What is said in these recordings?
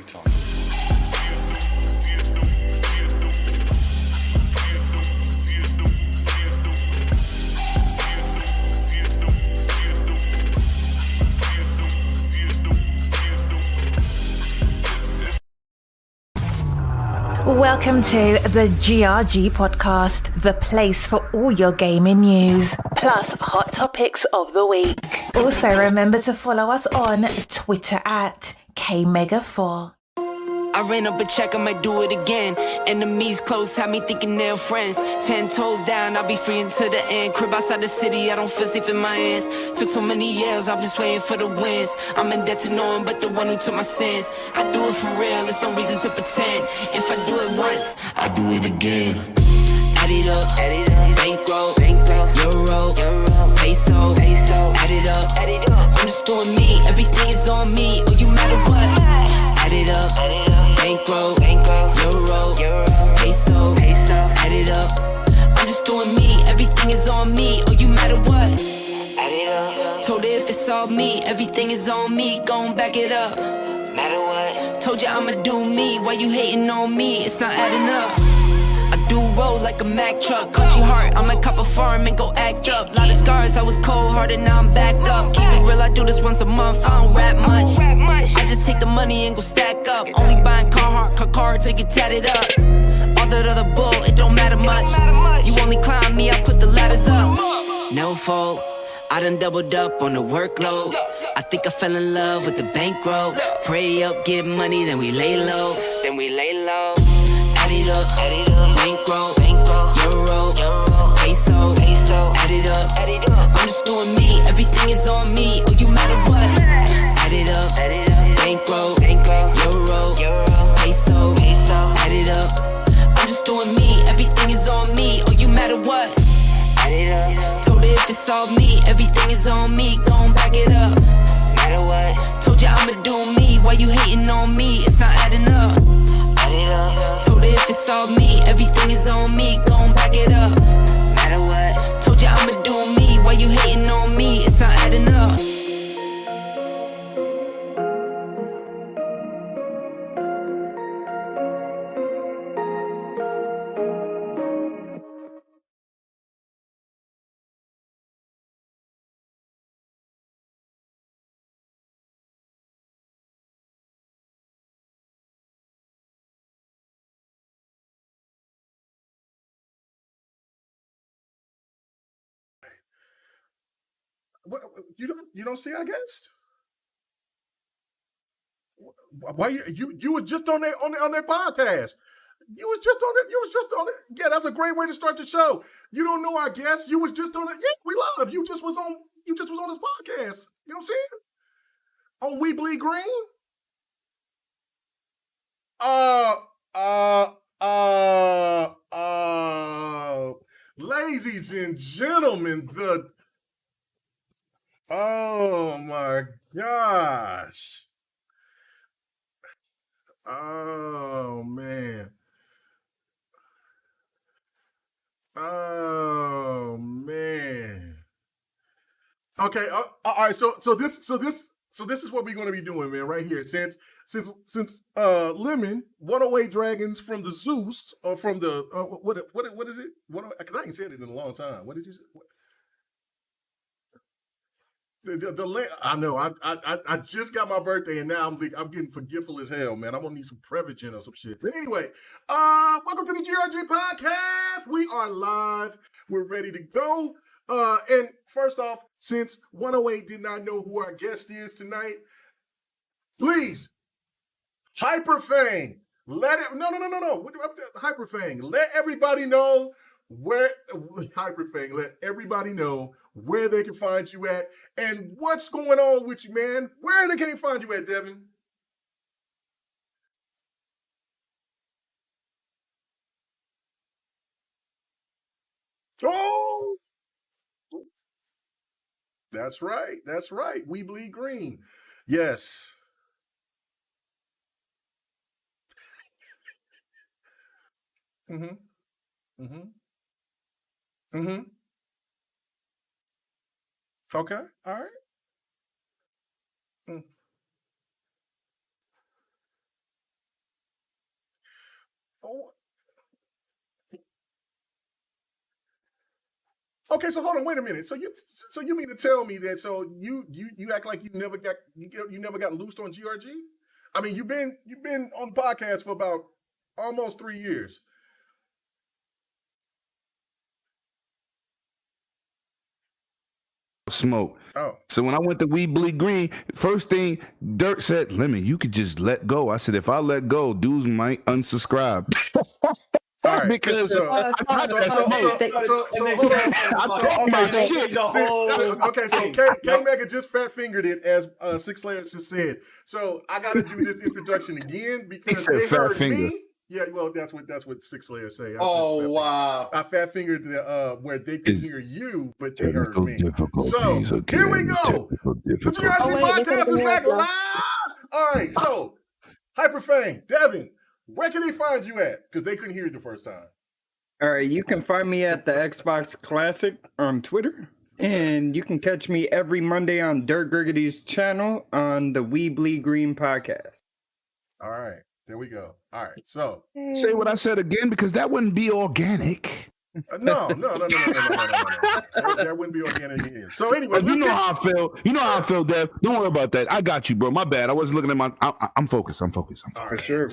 really talking. Welcome to the GRG podcast, the place for all your gaming news, plus hot topics of the week. Also remember to follow us on Twitter at KMega4. I ran up a check, I might do it again. Enemies close, had me thinking they're friends. 10 toes down, I'll be free until the end. Crib outside the city, I don't feel safe in my hands. Took so many years, I'm just waiting for the wins. I'm in debt to no one but the one who took my sins. I do it for real, there's no reason to pretend. If I do it once, I do it again. Add it up, bankroll, euro, peso, add it up. I'm just doing me, everything is on me, oh you matter what. Add it up, bankroll, euro, peso, add it up. I'm just doing me, everything is on me, oh you matter what. Add it up. Told her if it's all me, everything is on me, gon' back it up. Matter what. Told you I'ma do me, why you hating on me, it's not adding up. I do roll like a Mack truck, country heart, I might cop a farm and go act up. Lot of scars, I was cold-hearted, now I'm back up. Keep it real, I do this once a month, I don't rap much. I just take the money and go stack up. Only buying car to get tatted up. All that other bull, it don't matter much. You only climb me, I put the ladders up. No fault, I done doubled up on the workload. I think I fell in love with the bankroll. Pray up, get money, then we lay low. Add it up, bankroll, euro, peso, add it up. I'm just doing me, everything is on me, oh you matter what. Add it up, bankroll, euro, peso, add it up. I'm just doing me, everything is on me, oh you matter what. Add it up. Told her if it's all me, everything is on me, gon' back it up. Matter what. Told you I'ma do me, why you hating on me, it's not adding up. Told her if it's all me, everything is on me, gon' back it up. Matter what. Told you I'ma do me, why you hating on me, it's not adding up. What, you don't see our guest? Why you was just on their podcast? You was just on it. Yeah, that's a great way to start the show. You don't know our guest. You was just on it. Yeah, we love. You just was on this podcast. You know what I'm saying? On We Bleed Green. Ladies and gentlemen, oh my gosh. Oh man. Oh man. Okay. All right. So this is what we're going to be doing, man. Right here. Since Lemon 108 Dragons from the Zeus or from the what is it? Because I ain't said it in a long time. What did you say? What? I know. I just got my birthday and now I'm getting forgetful as hell, man. I'm gonna need some Prevagen or some shit. But anyway, welcome to the GRG podcast. We are live. We're ready to go. And first off, since 108 did not know who our guest is tonight, please, Hyperfang, no. Hyperfang, let everybody know where they can find you at and what's going on with you, man. Where they can find you at, Devin? Oh, that's right. We Bleed Green. Yes. Mm-hmm. Mm-hmm. Mm-hmm. Okay. All right. Mm. Okay, so hold on, wait a minute. So you mean to tell me that you act like you never got loosed on GRG? I mean, you've been on the podcast for about almost 3 years. Smoke. Oh. So when I went to We Bleed Green, first thing Dirt said, Lemon, you could just let go. I said, if I let go, dudes might unsubscribe. All right. Because okay, so K-Mega just fat fingered it, as Six Layers just said. So I got to do this introduction again because they heard me. Yeah, well, that's what Six Layers say. Wow! I fat fingered where they could hear you, but they heard me. So here we go. The GRG podcast is back live. All right, so Hyperfang, Devin, where can they find you at? Because they couldn't hear you the first time. All right, you can find me at the Xbox Classic on Twitter, and you can catch me every Monday on Dirt Griggity's channel on the We Bleed Green podcast. All right. There we go. All right. So say what I said again because that wouldn't be organic. No. That wouldn't be organic here. So anyway, you know how I feel. You know how I feel, Dev. Don't worry about that. I got you, bro. My bad. I wasn't looking at my. I'm focused. I'm focused. For sure.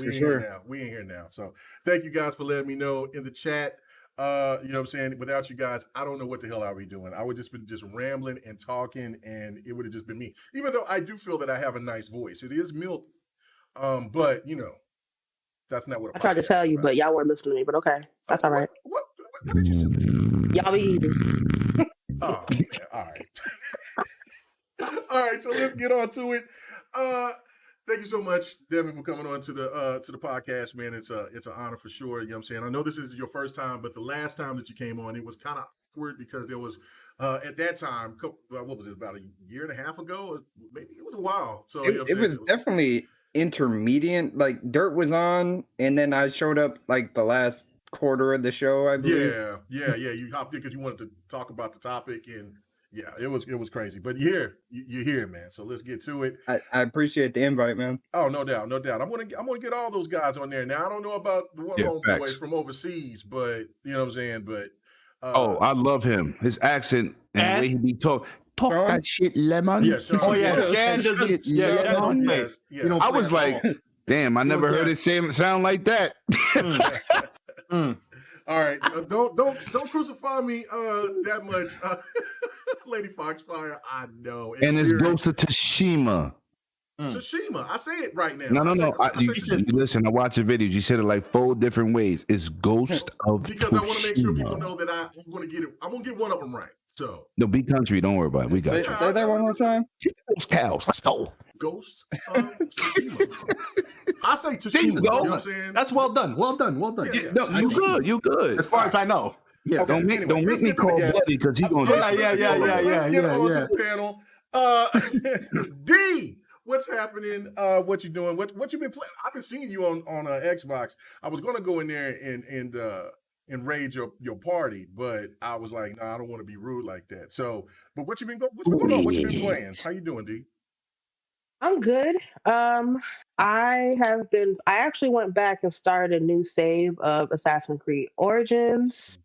We ain't here now. So thank you guys for letting me know in the chat. You know what I'm saying? Without you guys, I don't know what the hell I would be doing. I would just been rambling and talking, and it would have just been me. Even though I do feel that I have a nice voice, it is milky. But that's not what I tried to tell you, but y'all weren't listening to me. But okay, that's all right. What did you say? Y'all be easy. Oh man, all right. All right, so let's get on to it. Thank you so much, Devin, for coming on to the podcast, man. It's an honor for sure. You know what I'm saying? I know this is your first time, but the last time that you came on, it was kind of awkward because there was at that time, what was it, about a year and a half ago? Maybe it was a while. So it was definitely intermediate. Like Dirt was on, and then I showed up like the last quarter of the show, I believe. Yeah. You hopped in because you wanted to talk about the topic, and yeah, it was crazy. But you're here, man. So let's get to it. I appreciate the invite, man. Oh, no doubt. I'm gonna get all those guys on there. Now I don't know about the one homeboy from overseas, but you know what I'm saying. But I love him. His accent and the way he be talk that shit, Lemon. Yeah, Sean. Oh yeah, Shan doesn't. Yes. I was like, damn, I never heard it sound like that. All right, don't crucify me that much, Lady Foxfire. I know. And it's Ghost of Tsushima. Tsushima. I say it right now. No. Listen, I watch the videos. You said it like 4 different ways. It's Ghost of Tsushima. Because I want to make sure people know that I'm going to get it. I'm going to get one of them right. So no, be country. Don't worry about it. We got you. Say that one more time. Those cows. Let's go. Ghost of Tsushima. I say Tsushima. You know what I'm saying? That's well done. Yeah, no, you good. As far as I know. Yeah, okay, don't make me call Buddy because he's gonna. Yeah. Let's get on to the panel. D, what's happening? What you doing? What you been playing? I've been seeing you on Xbox. I was gonna go in there and raid your party, but I was like, no, I don't want to be rude like that. So, but what you been going on? What you been playing? How you doing, D? I'm good. I actually went back and started a new save of Assassin's Creed Origins.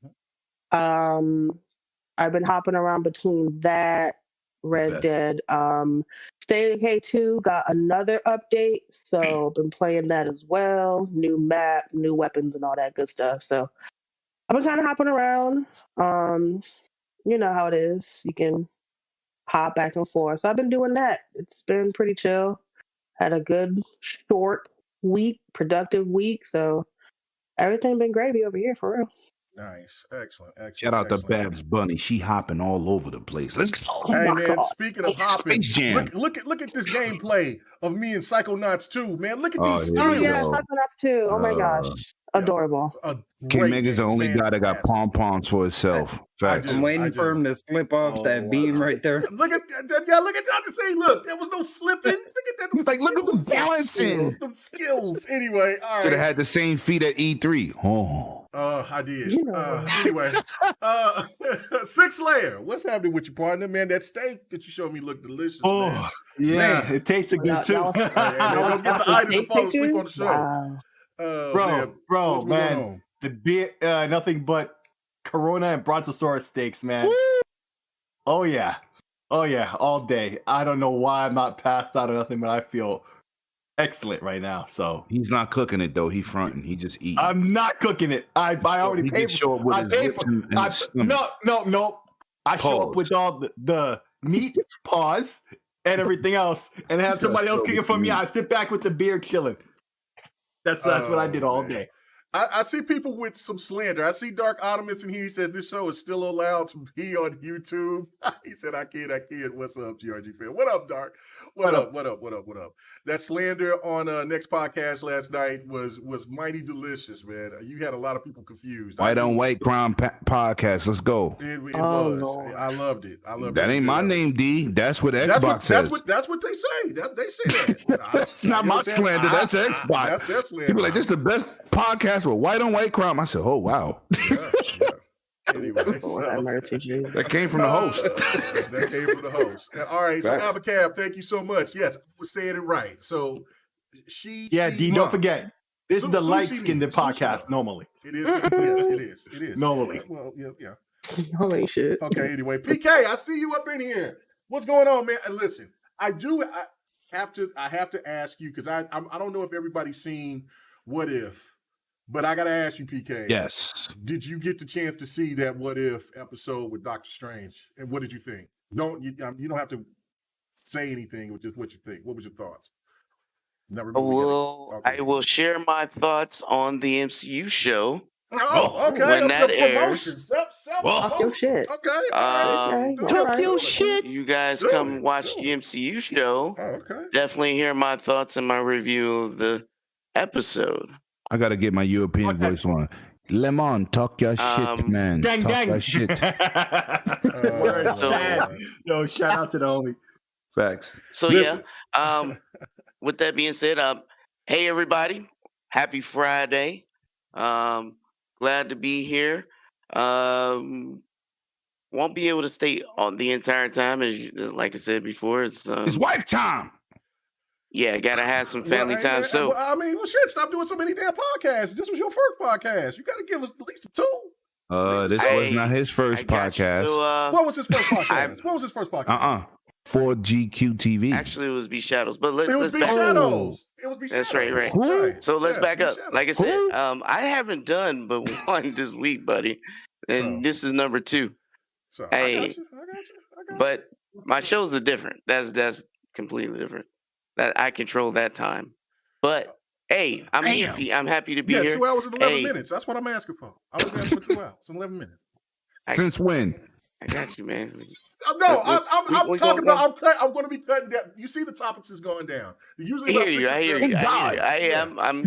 I've been hopping around between that, Red Dead. State of K2 got another update, so I've been playing that as well. New map, new weapons, and all that good stuff. So I've been kind of hopping around. You know how it is. You can hop back and forth. So I've been doing that. It's been pretty chill. Had a good short week, productive week. So everything been gravy over here for real. Nice. Excellent. Shout out to Babs Bunny. She hopping all over the place. Let's go. Hey man, speaking of hopping, Space Jam. Look at this gameplay of me and Psychonauts 2, man. Look at these skills. Oh yeah, Psychonauts 2. Oh my gosh. Adorable. King Mega's the only guy that got pom-poms for himself. Facts. I'm waiting for him to slip off that beam right there. Look at y'all just say, look, there was no slipping. Look at that. He's like, look at the balancing. Them skills. Anyway, all right. Should have had the same feet at E3. I did. Anyway, Six Layer. What's happening with your partner, man? That steak that you showed me looked delicious. Man. Yeah, it tasted good too. Don't get the itis to fall asleep on the show. Bro, man, the beer, nothing but Corona and Brontosaurus steaks, man. Oh yeah, all day. I don't know why I'm not passed out or nothing, but I feel excellent right now. So He's not cooking it though. He fronting. He just eating. I'm not cooking it. I already He paid. can show up with I his paid lips for. and his stomach. No. I show up with all the meat paws and everything else, and have somebody else cooking for me. I sit back with the beer, chilling. That's what I did all day. I see people with some slander. I see Dark Optimus in here. He said this show is still allowed to be on YouTube. He said, I kid. What's up, GRG fan? What up, Dark? What up? That slander on Next Podcast last night was mighty delicious, man. You had a lot of people confused. White on White Crime Podcast. Let's go. It was. Lord. I loved it. That ain't my name, D. That's what Xbox says. That's what they say. They say that. That's not my slander. That's Xbox. That's their slander. People like, this is the best podcast with White on White Crime. I said, oh, wow. Yeah. Anyway, that came from the host. That came from the host. All right, so Abacab, thank you so much. Yes, I was saying it right. So D, don't forget. This is the light-skinned podcast normally. It is. Yes, it is. Normally. Well, yeah. Holy shit. Okay, anyway. PK, I see you up in here. What's going on, man? And listen, I have to ask you, because I don't know if everybody's seen What If. But I gotta ask you, PK. Yes. Did you get the chance to see that What If episode with Doctor Strange? And what did you think? You don't have to say anything. Just what you think. What was your thoughts? I will share my thoughts on the MCU show. Oh, okay. When that airs. Talk your shit. Okay. Talk your shit. You guys come watch the MCU show. Oh, okay. Definitely hear my thoughts and my review of the episode. I gotta get my European voice on. Lemon, talk your shit, man. Gang, talk gang. your shit. Yo, shout out to the homie. Facts. So with that being said, hey everybody, happy Friday. Glad to be here. Won't be able to stay on the entire time, like I said before. It's wife time. Yeah, gotta have some family time. So shit, stop doing so many damn podcasts. This was your first podcast. You gotta give us at least two. This was not his first podcast. So, what was his first podcast? What was his first podcast? 4GQ TV. Actually, it was B Shadows, but it was B Shadows. It was B Shadows. That's right. So let's back up. Like I said, I haven't done but one this week, buddy, and this is number 2. So hey, I got you. But my shows are different. That's completely different. That I control that time. But hey, I'm happy. I'm happy to be here. 2 hours and 11 minutes. That's what I'm asking for. I was asking for 2 hours and 11 minutes. Since when? I got you, man. No, I'm talking about. I'm going to be cutting down. You see, the topics is going down. Usually, I hear you. I am. I'm.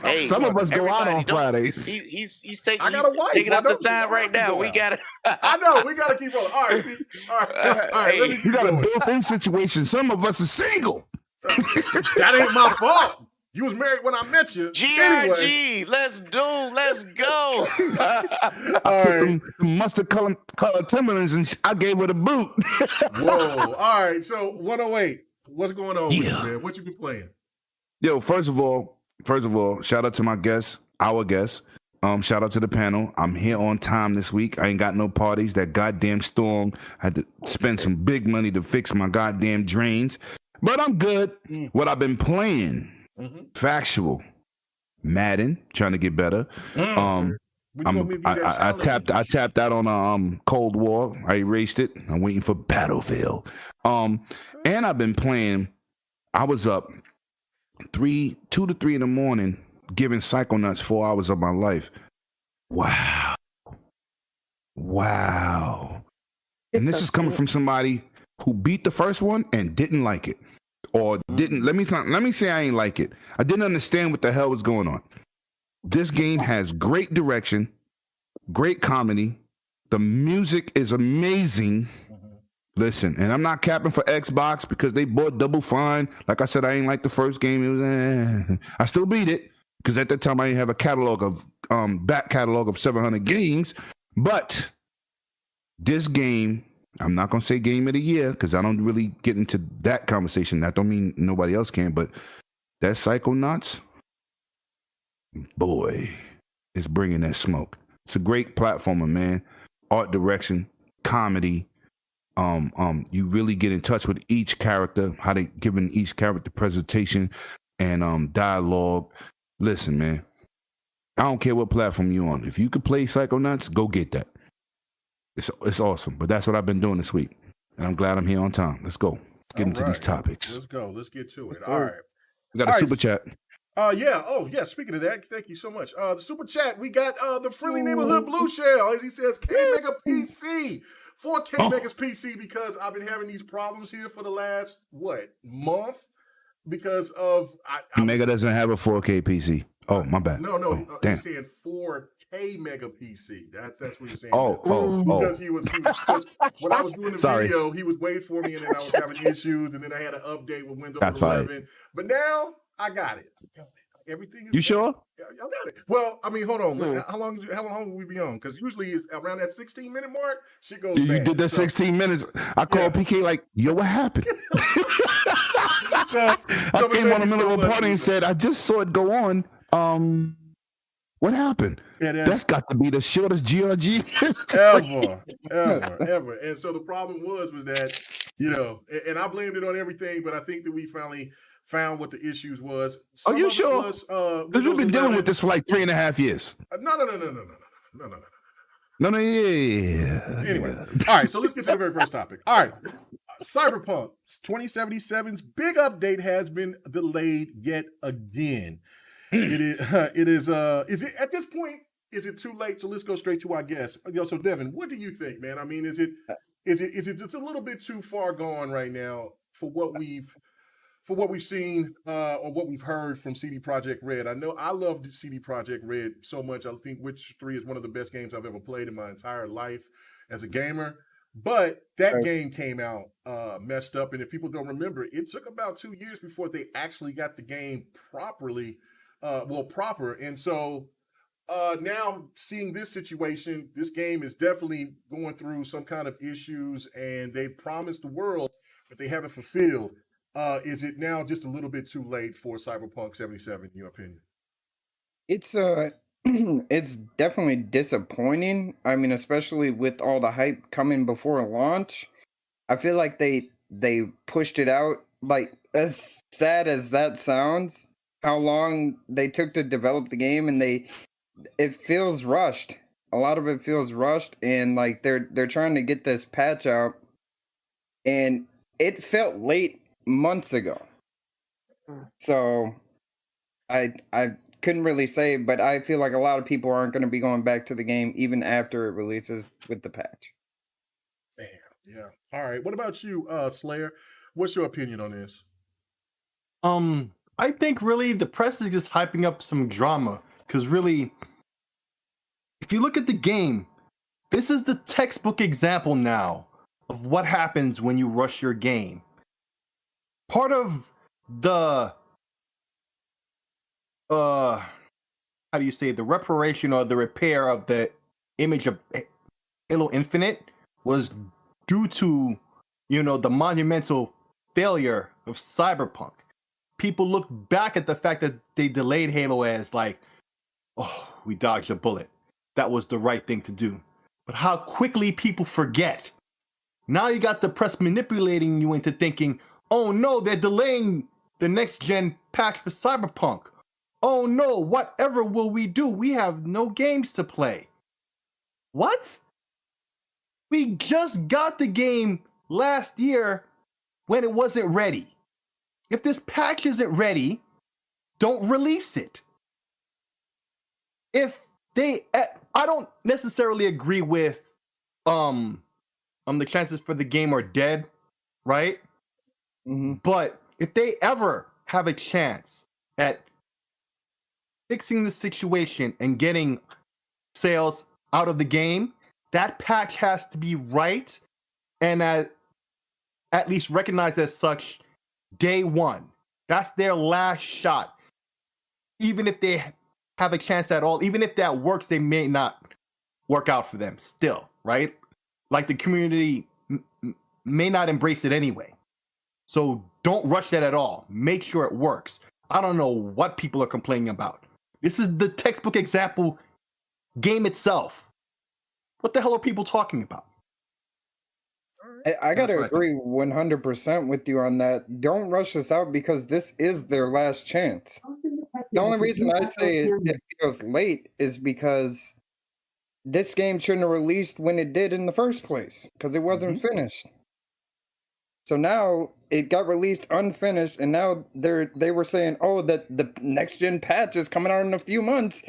Hey, some of us go out on Fridays. He's taking up the time right now. We got to. I know. We got to keep on. All right, Pete. All right. Let me you got a built-in situation. Some of us are single. That ain't my fault. You was married when I met you. GRG, anyway. Let's go. I took them mustard color Timberlands and I gave her the boot. Whoa. All right. So 108. What's going on with you, man? What you been playing? Yo, first of all, shout out to my guests, our guests. Shout out to the panel. I'm here on time this week. I ain't got no parties. That goddamn storm. I had to spend some big money to fix my goddamn drains. But I'm good. What I've been playing. Factual, Madden, trying to get better. I tapped out on Cold War. I erased it. I'm waiting for Battlefield. And I've been playing. I was up 2 to 3 in the morning, giving Psychonauts 4 hours of my life. Wow. And this is coming from somebody who beat the first one and didn't like it. Or didn't let me say I ain't like it. I didn't understand what the hell was going on. This game has great direction, great comedy. The music is amazing. Listen, and I'm not capping for Xbox because they bought Double Fine. Like I said, I ain't like the first game. It was I still beat it because at that time I didn't have a catalog of back catalog of 700 games. But this game, I'm not going to say game of the year because I don't really get into that conversation. That don't mean nobody else can, but that Psychonauts, boy, is bringing that smoke. It's a great platformer, man. Art direction, comedy. You really get in touch with each character, how they giving each character presentation and dialogue. Listen, man, I don't care what platform you on. If you could play Psychonauts, go get that. It's awesome. But that's what I've been doing this week, and I'm glad I'm here on time. Let's go. Get into these topics. Let's go. Let's get to it. All right. We got a super chat. Yeah. Oh, yeah. Speaking of that, thank you so much. The super chat, we got the friendly neighborhood Blue Shell, as he says, K Mega PC. 4K Megas PC, because I've been having these problems here for the last, month? Because of... Mega doesn't have a 4K PC. Oh, my bad. No. Damn. He's saying 4K Mega PC. That's what you're saying. Because because when I was doing the video, he was waiting for me, and then I was having issues, and then I had an update with Windows 11. But now, I got it. Everything is sure? I got it. Well, I mean, hold on. How long will we be on? Because usually it's around that 16-minute mark, shit goes bad. You did that 16 minutes. I called PK like, yo, what happened? I came on the middle of a party and said, I just saw it go on. What happened? That's got to be the shortest GRG ever. And so the problem was that, and I blamed it on everything, but I think that we finally found what the issues was. Are you sure? Because we've been dealing with this for like 3.5 years. No. Yeah. Anyway, all right. So let's get to the very first topic. All right, CyberPunk 2077's big update has been delayed yet again. It is. Is it at this point? Is it too late? So let's go straight to our guest. So Devin, what do you think, man? I mean, is it just a little bit too far gone right now for what we've seen or what we've heard from CD Projekt Red? I know I loved CD Projekt Red so much. I think Witcher 3 is one of the best games I've ever played in my entire life as a gamer. But that game came out messed up. And if people don't remember, it took about 2 years before they actually got the game proper. And so now seeing this situation, this game is definitely going through some kind of issues, and they promised the world, but they haven't fulfilled. Is it now just a little bit too late for Cyberpunk 77, in your opinion? It's it's definitely disappointing. I mean, especially with all the hype coming before launch. I feel like they pushed it out. Like, as sad as that sounds, how long they took to develop the game, and it feels rushed. A lot of it feels rushed, and like they're trying to get this patch out, and it felt late months ago. So I couldn't really say, but I feel like a lot of people aren't going to be going back to the game even after it releases with the patch. Damn, yeah. All right. What about you, Slayer? What's your opinion on this? I think really the press is just hyping up some drama, because really, if you look at the game, this is the textbook example now of what happens when you rush your game. Part of the the reparation or the repair of the image of Halo Infinite was due to, the monumental failure of Cyberpunk. People look back at the fact that they delayed Halo as like, oh, we dodged a bullet. That was the right thing to do. But how quickly people forget. Now you got the press manipulating you into thinking, oh no, they're delaying the next gen patch for Cyberpunk. Oh no, whatever will we do? We have no games to play. What? We just got the game last year when it wasn't ready. If this patch isn't ready, don't release it. I don't necessarily agree with the chances for the game are dead, right? Mm-hmm. But if they ever have a chance at fixing the situation and getting sales out of the game, that patch has to be right and at least recognized as such day one. That's their last shot. Even if they have a chance at all, even if that works, they may not work out for them still, right? Like the community may not embrace it anyway. So don't rush that at all. Make sure it works. I don't know what people are complaining about. This is the textbook example game itself. What the hell are people talking about? I gotta That's what I agree 100% with you on that. Don't rush this out because this is their last chance. The only reason I say it feels late is because this game shouldn't have released when it did in the first place because it wasn't finished. So now it got released unfinished, and now they were saying, "Oh, that the next gen patch is coming out in a few months,"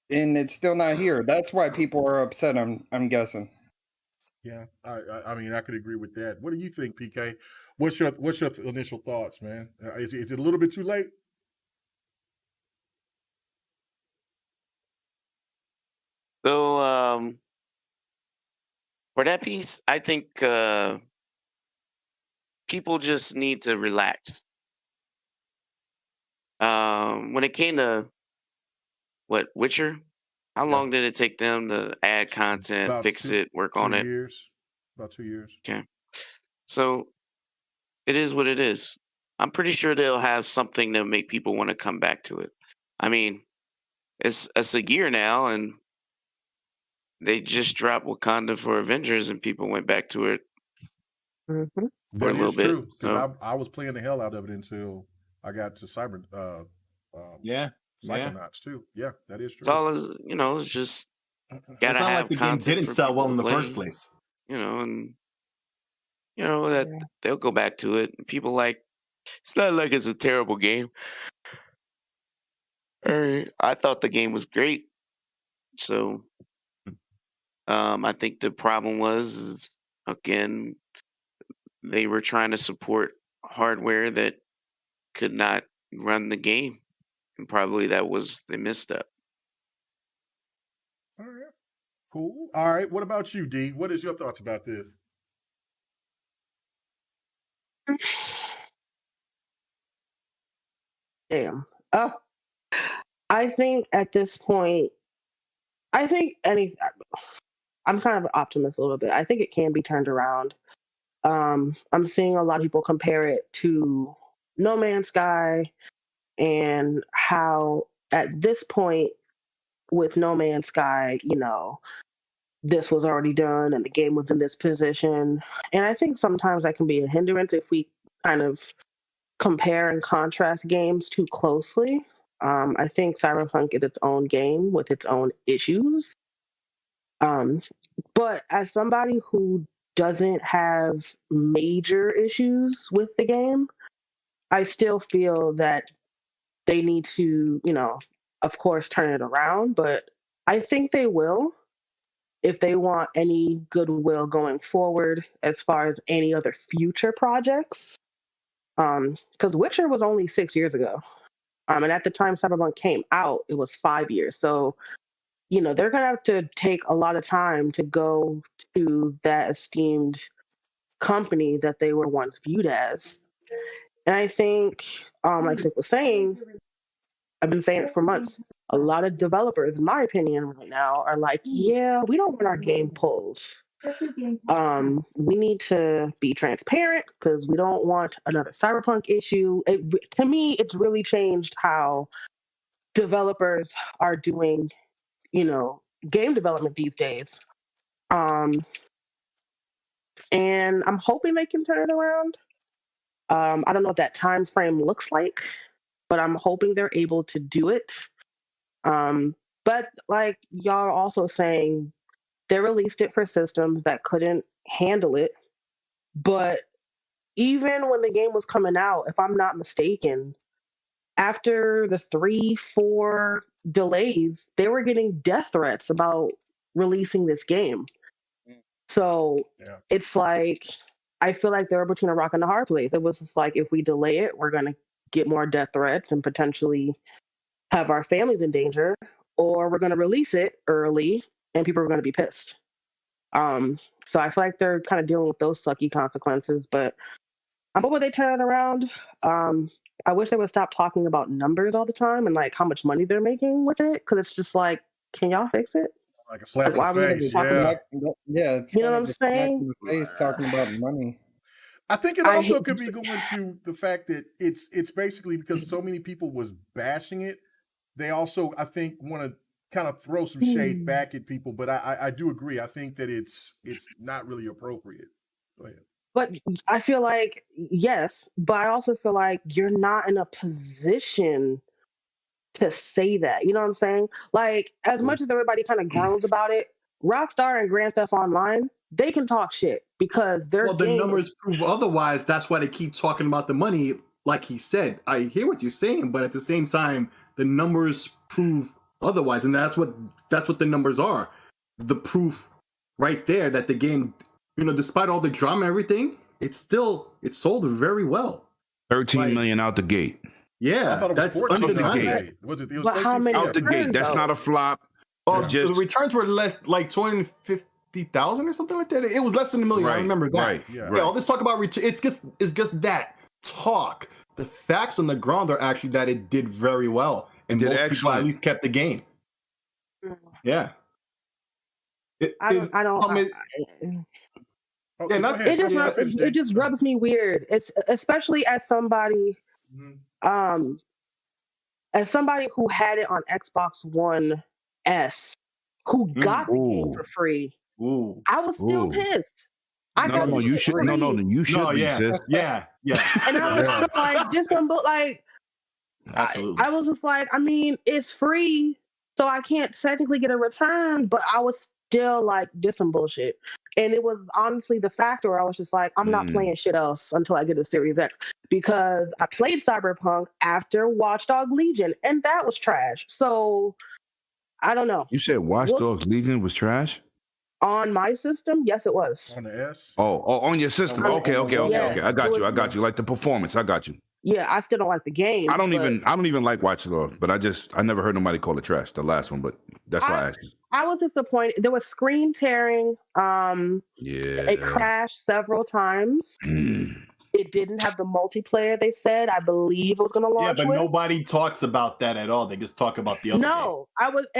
and it's still not here. That's why people are upset. I'm guessing. Yeah, I mean, I could agree with that. What do you think, PK? What's your initial thoughts, man? Is it a little bit too late? So for that piece, I think people just need to relax. When it came to Witcher, how long did it take them to add content, fix it, work on it? About 2 years. Okay. So it is what it is. I'm pretty sure they'll have something to make people want to come back to it. I mean, it's a year now, and they just dropped Wakanda for Avengers, and people went back to it for a That little is bit. true. Because So I was playing the hell out of it until I got to Psychonauts too. Yeah, that is it's true. all it's just It's gotta not have like the game content didn't for sell well people in to the first play, place. and that they'll go back to it. People it's not like it's a terrible game. I thought the game was great. So I think the problem was again they were trying to support hardware that could not run the game, and probably that was the misstep. All right, cool. All right, what about you, D? What is your thoughts about this? Damn. I think at this point, I'm kind of an optimist a little bit. I think it can be turned around. I'm seeing a lot of people compare it to No Man's Sky and how at this point with No Man's Sky, this was already done and the game was in this position. And I think sometimes that can be a hindrance if we kind of compare and contrast games too closely. I think CyberPunk is its own game with its own issues. But as somebody who doesn't have major issues with the game, I still feel that they need to, of course, turn it around. But I think they will if they want any goodwill going forward as far as any other future projects. Because Witcher was only 6 years ago. And at the time Cyberpunk came out, it was 5 years. So, they're going to have to take a lot of time to go to that esteemed company that they were once viewed as. And I think, like Sick was saying, I've been saying it for months, a lot of developers, in my opinion, right now are like, yeah, we don't want our game pulled. We need to be transparent because we don't want another Cyberpunk issue. To me, it's really changed how developers are doing, game development these days. And I'm hoping they can turn it around. I don't know what that time frame looks like, but I'm hoping they're able to do it. But like y'all are also saying, they released it for systems that couldn't handle it. But even when the game was coming out, if I'm not mistaken, after the 3-4 delays, they were getting death threats about releasing this game. So it's like, I feel like they were between a rock and a hard place. It was just like, if we delay it, we're going to get more death threats and potentially have our families in danger, or we're going to release it early and people are going to be pissed. So I feel like they're kind of dealing with those sucky consequences, but I'm hoping they turn it around. I wish they would stop talking about numbers all the time and like how much money they're making with it, because it's just like, can y'all fix it? Like a slap in the face, It's you know kind what of I'm a smack saying? in the face talking about money. I think it also could be going to the fact that it's basically because so many people was bashing it. They also, I think, want to kind of throw some shade back at people, but I do agree. I think that it's not really appropriate. Go ahead. But I feel like, yes, but I also feel like you're not in a position to say that. You know what I'm saying? Like, as much as everybody kind of groans about it, Rockstar and Grand Theft Online, they can talk shit because their the numbers prove otherwise. That's why they keep talking about the money. Like he said, I hear what you're saying, but at the same time, the numbers prove otherwise, and that's what the numbers are. The proof right there that the game, despite all the drama and everything, it sold very well. 13 million out the gate. Yeah, I thought it was that's 14 out the undeniable. gate. Was it? But how many Out the gate. That's not a flop. The returns were like 250,000 or something like that. It was less than $1 million. I remember that. Right. Yeah. All this talk about return, it's just that talk. The facts on the ground are actually that it did very well, and most people at least kept the game. Yeah. It just rubs me weird. It's especially as somebody, as somebody who had it on Xbox One S, who got the game for free. I was still pissed. You should be, sis. Yeah. And I was like, just some, but like, I was just like, I mean, it's free, so I can't technically get a return, but I was still like, this some bullshit. And it was honestly the factor where I was just like, I'm not playing shit else until I get a Series X, because I played Cyberpunk after Watch Dogs Legion, and that was trash. So I don't know. You said Watch Dogs Legion was trash? On my system, yes, it was. On the S? Oh, on your system. Okay. I got you. Like the performance. I got you. Yeah, I still don't like the game. I don't even like Watch Dogs, but I never heard nobody call it trash, the last one, but that's why I asked you. I was disappointed. There was screen tearing. It crashed several times. It didn't have the multiplayer they said. I believe it was going to launch. Yeah, but nobody talks about that at all. They just talk about the other game.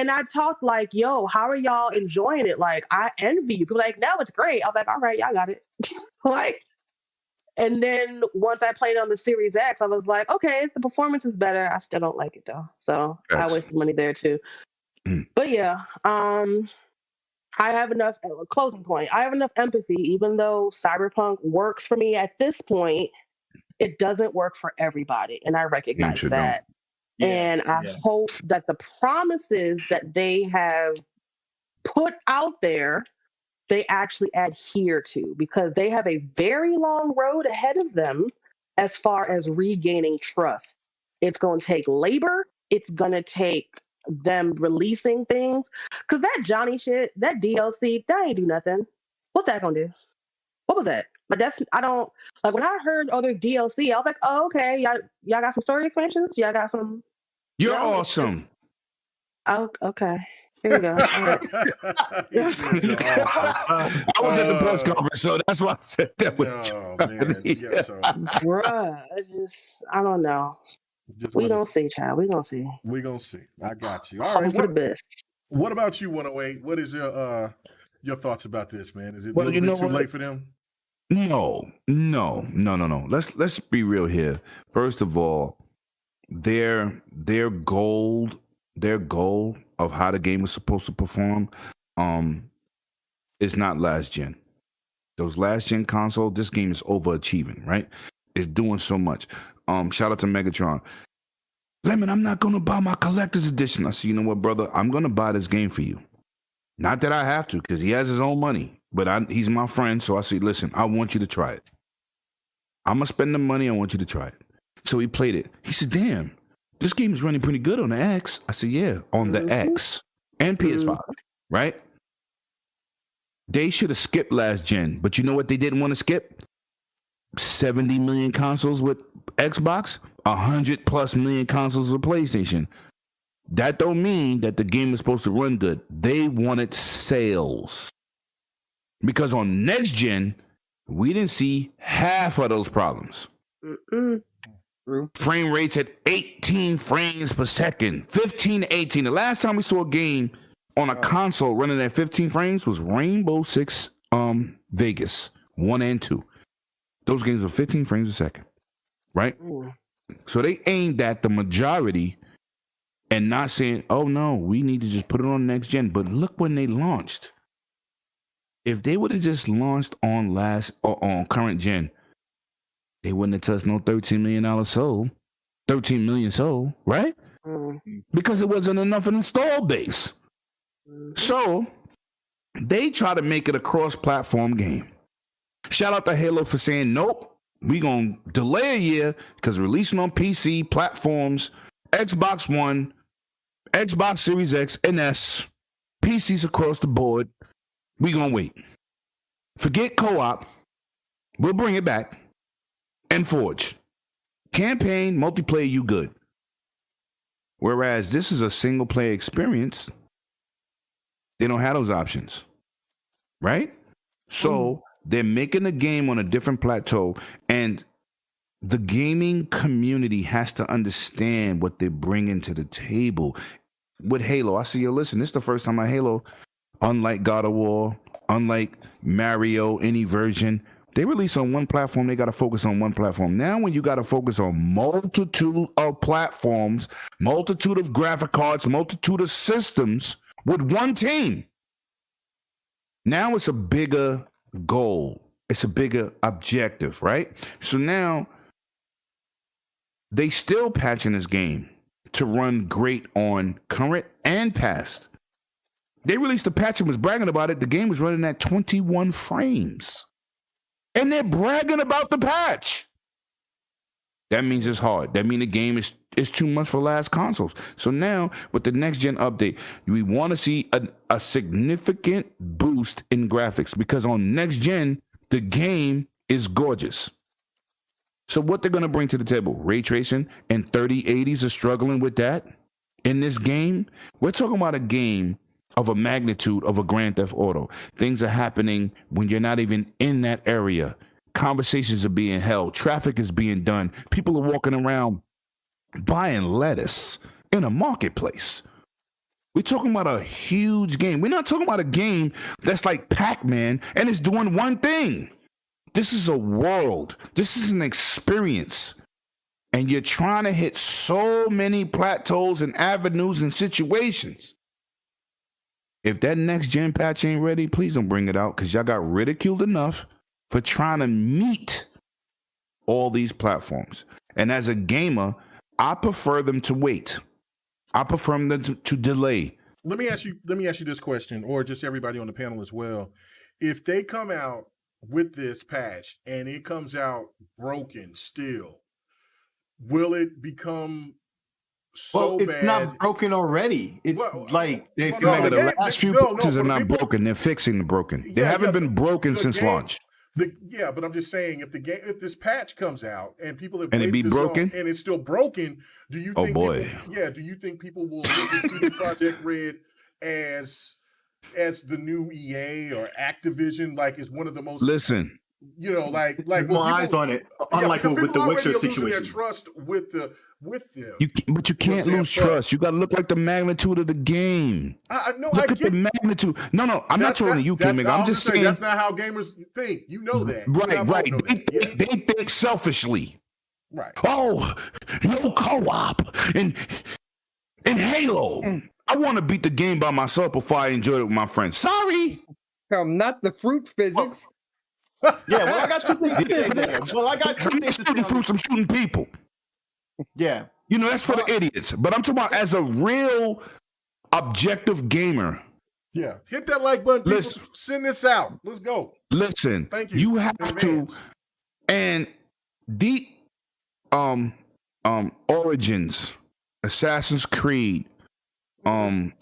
I talked like, yo, how are y'all enjoying it? Like, I envy you. People were like, no, it's great. I was like, all right, y'all got it. Like, and then once I played on the Series X, I was like, okay, the performance is better. I still don't like it though. So I wasted money there too. But yeah, I have enough closing point. I have enough empathy, even though Cyberpunk works for me at this point, it doesn't work for everybody. And I recognize that. Yeah, and I hope that the promises that they have put out there, they actually adhere to, because they have a very long road ahead of them as far as regaining trust. It's going to take labor. It's going to take them releasing things, because that Johnny shit, that DLC, that ain't do nothing. What's that gonna do? What was that? Like, I don't like, when I heard there's DLC, I was like, oh, okay, y'all got some story expansions, y'all got some. You're awesome. Oh, okay. Here we go. I was at the press conference, so that's why I said that. Bruh, I don't know. We gonna see, child. We gonna see. I got you. All right. For the best. What about you, 108? What is your thoughts about this, man? Is it too late for them? No. Let's be real here. First of all, their goal of how the game is supposed to perform is not last gen. Those last gen console, this game is overachieving, right? It's doing so much. Shout out to Megatron. Lemon, I'm not going to buy my collector's edition. I said, you know what, brother? I'm going to buy this game for you. Not that I have to, because he has his own money, but he's my friend. So I said, listen, I want you to try it. I'm going to spend the money. I want you to try it. So he played it. He said, damn, this game is running pretty good on the X. I said, yeah, on the X and PS5, right? They should have skipped last gen, but you know what they didn't want to skip? 70 million consoles with Xbox, 100+ million consoles with PlayStation. That don't mean that the game is supposed to run good. They wanted sales. Because on next gen, we didn't see half of those problems. Frame rates at 18 frames per second, 15 to 18. The last time we saw a game on a console running at 15 frames was Rainbow Six Vegas 1 and 2. Those games were 15 frames a second, right? So they aimed at the majority and not saying, oh no, we need to just put it on next gen. But look when they launched. If they would have just launched on current gen, they wouldn't have touched no $13 million sold. 13 million sold, right? Because it wasn't enough of an install base. So they try to make it a cross-platform game. Shout out to Halo for saying, nope, we going to delay a year because releasing on PC platforms, Xbox One, Xbox Series X and S, PCs across the board. We going to wait. Forget co-op. We'll bring it back. And Forge. Campaign, multiplayer, you good. Whereas this is a single player experience. They don't have those options. Right? So they're making the game on a different plateau, and the gaming community has to understand what they're bringing to the table. With Halo, I see you listen. This is the first time I Halo, unlike God of War, unlike Mario, any version, they release on one platform. They got to focus on one platform. Now, when you got to focus on multitude of platforms, multitude of graphic cards, multitude of systems with one team, now it's a bigger goal. It's a bigger objective, right? So now they still patching this game to run great on current and past. They released a patch and was bragging about it. The game was running at 21 frames. And they're bragging about the patch. That means it's hard. That means the game is too much for last consoles. So now, with the next gen update, we want to see a significant boost in graphics, because on next gen, the game is gorgeous. So what they're going to bring to the table, ray tracing, and 3080s are struggling with that in this game. We're talking about a game of a magnitude of a Grand Theft Auto. Things are happening when you're not even in that area. Conversations are being held. Traffic is being done. People are walking around buying lettuce in a marketplace. We're talking about a huge game. We're not talking about a game that's like Pac-Man and it's doing one thing. This is a world. This is an experience. And you're trying to hit so many plateaus and avenues and situations. If that next gen patch ain't ready, please don't bring it out, because y'all got ridiculed enough for trying to meet all these platforms. And as a gamer, I prefer them to wait. I prefer them to delay. Let me ask you this question, or just everybody on the panel as well. If they come out with this patch and it comes out broken still, will it become so it's bad? not broken already. It's the last few patches are not broken. They're fixing the broken. They haven't been broken since launch. But I'm just saying, if this patch comes out and people have and it be broken and it's still broken, do you think? Do you think people will look at CD Projekt Red as the new EA or Activision? Like, is one of the most like more eyes on it. Unlike with the Witcher situation, their trust with them. But you can't lose trust. You got to look like the magnitude of the game. Look at the magnitude. No, I'm not trolling you, Kim. I'm just saying that's not how gamers think. You know that. Right. They think selfishly. Right. Oh, no co-op in Halo. I want to beat the game by myself before I enjoy it with my friends. Sorry. Not the fruit physics. I got two things to say there. I'm shooting people. Yeah. That's for the idiots. But I'm talking about as a real objective gamer. Yeah. Hit that like button. People, send this out. Let's go. Listen. Thank you. You have to. And the Origins, Assassin's Creed, what's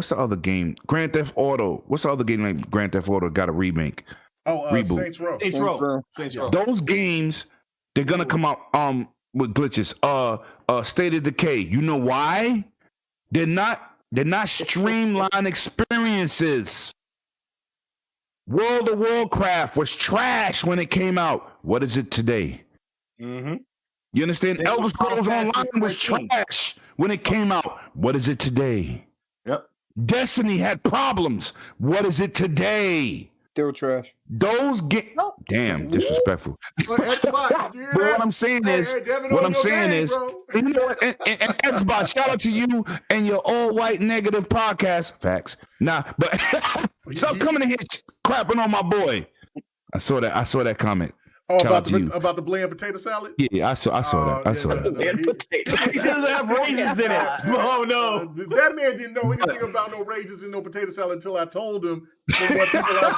the other game? Grand Theft Auto. What's the other game like Grand Theft Auto got a remake? Reboot. Saints Row. Those games, they're gonna come out with glitches. State of Decay. You know why? They're not streamlined experiences. World of Warcraft was trash when it came out. What is it today? Mm-hmm. You understand? Elder Scrolls Online was trash when it came out. What is it today? Yep. Destiny had problems. What is it today? Still trash. Those get damn disrespectful. Xbox, But what I'm saying is, you know what? And Xbox, shout out to you and your all white negative podcast. Facts. Nah, but stop coming in here crapping on my boy. I saw that comment. Oh, about the bland potato salad? Yeah, I saw that. I saw that. He doesn't have raisins in it. Oh no. That man didn't know anything about no raisins in no potato salad until I told him from what people I've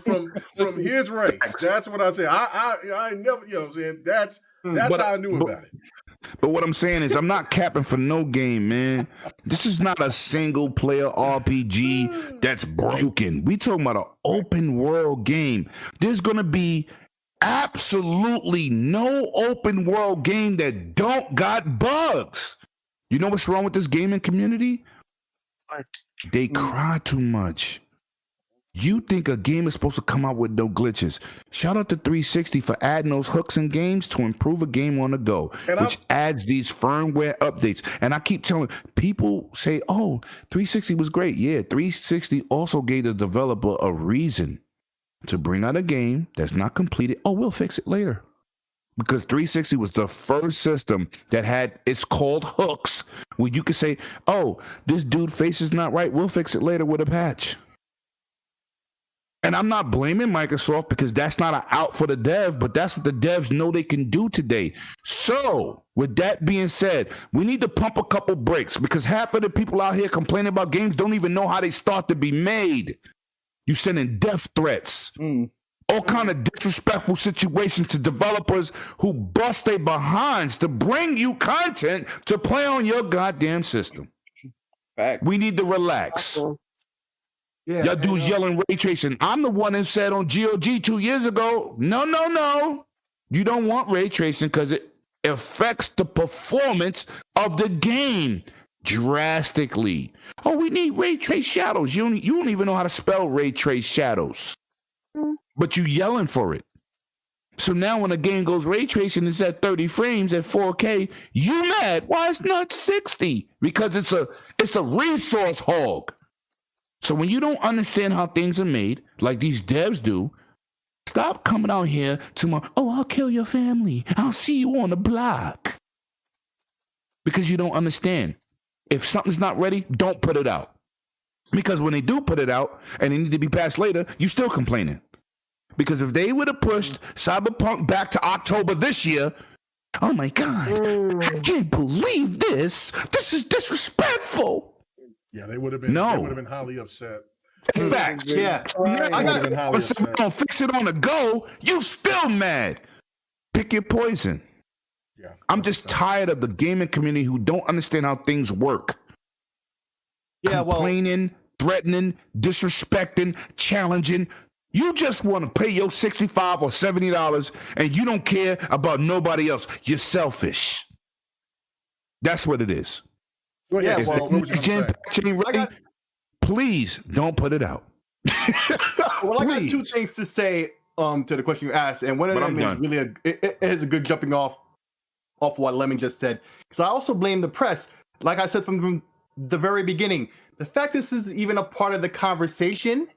seen from his race. That's what I said. I never, you know what I'm saying? That's how I knew about it. But what I'm saying is, I'm not capping for no game, man. This is not a single player RPG that's broken. We talking about an open world game. There's gonna be absolutely no open world game that don't got bugs. You know what's wrong with this gaming community? They cry too much. You think a game is supposed to come out with no glitches. Shout out to 360 for adding those hooks in games to improve a game on the go, which adds these firmware updates. And I keep telling people, say, oh, 360 was great. Yeah, 360 also gave the developer a reason to bring out a game that's not completed. Oh, we'll fix it later. Because 360 was the first system that had, it's called hooks, where you could say, oh, this dude face is not right. We'll fix it later with a patch. And I'm not blaming Microsoft because that's not an out for the dev, but that's what the devs know they can do today. So with that being said, we need to pump a couple brakes because half of the people out here complaining about games don't even know how they start to be made. You sending death threats, all kind of disrespectful situations to developers who bust their behinds to bring you content to play on your goddamn system. Fact. We need to relax. Yeah, y'all dudes yelling ray tracing. I'm the one that said on GRG 2 years ago, no. You don't want ray tracing because it affects the performance of the game drastically. Oh, we need ray trace shadows. You don't even know how to spell ray trace shadows. But you yelling for it. So now when a game goes ray tracing, it's at 30 frames at 4K, you mad. Why it's not 60? Because it's a resource hog. So when you don't understand how things are made, like these devs do, stop coming out here tomorrow. Oh, I'll kill your family. I'll see you on the block. Because you don't understand. If something's not ready, don't put it out. Because when they do put it out and it need to be patched later, you still complaining. Because if they would have pushed CyberPunk back to October this year, oh my God, I can't believe this. This is disrespectful. Yeah, they would have been. No. They would have been highly upset. Facts. Yeah. Don't fix it on the go. You still mad. Pick your poison. Yeah. I'm just tired of the gaming community who don't understand how things work. Yeah, complaining, threatening, disrespecting, challenging. You just want to pay your $65 or $70 and you don't care about nobody else. You're selfish. That's what it is. Yeah, well, please don't put it out. Well, I got two things to say to the question you asked, and one of them is really it is a good jumping off what Lemon just said. Because I also blame the press. Like I said from the very beginning, the fact this is even a part of the conversation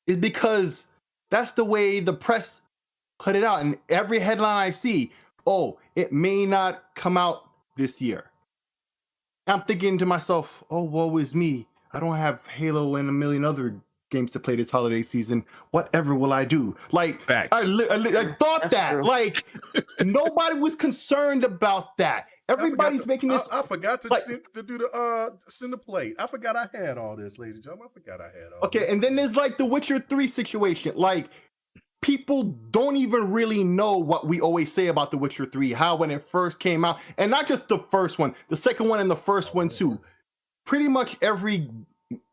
is because that's the way the press put it out. And every headline I see, oh, it may not come out this year. I'm thinking to myself, oh, woe is me. I don't have Halo and a million other games to play this holiday season. Whatever will I do? Like, I thought that. Like, nobody was concerned about that. Everybody's making this. I forgot to do the send the plate. I forgot I had all this, ladies and gentlemen. I forgot I had all this. And then there's like the Witcher 3 situation. Like, people don't even really know what we always say about The Witcher 3, how when it first came out, and not just the first one, the second one and the first one too. Pretty much every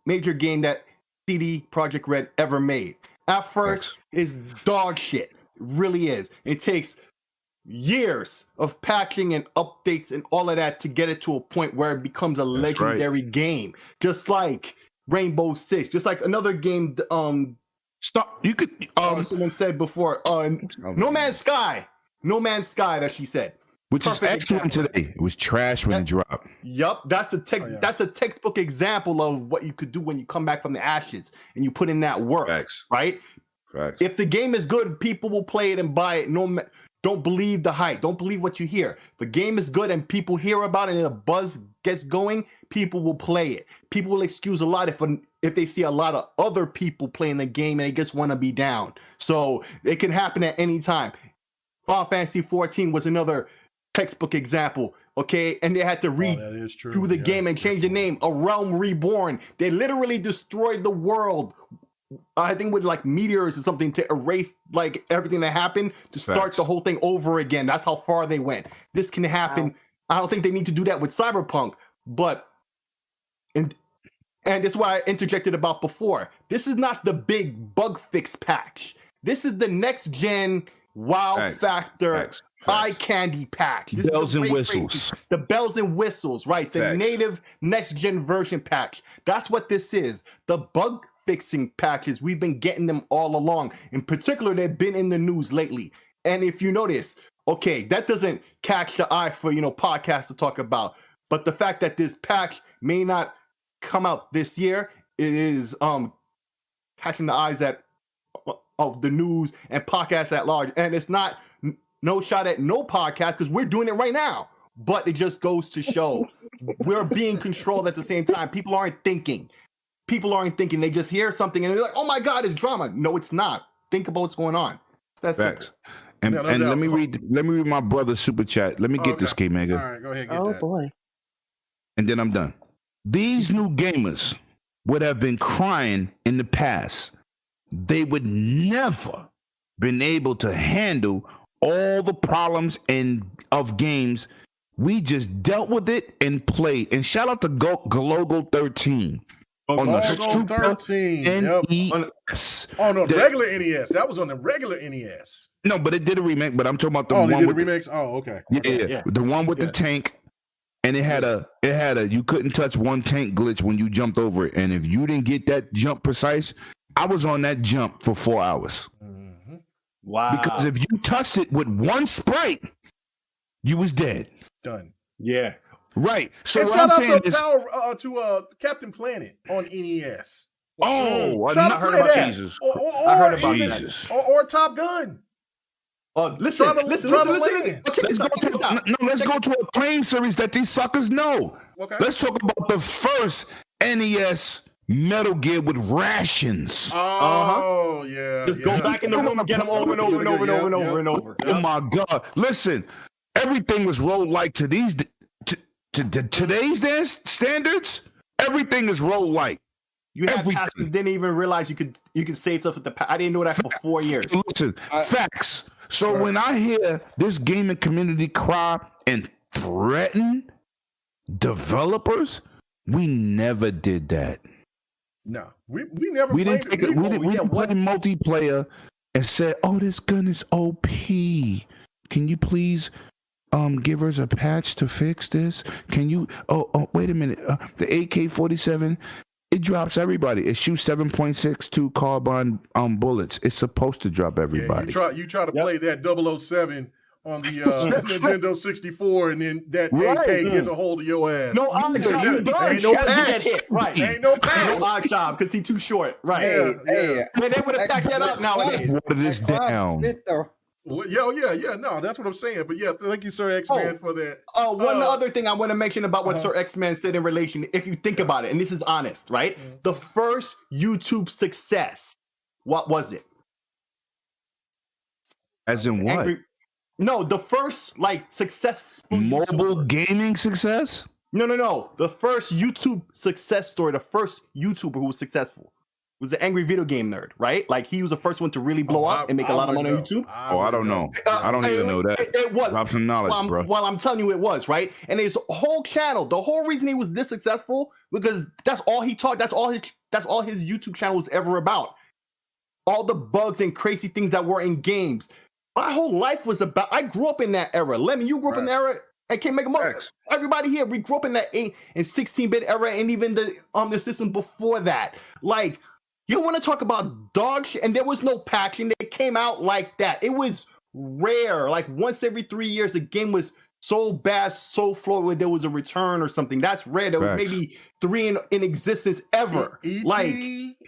major game that CD Projekt Red ever made at first is dog shit. It really is. It takes years of patching and updates and all of that to get it to a point where it becomes a legendary game. Just like Rainbow Six, just like another game Stop. You could. Someone said before. No Man's Sky. No Man's Sky. That she said. Which Perfect is excellent example. Today. It was trash when it dropped. Yup. That's a textbook example of what you could do when you come back from the ashes and you put in that work. Right. Facts. If the game is good, people will play it and buy it. Don't believe the hype. Don't believe what you hear. If the game is good and people hear about it and the buzz gets going, people will play it. People will excuse a lot if they see a lot of other people playing the game and they just want to be down. So it can happen at any time. Final Fantasy 14 was another textbook example. Okay, and they had to redo the game and change the name. A Realm Reborn. They literally destroyed the world. I think with like meteors or something to erase like everything that happened to start the whole thing over again. That's how far they went. This can happen. Wow. I don't think they need to do that with Cyberpunk, but and this is why I interjected about before. This is not the big bug fix patch. This is the next gen wow factor eye candy patch. This bells and whistles. The bells and whistles, right? The native next gen version patch. That's what this is. The bug fixing patches, we've been getting them all along. In particular, they've been in the news lately. And if you notice, okay, that doesn't catch the eye for, podcasts to talk about. But the fact that this patch may not come out this year, it is catching the eyes of the news and podcasts at large. And it's not no shot at no podcast because we're doing it right now. But it just goes to show we're being controlled at the same time. People aren't thinking. They just hear something and they're like, oh my God, it's drama. No, it's not. Think about what's going on. That's it. And let me read my brother's super chat. Let me get this, K-Mega. All right, go ahead. Oh boy. And then I'm done. These new gamers would have been crying in the past. They would never been able to handle all the problems of games. We just dealt with it and played. And shout out to Galogo 13. On the Super 13 NES. Oh no, regular NES. That was on the regular NES. No, but it did a remake. But I'm talking about the one with the remakes. Okay. Yeah, the one with the tank, and it had a you couldn't touch one tank glitch when you jumped over it, and if you didn't get that jump precise, I was on that jump for 4 hours. Mm-hmm. Wow! Because if you touched it with one sprite, you was dead. Done. Yeah. Right. So and what shout I'm saying is, to Captain Planet on NES. Oh, I heard about that. Jesus. I heard about Jesus. Or Top Gun. Listen. Let's go to a claim series that these suckers know. Okay. Let's talk about the first NES Metal Gear with rations. Oh, yeah. Just go back in the room and get them over and over and over and over and over and over. Oh my God! Listen, everything was rolled like to these. Today's standards, everything is rolled like. You have tasks you didn't even realize you could save stuff with the I didn't know that for 4 years. Listen, facts. So when I hear this gaming community cry and threaten developers, we never did that. No, we never. We didn't play multiplayer and said, "Oh, this gun is OP. Can you please?" Give us a patch to fix this. Can you? Oh, wait a minute. The AK-47, it drops everybody. It shoots 7.62 carbine bullets. It's supposed to drop everybody. Yeah, you try to play that 007 on the Nintendo 64, and then that AK gets a hold of your ass. No, ain't no patch. Right? Ain't no patch. No job because he's too short. Right? Yeah. Man, they would have packed that up nowadays. Water this down. Well, yeah. No, that's what I'm saying. But yeah, thank you, Sir X-Man, for that. One other thing I want to mention about what Sir X-Man said in relation, if you think about it, and this is honest, right? Mm-hmm. The first YouTube success, what was it? As in what? No, the first successful mobile gaming success? No. The first YouTube success story, the first YouTuber who was successful was the Angry Video Game Nerd, right? Like he was the first one to really blow up and make a lot of money on YouTube. I don't know. I don't even know that. It was. Drop some knowledge, bro. Well, I'm telling you, it was, right? And his whole channel, the whole reason he was this successful, because that's all he taught. That's all his YouTube channel was ever about. All the bugs and crazy things that were in games. My whole life was about. I grew up in that era. Lemon, you grew up in that era. I can't make a money. Everybody here, we grew up in that 8 and 16-bit era, and even the system before that. Like, you want to talk about dog shit? And there was no patching. They came out like that. It was rare. Like once every 3 years, the game was so bad, so flawed, where there was a return or something. That's rare. There was maybe 3 in existence ever. E.T., like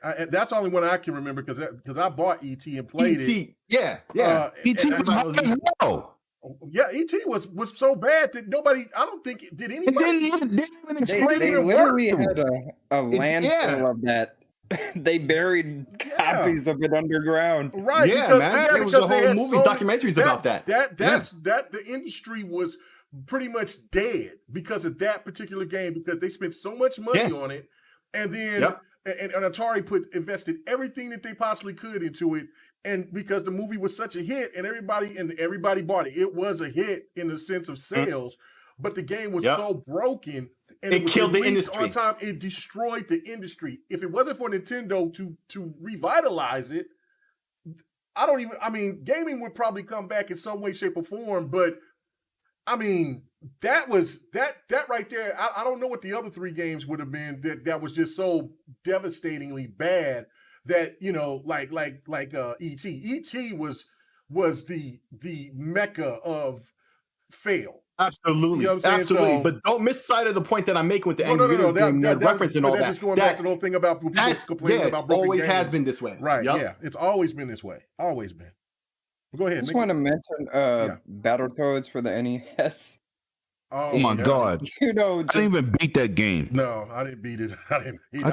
That's the only one I can remember because I bought ET and played it. Yeah. ET was hard as hell. Yeah, ET was so bad that nobody. I don't think did anybody. Didn't even explain They it. literally had a landfill of that. They buried Yeah. copies of it underground. Right? Yeah, because, man. There was because a they whole had movie so documentaries about that. The industry was pretty much dead because of that particular game because they spent so much money on it, and then and Atari invested everything that they possibly could into it, and because the movie was such a hit and everybody bought it, it was a hit in the sense of sales, but the game was so broken. And it killed the industry. On time, it destroyed the industry. If it wasn't for Nintendo to revitalize it, gaming would probably come back in some way, shape, or form. But I mean, that right there. I don't know what the other three games would have been that was just so devastatingly bad that like ET. ET was the mecca of fail. Absolutely, you know what I'm saying? absolutely. So, but don't miss sight of the point that I'm making with the no, reference and all that. That's just going back to the whole thing about people complaining about broken always games. has been this way. Right? Yeah, it's always been this way. Always been. Go ahead. I just want to mention Battletoads for the NES. Oh my God! I didn't even beat that game. No, I didn't beat it. I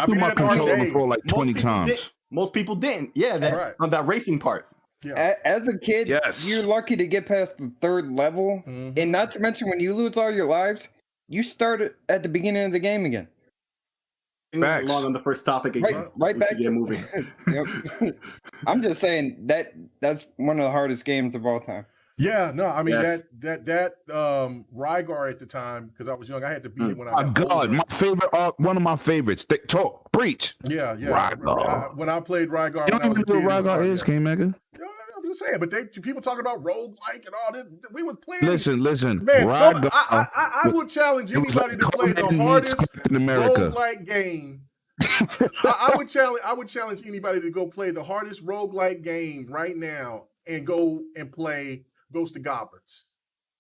threw my controller on the floor like 20 times. Most people didn't. Yeah, on that racing part. Yeah. As a kid, you're lucky to get past the third level, and not to mention when you lose all your lives, you start at the beginning of the game again. Along on the first topic again. Right back to moving. Yep. I'm just saying that's one of the hardest games of all time. Yeah, no, I mean that Rygar at the time because I was young, I had to beat it when I. My God, my favorite, one of my favorites. Talk, preach. Yeah. Rygar. When I played Rygar, you don't even know what Rygar is, K-Mega? I'm just saying, but people talking about roguelike and all this. We was playing. Listen, man. Rygar, I would challenge anybody to play the hardest roguelike game. I would challenge anybody to go play the hardest roguelike game right now and go and play Ghost of Goblins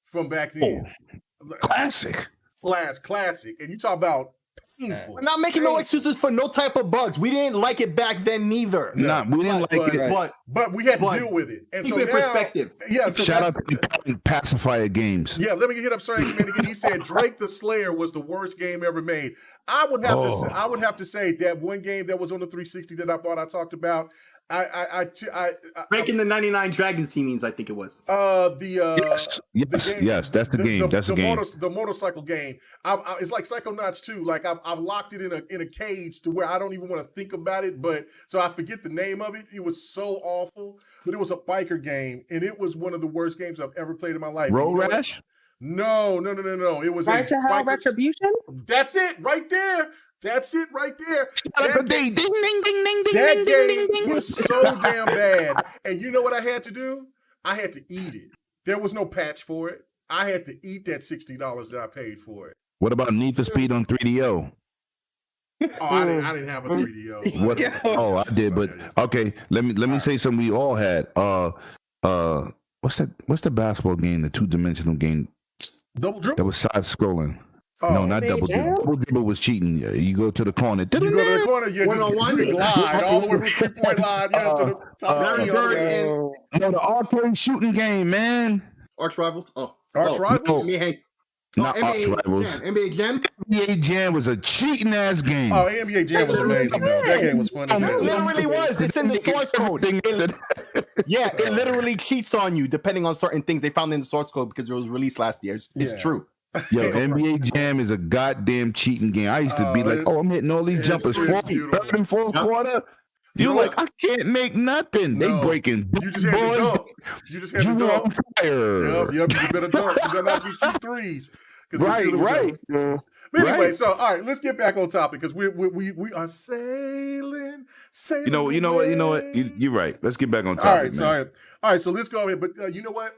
from back then. Classic. And you talk about painful. We're not making no excuses for no type of bugs. We didn't like it back then neither. No, we didn't like it. But we had to deal with it. And so now, perspective. Yeah, so shout out to Pacifier Games. Yeah, let me hit up Sir X-Man again. He said Drake the Slayer was the worst game ever made. I would have to say that one game that was on the 360 that I bought, I talked about. Breaking the 99 Dragons, he means, I think it was. Yes, that's the game. That's the game. The motorcycle game. It's like Psychonauts 2. Like I've locked it in a cage to where I don't even want to think about it. But so I forget the name of it. It was so awful. But it was a biker game, and it was one of the worst games I've ever played in my life. Road Rash? No. It was Right to Hell Retribution. That's it right there. That's it right there. That game was so damn bad. And you know what I had to do? I had to eat it. There was no patch for it. I had to eat that $60 that I paid for it. What about Need for Speed on 3DO? Oh, I didn't have a 3DO. What? Oh, I did, but okay. Let me say something we all had. What's the basketball game? The 2-dimensional game Double Dribble? that was side scrolling. No, not Double Dribble. Double Dribble was cheating. You go to the corner. You go to the corner, you just glide all the way from 3-point line to the top of the No, the arcade shooting game, man. Arch Rivals? Arch Rivals? Not Arch Rivals. NBA Jam? NBA Jam was a cheating ass game. Oh, NBA Jam was amazing, though. That game was fun. It literally was. It's in the source code. Yeah, it literally cheats on you depending on certain things they found in the source code because it was released last year. It's true. Yo, NBA Jam is a goddamn cheating game. I used to be like, I'm hitting all these jumpers. Third and fourth quarter. You're like, I can't make nothing. They breaking. You just had to dunk. You just had to dunk. On fire. Yep, you better dunk. You better not be shooting threes. Right. But anyway, so all right, let's get back on topic because we are sailing. You know what? You're right. Let's get back on topic. All right. So let's go ahead. But you know what,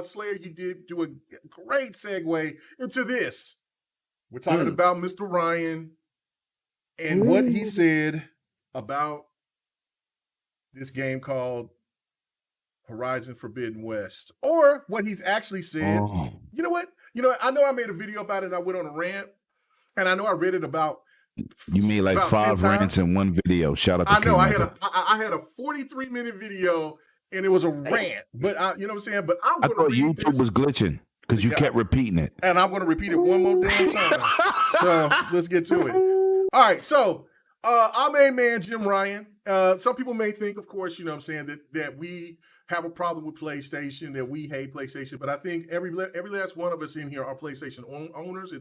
Slayer, you did do a great segue into this. We're talking about Mr. Ryan and what he said about this game called Horizon Forbidden West, or what he's actually said. You know what? I know I made a video about it and I went on a rant, and I know I read it about You made like about 5 10 rants in one video. Shout out to I know. Kamiya. I had a 43-minute video, and it was a rant. But you know what I'm saying. But I'm I going to thought read YouTube this, was glitching because you Yeah. kept repeating it. and I'm going to repeat it one more damn time. So let's get to it. All right. So our main man, Jim Ryan. Some people may think, of course, you know what I'm saying, that we have a problem with PlayStation, that we hate PlayStation. But I think every last one of us in here are PlayStation owners.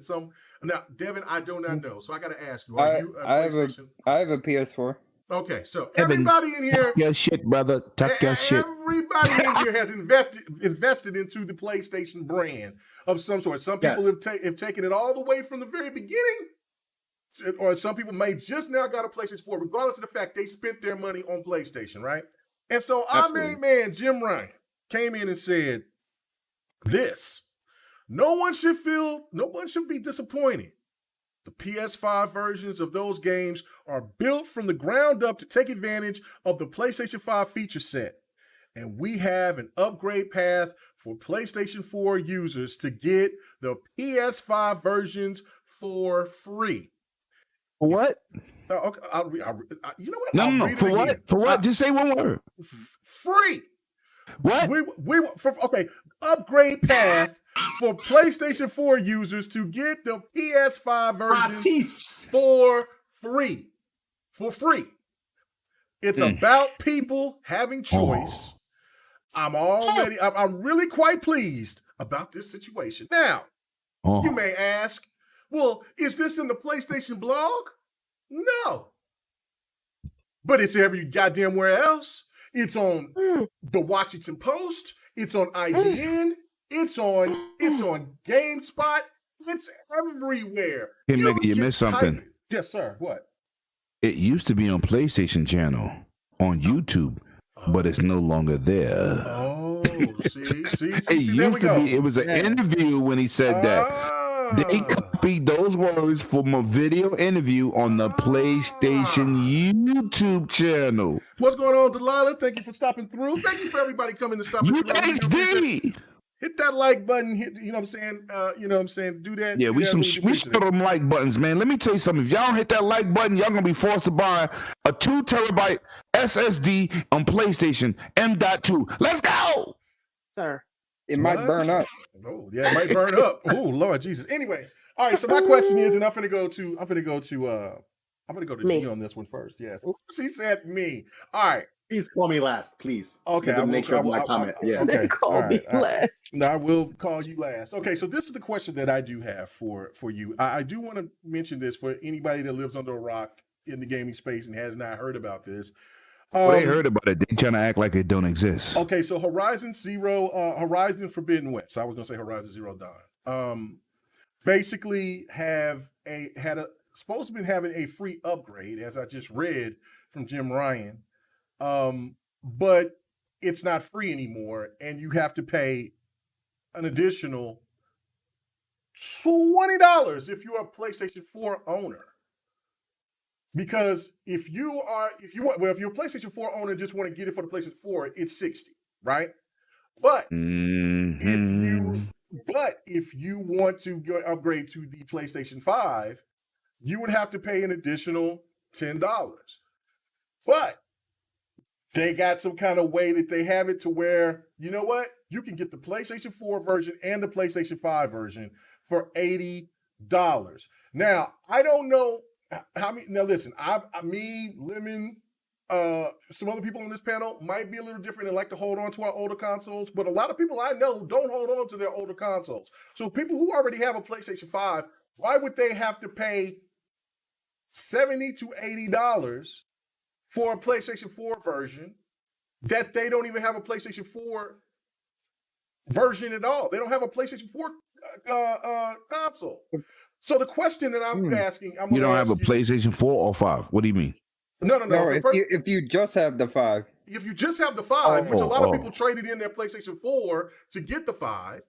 Now, Devin, I do not know. So I got to ask you, are you a PlayStation? I have a PS4. Okay, so Devin, everybody in here, Talk your shit, brother. Talk your shit. everybody in here has invested into the PlayStation brand of some sort. Some people have taken it all the way from the very beginning, or some people may just now got a PlayStation 4, regardless of the fact they spent their money on PlayStation, right? And so our main man, Jim Ryan, came in and said this: no one should be disappointed. The PS5 versions of those games are built from the ground up to take advantage of the PlayStation 5 feature set. And we have an upgrade path for PlayStation 4 users to get the PS5 versions for free. What? Okay, you know what? No. For what? Again. For what? Just say one word. Free. What? Okay. Upgrade path for PlayStation 4 users to get the PS5 versions for free. For free. It's about people having choice. I'm really quite pleased about this situation. Now, you may ask, well, is this in the PlayStation blog? No. But it's every goddamn where else. It's on the Washington Post. It's on IGN. It's on GameSpot. It's everywhere. Hey, Megan, you missed something. Yes, sir. What? It used to be on PlayStation Channel on YouTube, but it's no longer there. Oh, see, it used to be. It was an interview when he said that. They copied those words from a video interview on the PlayStation YouTube channel. What's going on, Delilah? Thank you for stopping through. Thank you for everybody coming to stop. HD. Hit that like button. You know what I'm saying? Do that. Yeah, we should them like buttons, man. Let me tell you something. If y'all don't hit that like button, y'all gonna be forced to buy a 2 terabyte SSD on PlayStation M.2. Let's go, sir. It might burn up. Oh, yeah, it might burn up. Oh, Lord Jesus. Anyway, all right. So my question is, and I'm gonna go to D on this one first. Yes. She said me. All right. Please call me last, please. Okay. To make sure of my comment. Yeah. Okay. Call me last. No, I will call you last. Okay. So this is the question that I do have for you. I do want to mention this for anybody that lives under a rock in the gaming space and has not heard about this. They heard about it. They trying to act like it don't exist. Okay, so Horizon Forbidden West. I was gonna say Horizon Zero Dawn. Basically supposed to be having a free upgrade, as I just read from Jim Ryan. But it's not free anymore, and you have to pay an additional $20 if you're a PlayStation 4 owner. Because if you're a PlayStation 4 owner and just want to get it for the PlayStation 4, it's $60, right? But if you want to upgrade to the PlayStation 5, you would have to pay an additional $10. But they got some kind of way that they have it to where, you know what? You can get the PlayStation 4 version and the PlayStation 5 version for $80. Now, I don't know how many. Now, listen, Lemon, some other people on this panel might be a little different and like to hold on to our older consoles, but a lot of people I know don't hold on to their older consoles. So people who already have a PlayStation 5, why would they have to pay $70 to $80 for a PlayStation 4 version that they don't even have a PlayStation 4 version at all? They don't have a PlayStation 4 console. So the question that I'm asking, you don't have a PlayStation 4 or 5? What do you mean? No. If you just have the 5. If you just have the 5, which a lot of people traded in their PlayStation 4 to get the 5,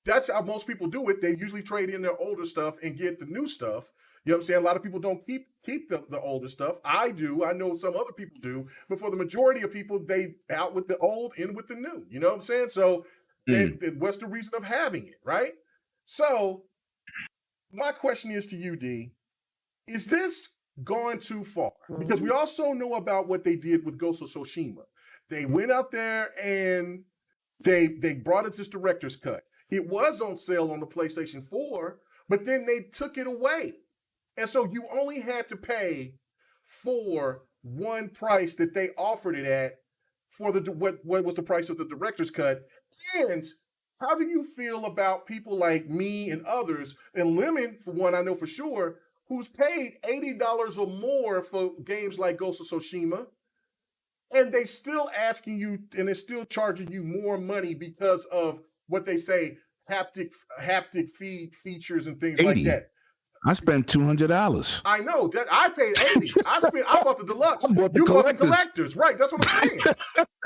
that's how most people do it. They usually trade in their older stuff and get the new stuff. You know what I'm saying? A lot of people don't keep the older stuff. I do. I know some other people do. But for the majority of people, they out with the old, in with the new. You know what I'm saying? So what's the reason of having it, right? So my question is to you, D. is this gone too far? Because we also know about what they did with Ghost of Tsushima. They went out there and they brought us this director's cut. It was on sale on the PlayStation 4, but then they took it away. And so you only had to pay for one price that they offered it at for what was the price of the director's cut. And how do you feel about people like me and others, and Lemon, for one, I know for sure, who's paid $80 or more for games like Ghost of Tsushima, and they still asking you, and they're still charging you more money because of what they say haptic feed features and things 80. like that. I spent $200. I know that I paid 80. I bought the deluxe. I bought the You bought the collectors. collectors, right? That's what I'm saying.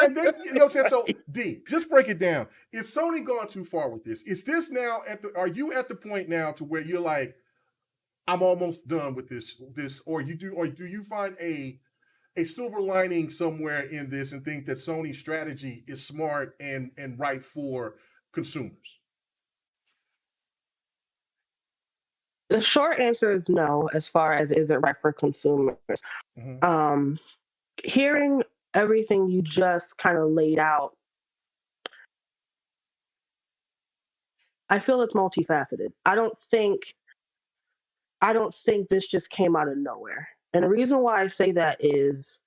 And then you know what I'm saying. So D, just break it down. Is Sony gone too far with this? Is this now are you at the point now to where you're like, I'm almost done with this, or do you find a silver lining somewhere in this and think that Sony's strategy is smart and right for consumers? The short answer is no, as far as is it right for consumers. Mm-hmm. Hearing everything you just kind of laid out, I feel it's multifaceted. I don't think this just came out of nowhere. And the reason why I say that is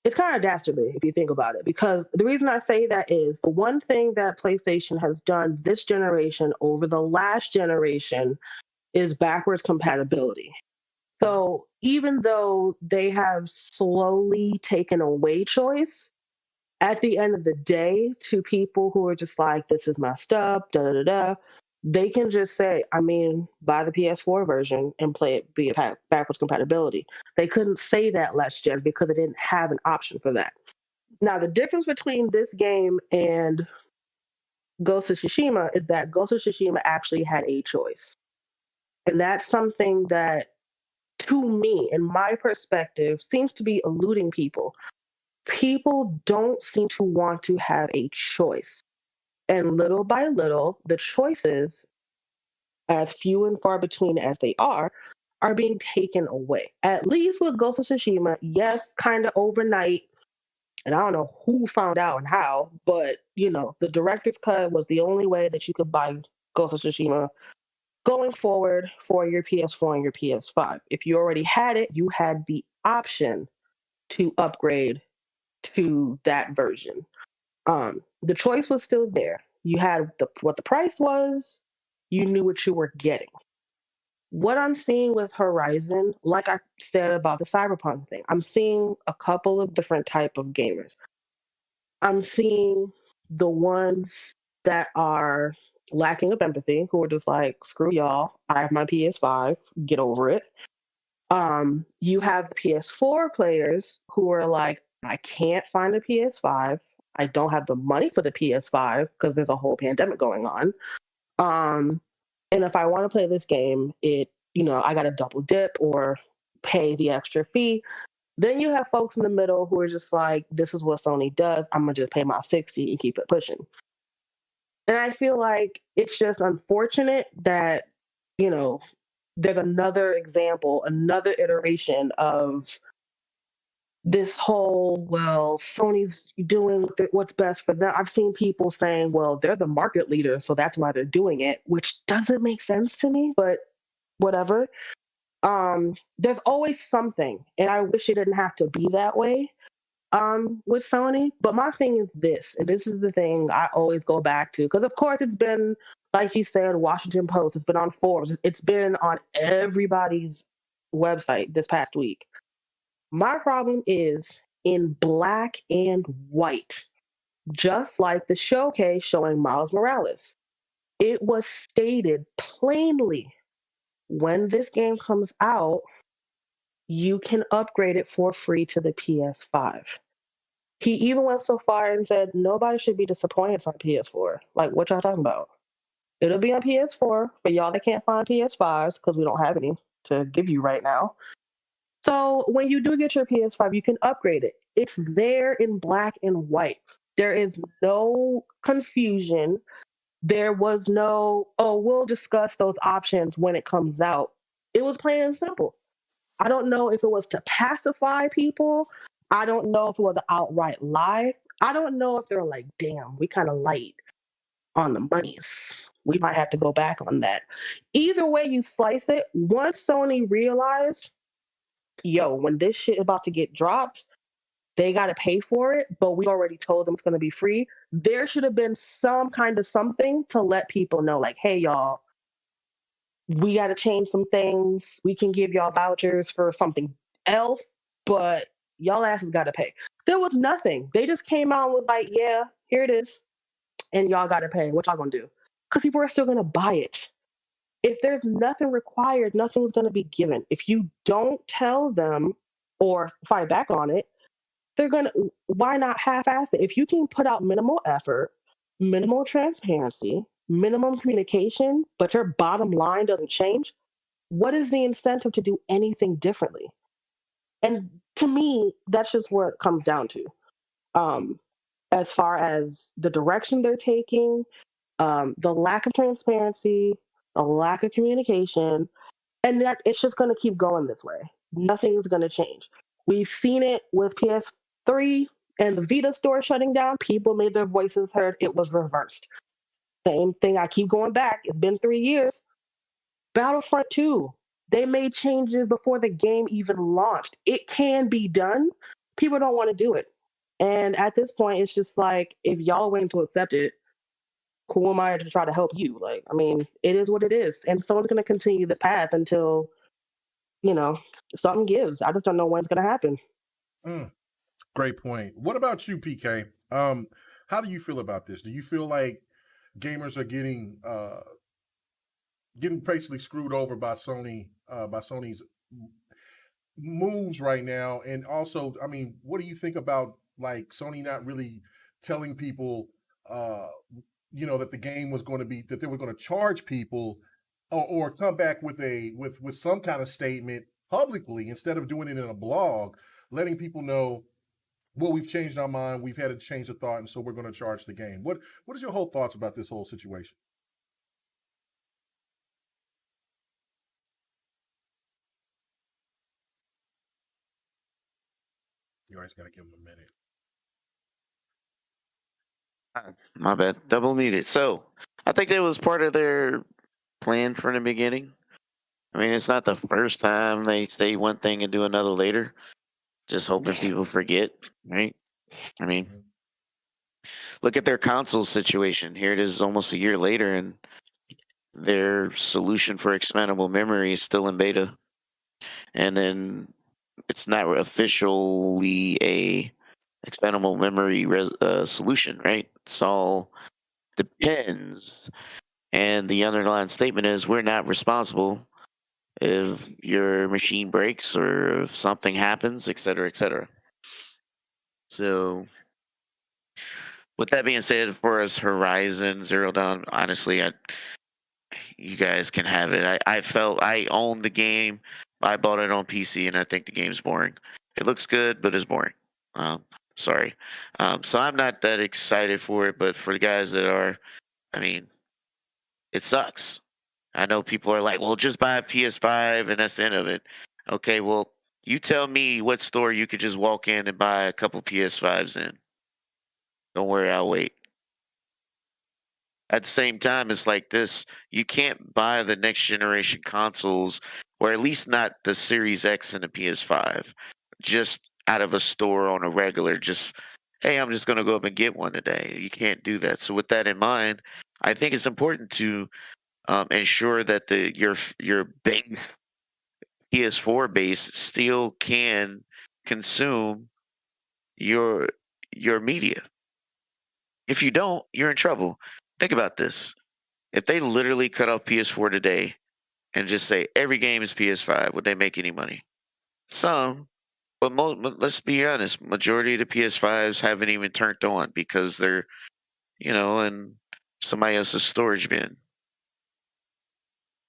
it's kind of dastardly if you think about it, because the reason I say that is the one thing that PlayStation has done this generation over the last generation is backwards compatibility. So even though they have slowly taken away choice, at the end of the day, to people who are just like, this is messed up, they can just say, buy the PS4 version and play it via backwards compatibility. They couldn't say that last gen because they didn't have an option for that. Now, the difference between this game and Ghost of Tsushima is that Ghost of Tsushima actually had a choice. And that's something that, to me, in my perspective, seems to be eluding people. People don't seem to want to have a choice. And little by little, the choices, as few and far between as they are being taken away. At least with Ghost of Tsushima, yes, kind of overnight. And I don't know who found out and how, but, the director's cut was the only way that you could buy Ghost of Tsushima going forward for your PS4 and your PS5. If you already had it, you had the option to upgrade to that version. The choice was still there. You had what the price was. You knew what you were getting. What I'm seeing with Horizon, like I said about the CyberPunk thing, I'm seeing a couple of different type of gamers. I'm seeing the ones that are lacking of empathy, who are just like, screw y'all, I have my PS5, get over it. You have the PS4 players who are like, I can't find a PS5. I don't have the money for the PS5 because there's a whole pandemic going on. And if I want to play this game, I got to double dip or pay the extra fee. Then you have folks in the middle who are just like, this is what Sony does. I'm going to just pay my $60 and keep it pushing. And I feel like it's just unfortunate that, there's another example, another iteration of this whole, well, Sony's doing what's best for them. I've seen people saying, well, they're the market leader, so that's why they're doing it, which doesn't make sense to me, but whatever. There's always something, and I wish it didn't have to be that way with Sony. But my thing is this, and this is the thing I always go back to, because of course it's been, like you said, Washington Post, it's been on Forbes, it's been on everybody's website this past week. My problem is in black and white, just like the showcase showing Miles Morales. It was stated plainly, when this game comes out, you can upgrade it for free to the PS5. He even went so far and said, nobody should be disappointed on PS4. Like, what y'all talking about? It'll be on PS4 for y'all that can't find PS5s, because we don't have any to give you right now. So when you do get your PS5, you can upgrade it. It's there in black and white. There is no confusion. There was no, oh, we'll discuss those options when it comes out. It was plain and simple. I don't know if it was to pacify people. I don't know if it was an outright lie. I don't know if they're like, damn, we kind of light on the monies. We might have to go back on that. Either way you slice it, once Sony realized, yo, when this shit about to get dropped, they got to pay for it, but we already told them it's going to be free. There should have been some kind of something to let people know, like, hey, y'all, we got to change some things. We can give y'all vouchers for something else, but y'all asses got to pay. There was nothing. They just came out and was like, yeah, here it is, and y'all got to pay. What y'all going to do? Because people are still going to buy it. If there's nothing required, nothing's going to be given. If you don't tell them or fight back on it, they're going to, why not half-ass it? If you can put out minimal effort, minimal transparency, minimum communication, but your bottom line doesn't change, what is the incentive to do anything differently? And to me, that's just where it comes down to. As far as the direction they're taking, the lack of transparency, the lack of communication, and that it's just going to keep going this way. Nothing is going to change. We've seen it with PS3 and the Vita store shutting down. People made their voices heard. It was reversed. Same thing. I keep going back. It's been 3 years. Battlefront 2. They made changes before the game even launched. It can be done. People don't want to do it. And at this point, it's just like, if y'all are waiting to accept it, who am I to try to help you? Like, I mean, it is what it is. And someone's going to continue this path until, something gives. I just don't know when it's going to happen. Great point. What about you, PK? How do you feel about this? Do you feel like gamers are getting basically screwed over by Sony's moves right now? And also, I mean, what do you think about like Sony not really telling people that the game was going to be, that they were going to charge people or come back with some kind of statement publicly instead of doing it in a blog, letting people know, well, we've changed our mind, we've had a change of thought, and so we're going to charge the game. What is your whole thoughts about this whole situation? You always got to give them a minute. My bad. Double muted. So I think that was part of their plan from the beginning. I mean, it's not the first time they say one thing and do another later, just hoping people forget, right? I mean, look at their console situation. Here it is almost a year later, and their solution for expandable memory is still in beta. And then it's not officially a expandable memory solution, right? It's all depends. And the underlying statement is we're not responsible if your machine breaks or if something happens, et cetera, et cetera. So with that being said, for us Horizon Zero Dawn, honestly, you guys can have it. I felt I owned the game. I bought it on PC and I think the game's boring. It looks good, but it's boring. Sorry. So I'm not that excited for it, but for the guys that are, I mean, it sucks. I know people are like, well, just buy a PS5 and that's the end of it. Okay, well, you tell me what store you could just walk in and buy a couple PS5s in. Don't worry, I'll wait. At the same time, it's like this. You can't buy the next generation consoles, or at least not the Series X and the PS5, just out of a store on a regular. Just, hey, I'm just going to go up and get one today. You can't do that. So with that in mind, I think it's important to ensure that your base PS4 base still can consume your media. If you don't, you're in trouble. Think about this. If they literally cut off PS4 today and just say every game is PS5, would they make any money? Some, but let's be honest, majority of the PS5s haven't even turned on because they're, in somebody else's storage bin.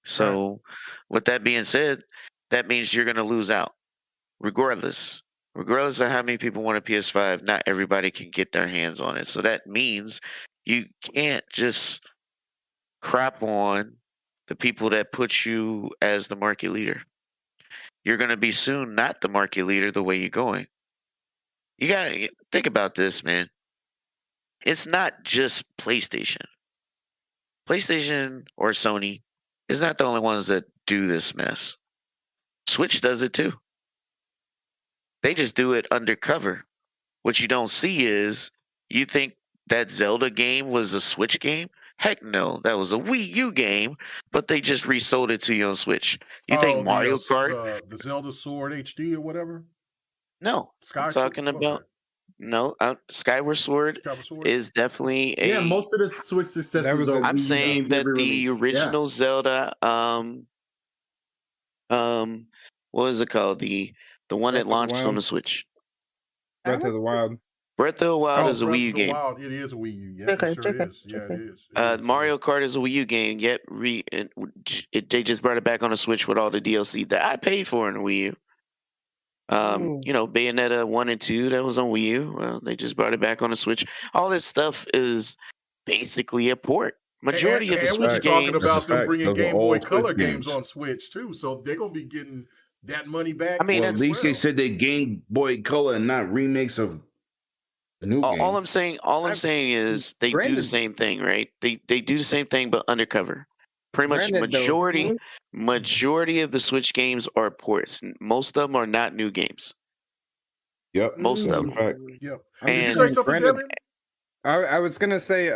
So with that being said, that means you're going to lose out regardless of how many people want a PS5. Not everybody can get their hands on it. So that means you can't just crap on the people that put you as the market leader. You're going to be soon not the market leader the way you're going. You got to think about this, man. It's not just PlayStation. PlayStation or Sony is not the only ones that do this mess. Switch does it too. They just do it undercover. What you don't see is, you think that Zelda game was a Switch game? Heck no, that was a Wii U game, but they just resold it to you on Switch. You think Mario Kart? The Zelda Sword HD or whatever? No, I'm talking about Skyward Sword Sword? is definitely a. Yeah, most of the Switch successors are I'm Wii saying games that ever the released. original Zelda, what was it called? The one Breath that of the launched on Wild. the Switch. Breath of the Wild. Breath of the Wild Oh, is a Breath Wii U of the game. Wild. It is a Wii U. Yeah, Okay, it sure okay, is. Yeah, okay. it is. It is. Mario Kart is a Wii U game. Yet they just brought it back on the Switch with all the DLC that I paid for in the Wii U. You know, Bayonetta 1 and 2, that was on Wii U. Well, they just brought it back on the Switch. All this stuff is basically a port. Majority of the and Switch we're games. talking about them bringing Those are Game all Boy Switch Color games games. on Switch too, so they're gonna be getting that money back. I mean, Well, at as least they well. said they Game Boy Color and not remakes of the new games. All I'm saying is they do the Granted- same thing, right? They do the same thing but undercover. Pretty much Granted, though- majority of the Switch games are ports. Most of them are not new games. Yep, Most that's of a them. fact. Yep. I'm Did you just say saying, something, granted, Devin? I was gonna say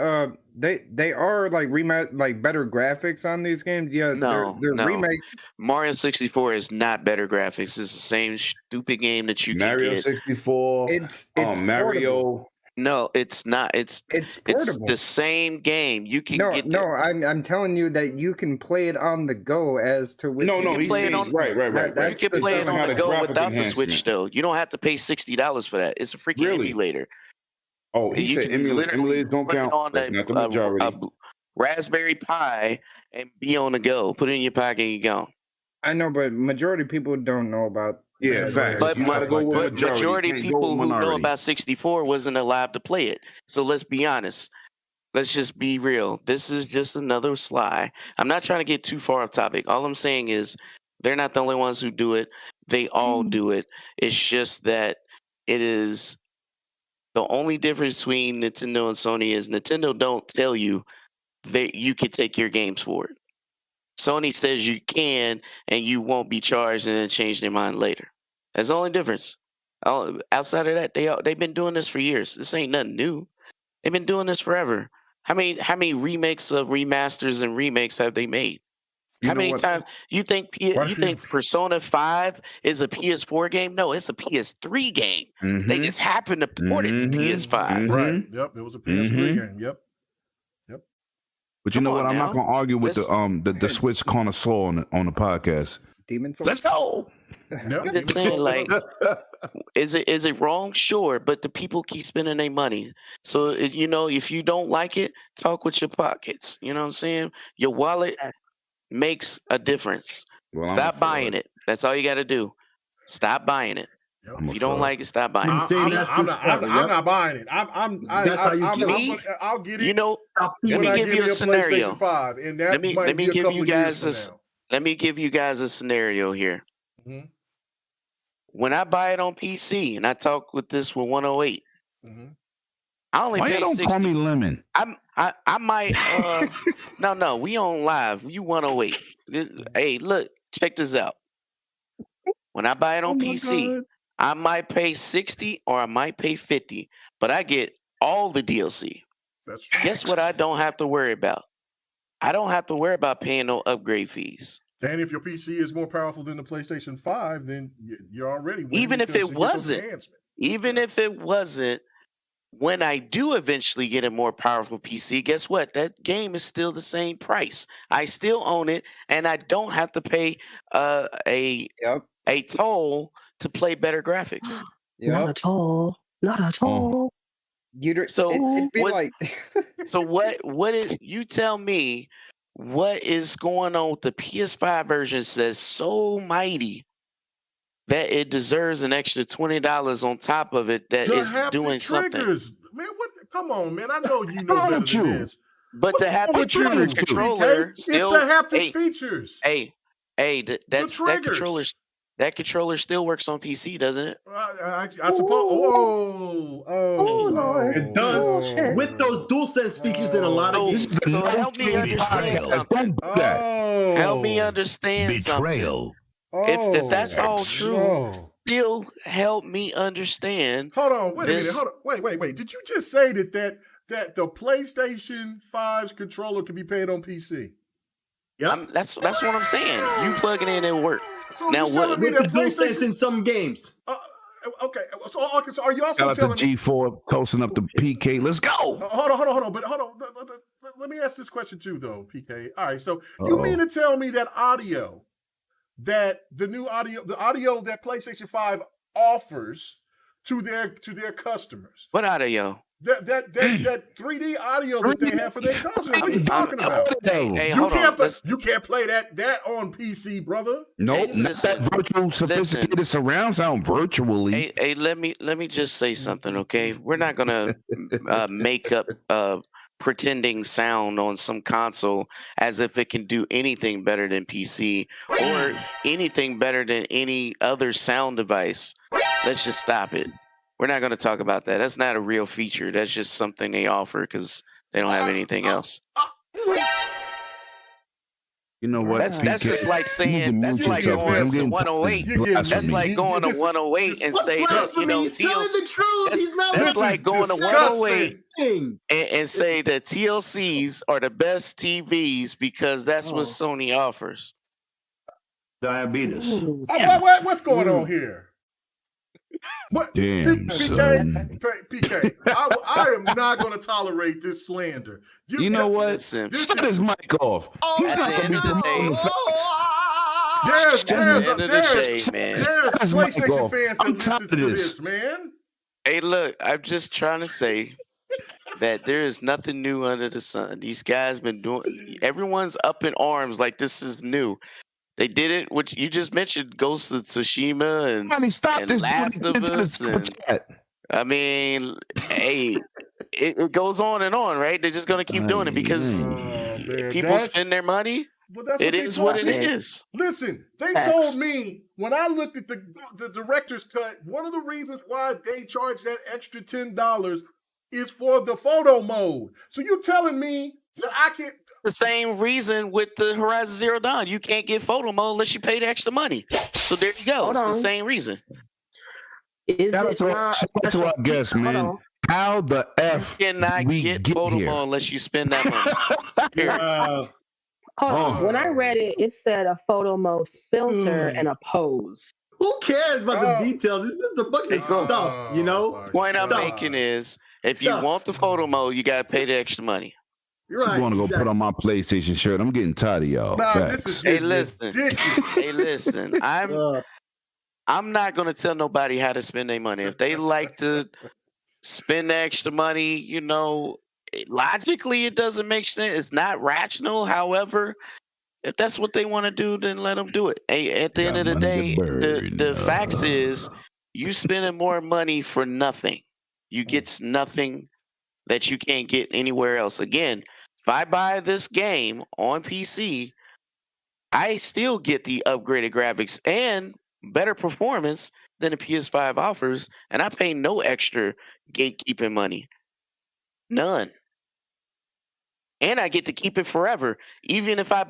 they are like better graphics on these games. Yeah, No, they're no. remakes. Mario 64 is not better graphics. It's the same stupid game that you Mario can get. 64, It's Mario. portable. No, it's not. It's portable. the same game. You can No, get no, I'm telling you that you can play it on the go as to with No, can he's play it saying on- right. You That's can the play it difference. on the Not a go graphic without the Switch, enhancement. though. You don't have to pay $60 for that. It's a freaking Really? emulator. Oh, he You said can literally emulators don't put it count. on That's not the majority. a Raspberry Pi and be on the go. Put it in your pocket and you go. I know, but majority of people don't know about. Yeah, facts. But You gotta go with but majority You of can't go people with who know minority. about 64 wasn't allowed to play it. So let's be honest. Let's just be real. This is just another sly. I'm not trying to get too far off topic. All I'm saying is they're not the only ones who do it. They all do it. It's just that it is the only difference between Nintendo and Sony is Nintendo don't tell you that you can take your games for it. Sony says you can and you won't be charged and then change their mind later. That's the only difference. Outside of that, they've been doing this for years. This ain't nothing new. They've been doing this forever. How many remakes of remasters and remakes have they made? How many times you think Persona 5 is a PS4 game? No, it's a PS3 game. They just happened to port it to PS5. Right. Yep. It was a PS3 game. Yep. But you know what? I'm not now. gonna argue with the Switch connoisseur on the podcast. Demon Souls. Let's go. Yep. I'm just saying, like, is it wrong? Sure, but the people keep spending their money. So you know, if you don't like it, talk with your pockets. You know what I'm saying? Your wallet makes a difference. Well, Stop buying it. That's all you got to do. Stop buying it. Yep. If you don't like it, stop buying it. saying I'm that's not buying it. That's how you get it? I'll get it. You know, let when me I give you a scenario. PlayStation 5, and that Let me might be a give couple you of guys years from now. Let me give you guys a scenario here. Mhm. When I buy it on PC, and I talk with 108, Mhm. I only Why pay you don't 60. call me Lemon? I might no, we on live. You 108. Hey, look, check this out. When I buy it on PC, I might pay 60 or I might pay 50, but I get all the DLC. That's true. Guess what I don't have to worry about? I don't have to worry about paying no upgrade fees. And if your PC is more powerful than the PlayStation 5, then you're already winning. Even if because it you get those wasn't. enhancements. Even if it wasn't, when I do eventually get a more powerful PC, guess what? That game is still the same price. I still own it, and I don't have to pay a toll to play better graphics. Not at all. Not at all. So it'd be what- like. So what is, you tell me, what is going on with the PS5 version that's so mighty that it deserves an extra $20 on top of it that The is haptic doing something? triggers. Man, what? Come on, man. I know you know Why better don't than you? this. But What's the wrong haptic with you, trigger PK? controller It's still. the haptic Hey, features. hey, that triggers. controller. That controller still works on PC, doesn't it? I suppose. Lord. It does Bullshit. with those DualSense features in a lot of games. So help me understand something. Don't do that. Help me understand Betrayal. something. If that's all true, Oh. still help me understand. Hold on, wait a this- minute. Hold on. Wait. Did you just say that the PlayStation 5's controller can be paired on PC? Yep. That's what I'm saying. You plug it in and work. So Now you're telling me With the that DualSense PlayStation? in some games. Okay. So are you also Shout out telling to me? G4 toasting up the PK. Let's go. Hold on. But hold on. Let me ask this question too, though, PK. All right. So you mean to tell me that the audio that PlayStation 5 offers to their customers, What audio? that 3D audio that they have for their customers? What are you talking about? Hey, You hold can't on. play, you can't play that on PC, brother. Nope, Hey, not listen, that virtual sophisticated surround sound virtually. Hey, let me just say something, okay? We're not gonna make up pretending sound on some console as if it can do anything better than PC or anything better than any other sound device. Let's just stop it. We're not going to talk about that. That's not a real feature. That's just something they offer because they don't have anything else. You know what? That's PK? just like saying that's like yourself, 'cause going I'm to getting 108. You're getting- That's blasphemy. like going to This is- 108 and What's say that, blasphemy? you know, He's telling TLC the truth. He's not. that's This like is going to disgusting. 108 and say that TLCs are the best TVs because that's what Sony offers. Diabetes. What's going on here? What? Damn, son. PK, I am not going to tolerate this slander. You know what? Listen, This Shut is- his mic off. He's At not the going end to of be the promoting day- facts. There's At the end of the PlayStation off. fans I'm that tired listen of to this. this, man. Hey, look, I'm just trying to say that there is nothing new under the sun. These guys been doing. Everyone's up in arms like this is new. They did it, which you just mentioned, Ghost of Tsushima and Somebody stop this. Last dude. of Get into the Us. super And, chat. I mean, hey, it goes on and on, right? They're just gonna keep doing it because man, people spend their money. Well, that's It they is what it told me. is. Listen, they Facts. told me when I looked at the director's cut, one of the reasons why they charge that extra $10 is for the photo mode. So you telling me that I can? The same reason with the Horizon Zero Dawn. You can't get photo mode unless you pay the extra money. So there you go. Hold It's the on. same reason. Is Shout out it to, not? shout out to our guest, Hold man. on. How the F You cannot we get get photo here? mode unless you spend that money. Period. Hold on. Oh. When I read it, it said a photo mode filter and a pose. Who cares about the details? This is a bunch of stuff, you know? Point I'm Stuff. making is if you Stuff. want the photo mode, you gotta pay the extra money. You're right. I'm going to go put exactly. on my PlayStation shirt. I'm getting tired of y'all. Nah, Facts. this is Hey, getting listen. ridiculous. Hey, listen. I'm not gonna tell nobody how to spend their money. If they like to spend the extra money, you know, logically it doesn't make sense. It's not rational. However, if that's what they want to do, then let them do it. Hey, at the end of the day, the facts is you spending more money for nothing. You get nothing that you can't get anywhere else. Again, if I buy this game on PC, I still get the upgraded graphics and better performance than the PS5 offers, and I pay no extra gatekeeping money. None. And I get to keep it forever, even if I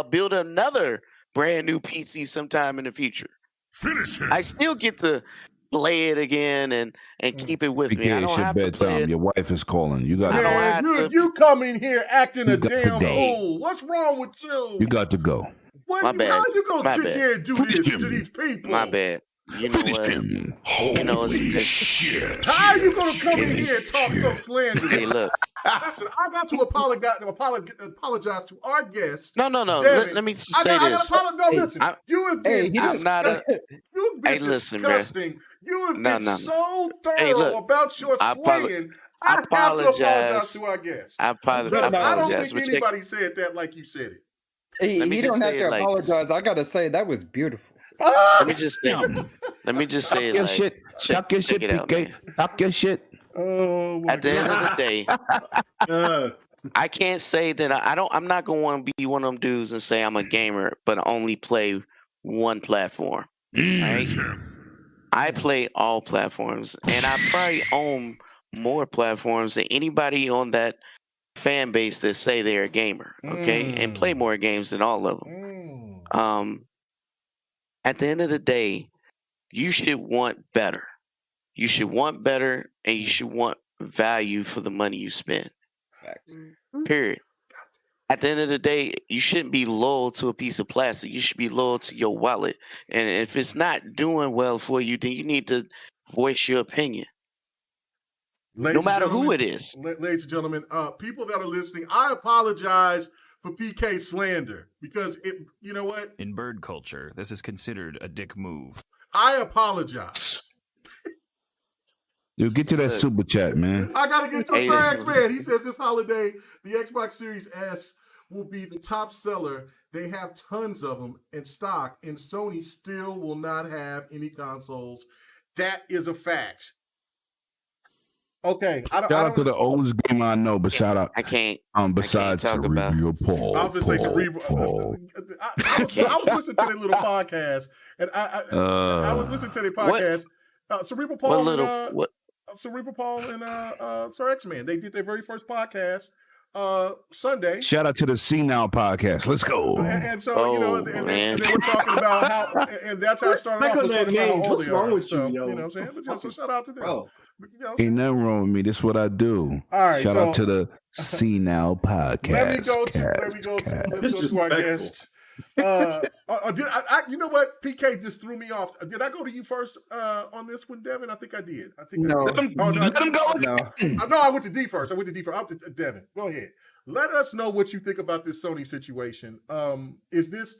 build another brand new PC sometime in the future. Finish him. I still get to play it again and keep it with me. I PK, don't it's your have to play bedtime. it. Your wife is calling. You got. I don't Man, have you come in here acting You a got damn today. fool. What's wrong with you? You got to go. What, My bad. How you gonna My sit bad. there and do Finish this him. to these people? My bad. You know Finish what? him. You know, Holy it's- shit. How you gonna come in here and talk so slanderous? Hey, look. Listen, I got to apologize to our guest. No. Devin. Let me just I say gotta this. apologize. No, Hey, listen. I- You have hey, been he's not a- You've been Hey, listen, man. disgusting. You have No, been no. so thorough Hey, look. about your I slaying. I I have to apologize apologize. to our guest. I Because I don't apologize. think But anybody said that like you said it. He, Let me he just don't have say to it like this. apologize. I gotta say that was beautiful. Let me just say. Let me just say it Your like. shit. Talk your shit, check it out, PK. man. Talk your shit. Oh my At the end of the day, I can't say that I don't. I'm not gonna want to be one of them dudes and say I'm a gamer, but only play one platform. Right? I play all platforms, and I probably own more platforms than anybody on that fan base that say they're a gamer. Okay, and play more games than all of them. At the end of the day, you should want better. You should want better, and you should want value for the money you spend. Facts. Period. At the end of the day, you shouldn't be loyal to a piece of plastic. You should be loyal to your wallet. And if it's not doing well for you, then you need to voice your opinion. No matter who it is. Ladies and gentlemen, people that are listening, I apologize for PK slander because you know what? In bird culture, this is considered a dick move. I apologize. Yo, get to that super chat, man. I gotta get to Sir X-Man. He says this holiday, the Xbox Series S will be the top seller. They have tons of them in stock, and Sony still will not have any consoles. That is a fact. Okay. Shout out to the oldest gamer I know, but shout out. I can't. Besides I can't talk about. Cerebral Paul. I was gonna say Cerebral. I was listening to their little podcast, and I was listening to their podcast. Cerebral Paul Cerebral Paul and Sir X-Man. They did their very first podcast Sunday. Shout out to the See Now podcast. Let's go. And so, and they were talking about how, and that's how it started off. Was talking about how old What's wrong with so, you, yo? You know what I'm saying? But so shout out to them. Bro. Ain't nothing wrong with me. This is what I do. All right. Shout out to the See Now podcast. Let's go to our guest. You know what? PK just threw me off. Did I go to you first on this one, Devin? I think I did. No. Let him go. No. I went to D first. I'm to Devin. Go ahead. Let us know what you think about this Sony situation. Is this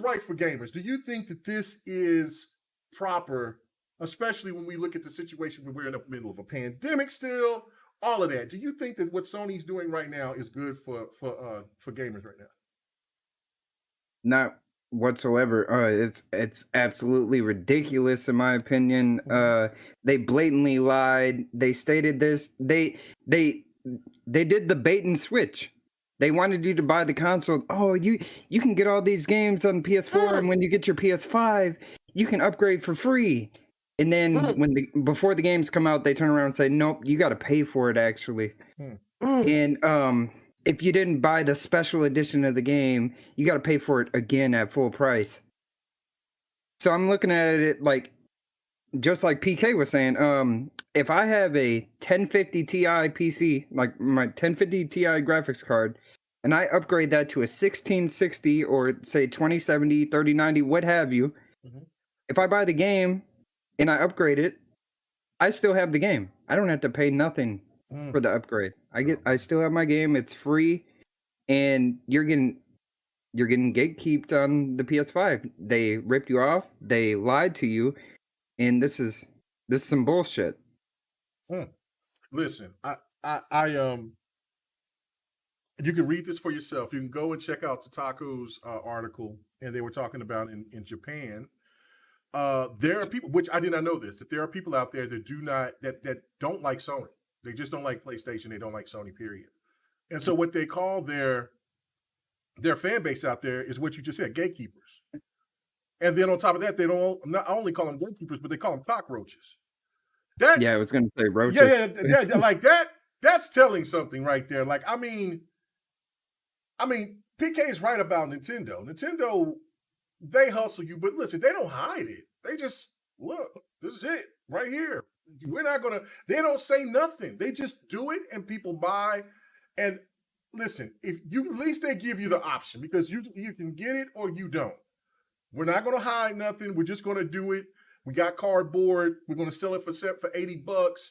right for gamers? Do you think that this is proper, especially when we look at the situation when we're in the middle of a pandemic still? All of that. Do you think that what Sony's doing right now is good for gamers right now? Not whatsoever. It's absolutely ridiculous in my opinion. They blatantly lied. They stated this. They did the bait and switch. They wanted you to buy the console. Oh, you can get all these games on PS4, and when you get your PS5, you can upgrade for free. And then before the games come out, they turn around and say, "Nope, you got to pay for it." Actually, and if you didn't buy the special edition of the game, you got to pay for it again at full price. So I'm looking at it like, just like PK was saying, if I have a 1050 Ti PC, like my 1050 Ti graphics card, and I upgrade that to a 1660 or say 2070, 3090, what have you, if I buy the game and I upgrade it, I still have the game. I don't have to pay nothing for the upgrade. I still have my game. It's free, and you're getting gatekeeped on the PS5. They ripped you off. They lied to you, and this is some bullshit. Listen, you can read this for yourself. You can go and check out Tataku's article, and they were talking about in Japan. There are people, which I did not know this, that there are people out there that don't like Sony. They just don't like PlayStation. They don't like Sony, period. And so what they call their fan base out there is what you just said, gatekeepers. And then on top of that, they don't not only call them gatekeepers, but they call them cockroaches. I was going to say roaches. Yeah, like that. That's telling something right there. Like, I mean, PK is right about Nintendo. Nintendo, they hustle you, but listen, they don't hide it. They just, look, this is it right here. We're not going to, they don't say nothing. They just do it and people buy. And listen, if you, at least they give you the option because you can get it or you don't. We're not going to hide nothing. We're just going to do it. We got cardboard. We're going to sell it for $80.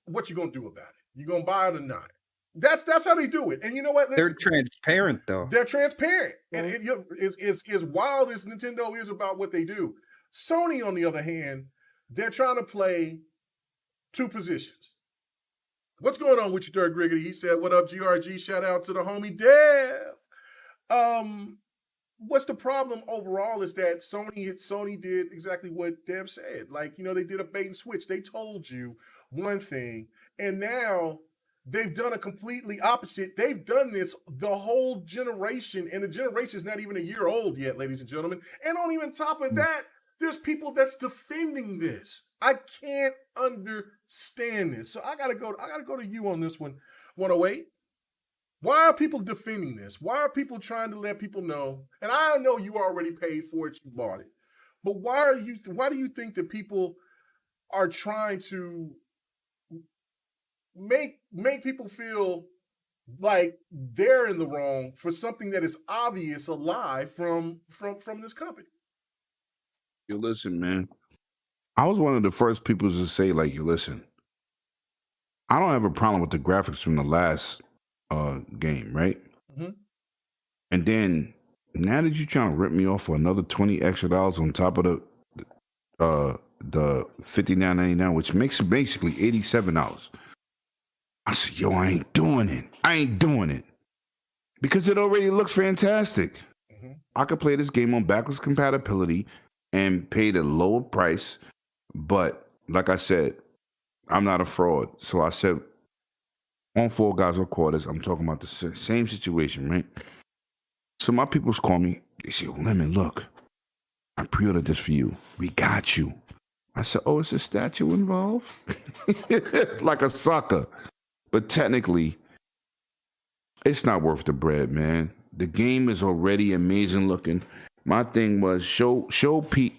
What you going to do about it? You going to buy it or not? That's how they do it. And you know what? Listen, they're transparent, though. They're transparent. And as wild as Nintendo is about what they do, Sony, on the other hand, they're trying to play two positions. What's going on with you, Dirk Griggity? He said, what up, GRG? Shout out to the homie Dev. What's the problem overall is that Sony did exactly what Dev said. Like, they did a bait and switch. They told you one thing, and now they've done a completely opposite. They've done this the whole generation, and the generation is not even a year old yet, ladies and gentlemen. And on even top of that, there's people that's defending this. I can't understand this. So I gotta go to you on this one, 108. Why are people defending this? Why are people trying to let people know? And I know you already paid for it, you bought it. But why do you think that people are trying to make people feel like they're in the wrong for something that is obvious a lie from this company? You listen, man. I was one of the first people to say, like, you listen, I don't have a problem with the graphics from the last game, right? Mm-hmm. And then now that you're trying to rip me off for another $20 extra on top of the $59.99, which makes it basically $87. I said, yo, I ain't doing it. Because it already looks fantastic. Mm-hmm. I could play this game on backwards compatibility and pay the lower price. But like I said, I'm not a fraud. So I said, on Four Guys or Quarters, I'm talking about the same situation, right? So my peoples call me. They say, Lemon, look, I pre-ordered this for you. We got you. I said, oh, is a statue involved? Like a sucker. But technically, it's not worth the bread, man. The game is already amazing looking. My thing was show Sony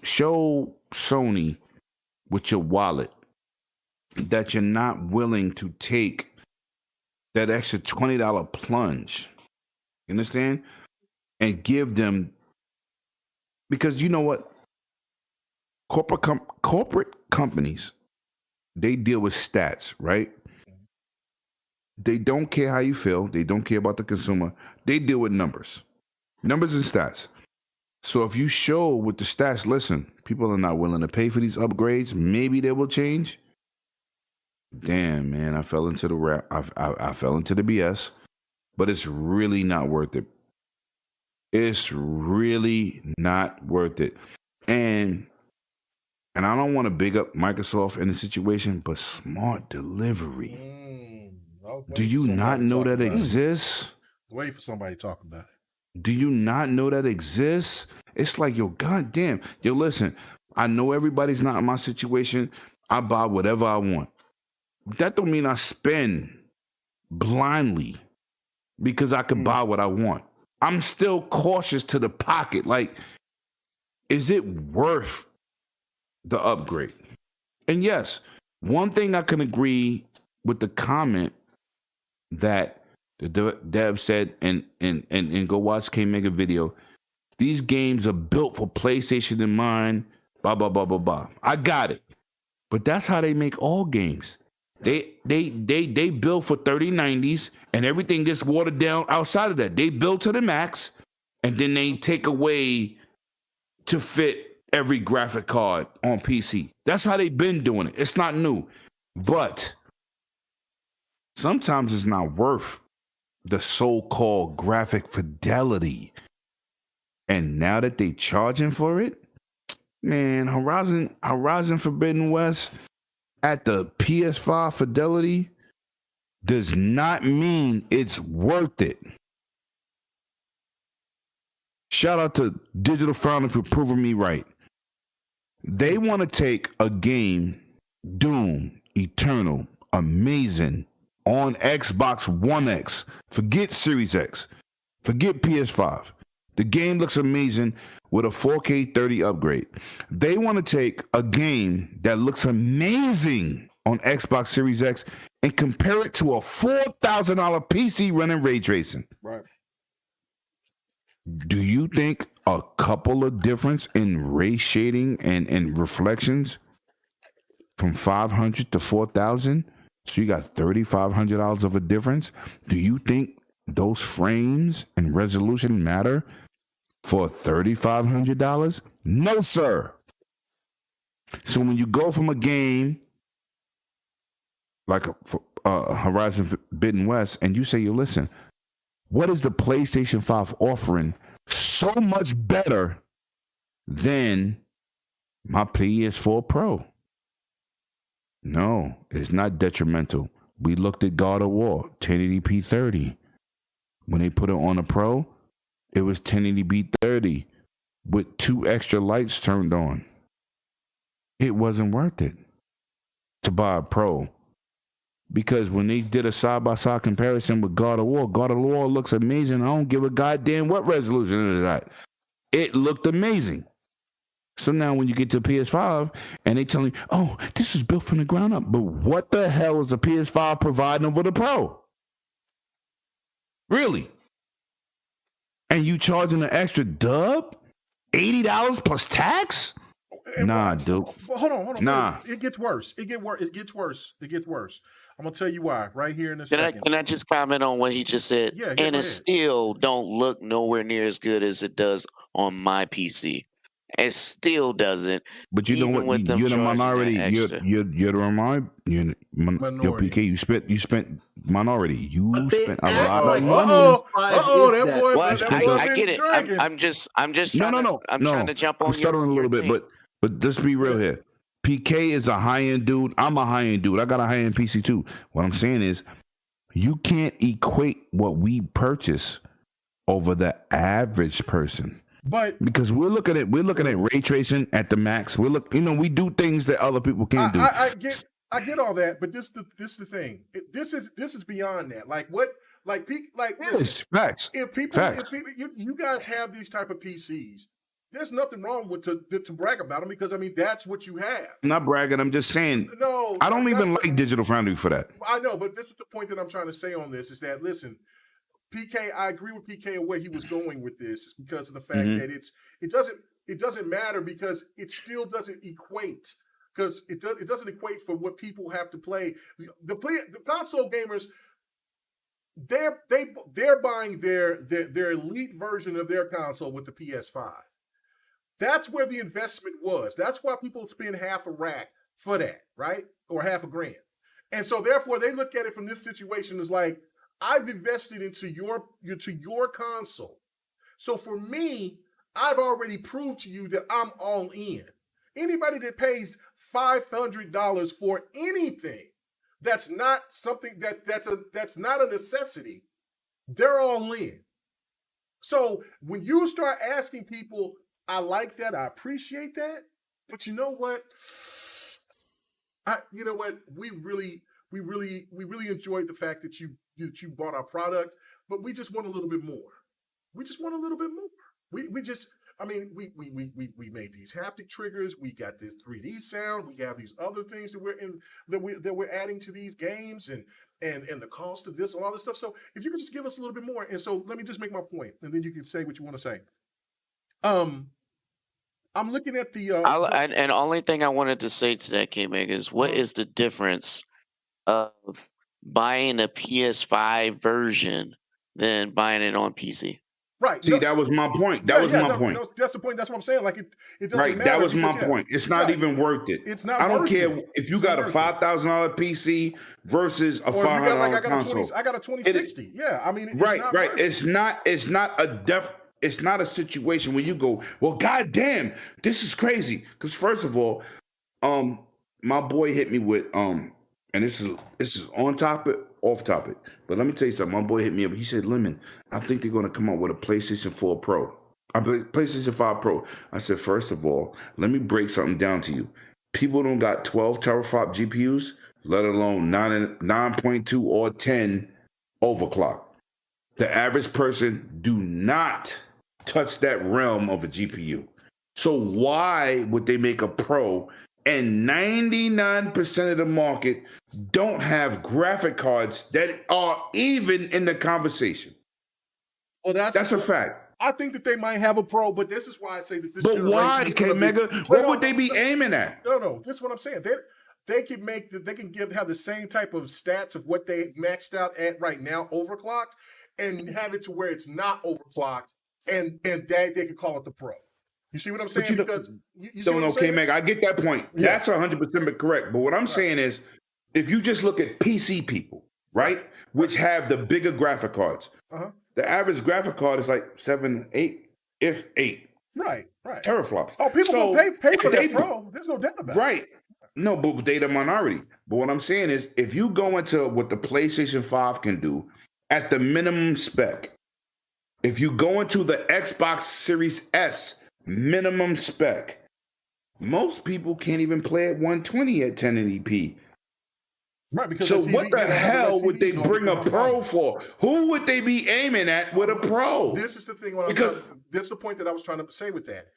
with your wallet that you're not willing to take that extra $20 plunge. You understand? And give them, because you know what? Corporate companies, they deal with stats, right? They don't care how you feel. They don't care about the consumer. They deal with numbers and stats. So if you show with the stats, listen, people are not willing to pay for these upgrades. Maybe they will change. Damn, man, I fell into the rap. I fell into the BS, but it's really not worth it. It's really not worth it. And I don't want to big up Microsoft in the situation, but smart delivery. Do you not know that exists? Wait for somebody to talk about it. Do you not know that exists? It's like, yo, goddamn. Yo, listen, I know everybody's not in my situation. I buy whatever I want. That don't mean I spend blindly because I can buy what I want. I'm still cautious to the pocket. Like, is it worth the upgrade? And yes, one thing I can agree with the comment that the dev said, and go watch K make a video. These games are built for PlayStation in mind. Blah blah blah blah blah. I got it, but that's how they make all games. They build for 3090s, and everything gets watered down outside of that. They build to the max, and then they take away to fit every graphic card on PC. That's how they've been doing it. It's not new, but sometimes it's not worth the so-called graphic fidelity. And now that they charging for it, man, Horizon Forbidden West at the PS5 fidelity does not mean it's worth it. Shout out to Digital Foundry for proving me right. They want to take a game, Doom Eternal, amazing, on Xbox One X. Forget Series X. Forget PS5. The game looks amazing with a 4K 30 upgrade. They want to take a game that looks amazing on Xbox Series X and compare it to a $4,000 PC running ray tracing. Right. Do you think a couple of difference in ray shading and reflections from 500 to 4,000? So you got $3,500 of a difference. Do you think those frames and resolution matter for $3,500? No, sir. So when you go from a game like Horizon Forbidden West and you say, you listen, what is the PlayStation 5 offering so much better than my PS4 Pro? No, it's not detrimental. We looked at God of War, 1080p 30. When they put it on a Pro, it was 1080p 30 with 2 extra lights turned on. It wasn't worth it to buy a Pro. Because when they did a side-by-side comparison with God of War looks amazing. I don't give a goddamn what resolution it is at. It looked amazing. So now when you get to PS5 and they tell you, oh, this is built from the ground up. But what the hell is the PS5 providing over the Pro? Really? And you charging an extra dub? $80 plus tax? Nah, dude. But hold on. Nah. It gets worse. It gets worse. I'm gonna tell you why right here in a second. Can I just comment on what he just said? Yeah, and go it still don't look nowhere near as good as it does on my PC. It still doesn't. But you know even what? with them You're the charging that minority. extra. You're the minority. Yo, Minority. PK, you spent minority. You But they spent a act lot like of money. that boy. Well, That boy I been get it. dragging. I'm just trying No. I'm trying to jump on I'm stuttering a little bit, thing. but let's be real here. PK is a high-end dude. I'm a high-end dude. I got a high-end PC too. What I'm saying is, you can't equate what we purchase over the average person. But because we're looking at ray tracing at the max. We do things that other people can't do. I get all that, but this the thing. This is beyond that. Yes, facts. If people, you guys have these type of PCs, there's nothing wrong with to brag about them because I mean that's what you have. I'm not bragging. I'm just saying. No, I don't even like Digital Foundry for that. I know, but this is the point that I'm trying to say on this is that listen, PK, I agree with PK and where he was going with this is because of the fact that it doesn't matter because it still doesn't equate because it doesn't equate for what people have to play. The console gamers, they're buying their elite version of their console with the PS5. That's where the investment was. That's why people spend half a rack for that, right? Or half a grand. And so therefore they look at it from this situation as like, I've invested into your console. So for me, I've already proved to you that I'm all in. Anybody that pays $500 for anything that's not something that's not a necessity, they're all in. So when you start asking people, I like that, I appreciate that, but you know what? We really enjoyed the fact that you bought our product, but we just want a little bit more. We made these haptic triggers. We got this 3D sound. We have these other things that we're adding to these games and the cost of this and all this stuff. So if you could just give us a little bit more. And so let me just make my point, and then you can say what you want to say. I'm looking at the and only thing I wanted to say to that, K-Meg, is what is the difference of buying a PS5 version than buying it on PC? Right. See, that was my point. That was my point. That's the point. That's what I'm saying. Like it doesn't right. matter. That was my point. It's not even worth it. It's not. I don't care if you got a $5,000 PC versus a $500 console. I got a 2060. I mean, right. It's not a situation where you go, well, goddamn, this is crazy. Because first of all, my boy hit me with and this is on topic, off topic. But let me tell you something. My boy hit me up. He said, Lemon, I think they're going to come out with a PlayStation 4 Pro. PlayStation 5 Pro. I said, first of all, let me break something down to you. People don't got 12 teraflop GPUs, let alone 9.2 or 10 overclock. The average person do not touch that realm of a GPU. So why would they make a Pro? And 99% of the market don't have graphic cards that are even in the conversation. Well, that's a fact. I think that they might have a Pro, but this is why I say that this. But why, K-Mega? What would they be aiming at? No. This is what I'm saying. They can have the same type of stats of what they maxed out at right now, overclocked, and have it to where it's not overclocked, and they can call it the Pro. You see what I'm saying? Because you see what I'm saying? Meg, I get that point. Yeah. That's 100% correct. But what I'm saying is, if you just look at PC people, right, which have the bigger graphic cards, the average graphic card is like 7, 8, if 8. Right. Teraflops. Oh, people will pay for that Pro. There's no doubt about it. Right. No, but they the minority. But what I'm saying is, if you go into what the PlayStation 5 can do at the minimum spec, if you go into the Xbox Series S minimum spec, most people can't even play at 120 at 1080p. Right, because So the TV what the hell would they TVs bring a on pro online. for? Who would they be aiming at with a pro? This is the thing. This is the point that I was trying to say with that.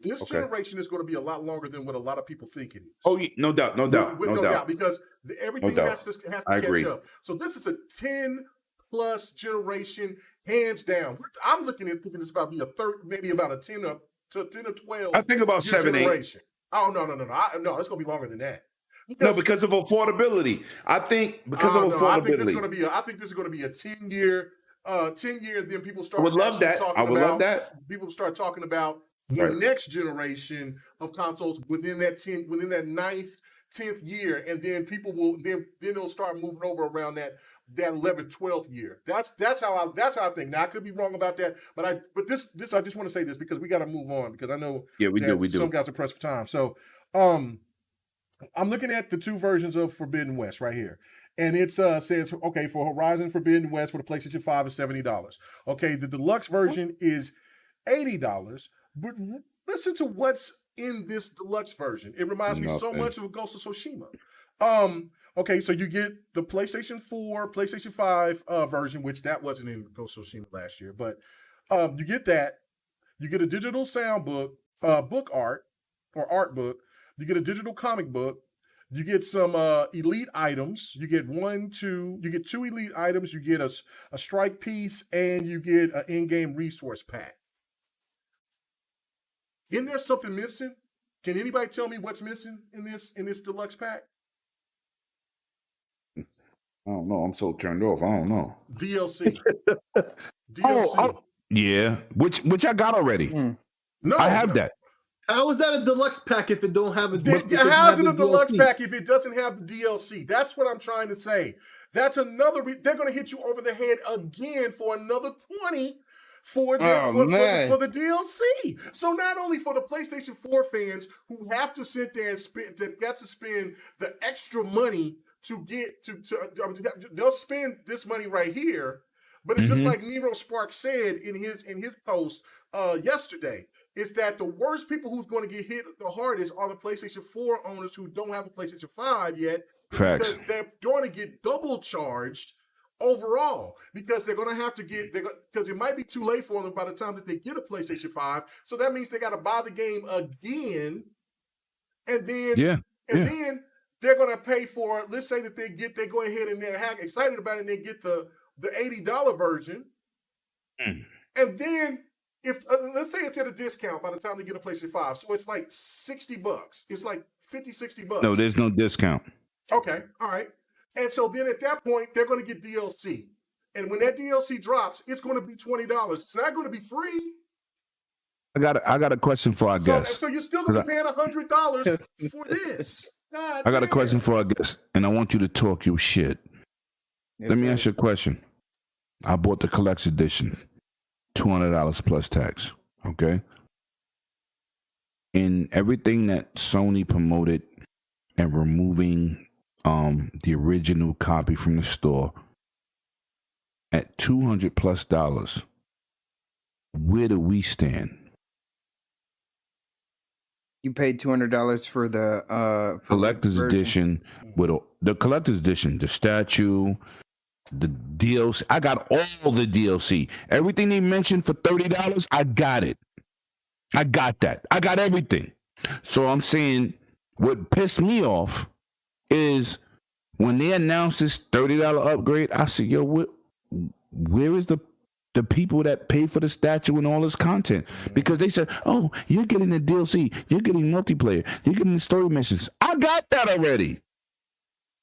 This generation is going to be a lot longer than what a lot of people think it is. Oh, no doubt, no doubt, With no doubt. because everything No doubt. has to catch agree. up. So this is a 10 plus generation, hands down. I'm looking at thinking it's about to be a third, maybe about a 10 or 12. I think about 7, 8. generation. Oh no, no, it's going to be longer than that. Because of affordability. I think because of affordability. I think this is going to be. I think this is going to be a 10-year. 10-year. Then people start. I would love that. I would love that. People start talking about the next generation of consoles within that 9th, 10th year, and then people will then they'll start moving over around that 11th, 12th year. That's how I think. Now I could be wrong about that, but this I just want to say this because we got to move on because I know we do. Some guys are pressed for time. So I'm looking at the 2 versions of Forbidden West right here. And it says, okay, for Horizon Forbidden West for the PlayStation 5 is $70. Okay, the deluxe version is $80. But listen to what's in this deluxe version. It reminds me so much of Ghost of Tsushima. Okay, so you get the PlayStation 4, PlayStation 5 version, which that wasn't in Ghost of Tsushima last year. But you get that. You get a digital sound book, book art, or art book. You get a digital comic book. You get some elite items. You get 2 elite items. You get a strike piece, and you get an in-game resource pack. Isn't there something missing? Can anybody tell me what's missing in this deluxe pack? I don't know. I'm so turned off. I don't know. DLC. DLC. Yeah, which I got already. No, I have that. How is that a deluxe pack if it don't have a? How is it a deluxe pack if it doesn't have the DLC? That's what I'm trying to say. That's another. They're going to hit you over the head again for another $20 for the DLC. So not only for the PlayStation 4 fans who have to sit there and spend the extra money to get to they'll spend this money right here. But it's just like Nero Sparks said in his post yesterday. Is that the worst people who's going to get hit the hardest are the PlayStation 4 owners who don't have a PlayStation 5 yet. Facts. Because they're going to get double charged overall. Because they're going to have to because it might be too late for them by the time that they get a PlayStation 5. So that means they got to buy the game again. And then, then they're going to pay for it. Let's say that they go ahead and they're excited about it and they get the $80 version. And then, if let's say it's at a discount by the time they get a PlayStation 5, so it's like $60. It's like $50-$60. No, there's no discount. Okay, all right. And so then at that point, they're going to get DLC. And when that DLC drops, it's going to be $20. It's not going to be free. I got a question for our guest. So you're still going to be paying $100 for this. I got a question for our guest, and I want you to talk your shit. Let me ask you a question. I bought the collector's edition. $200 plus tax, okay? In everything that Sony promoted and removing the original copy from the store at $200 plus, where do we stand? You paid $200 for the collector's edition with the collector's edition, the statue, the DLC. I got all the DLC. Everything they mentioned for $30, I got it. I got that. I got everything. So I'm saying what pissed me off is when they announced this $30 upgrade, I said, yo, where is the people that pay for the statue and all this content? Because they said, oh, you're getting the DLC, you're getting multiplayer, you're getting the story missions. I got that already.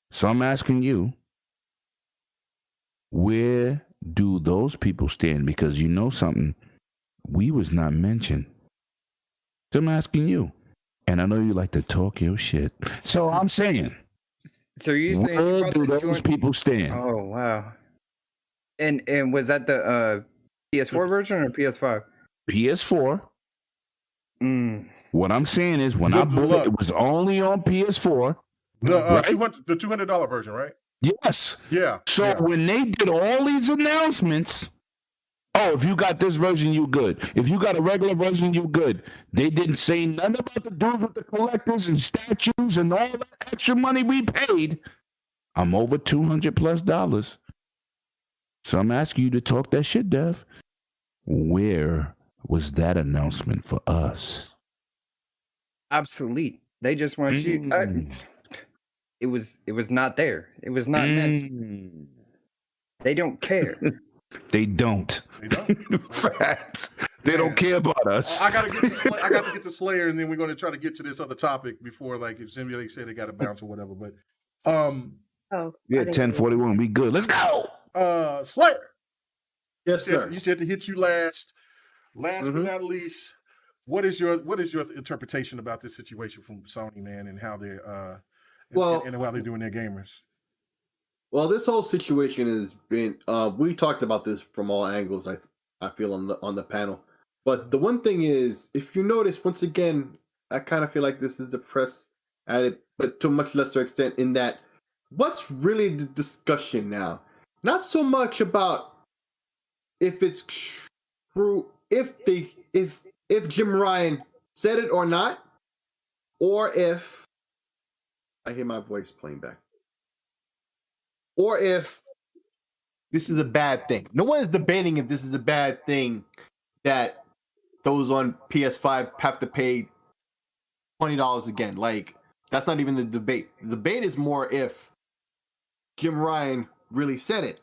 So I'm asking you, where do those people stand? Because you know something, we was not mentioned. So I'm asking you, and I know you like to talk your shit. So I'm saying, so you're saying where do those people stand? Oh wow! And was that the PS4 version or PS5? PS4. What I'm saying is, when I bought it was only on PS4. The right? $200 version, right? Yes. Yeah. So when they did all these announcements, if you got this version, you good. If you got a regular version, you good. They didn't say nothing about the dudes with the collectors and statues and all that extra money we paid. I'm over $200+. So I'm asking you to talk that shit, Dev. Where was that announcement for us? Obsolete. They just want you. It was not there. It was not meant. They don't care. They don't. They don't. Facts. They don't care about us. I got to get to Slayer, and then we're going to try to get to this other topic before, like, if somebody said they got to bounce or whatever. But yeah, 10:41. We good. Let's go. Slayer. Yes, sir. You said to hit you last. Last but not least, what is your interpretation about this situation from Sony, man, and how they and how they're doing their gamers? Well, this whole situation has been. We talked about this from all angles. I feel on the panel, but the one thing is, if you notice, once again, I kind of feel like this is the press at it, but to a much lesser extent. In that, what's really the discussion now? Not so much about if it's true, if Jim Ryan said it or not, or if I hear my voice playing back. Or if this is a bad thing. No one is debating if this is a bad thing that those on PS5 have to pay $20 again. Like, that's not even the debate. The debate is more if Jim Ryan really said it.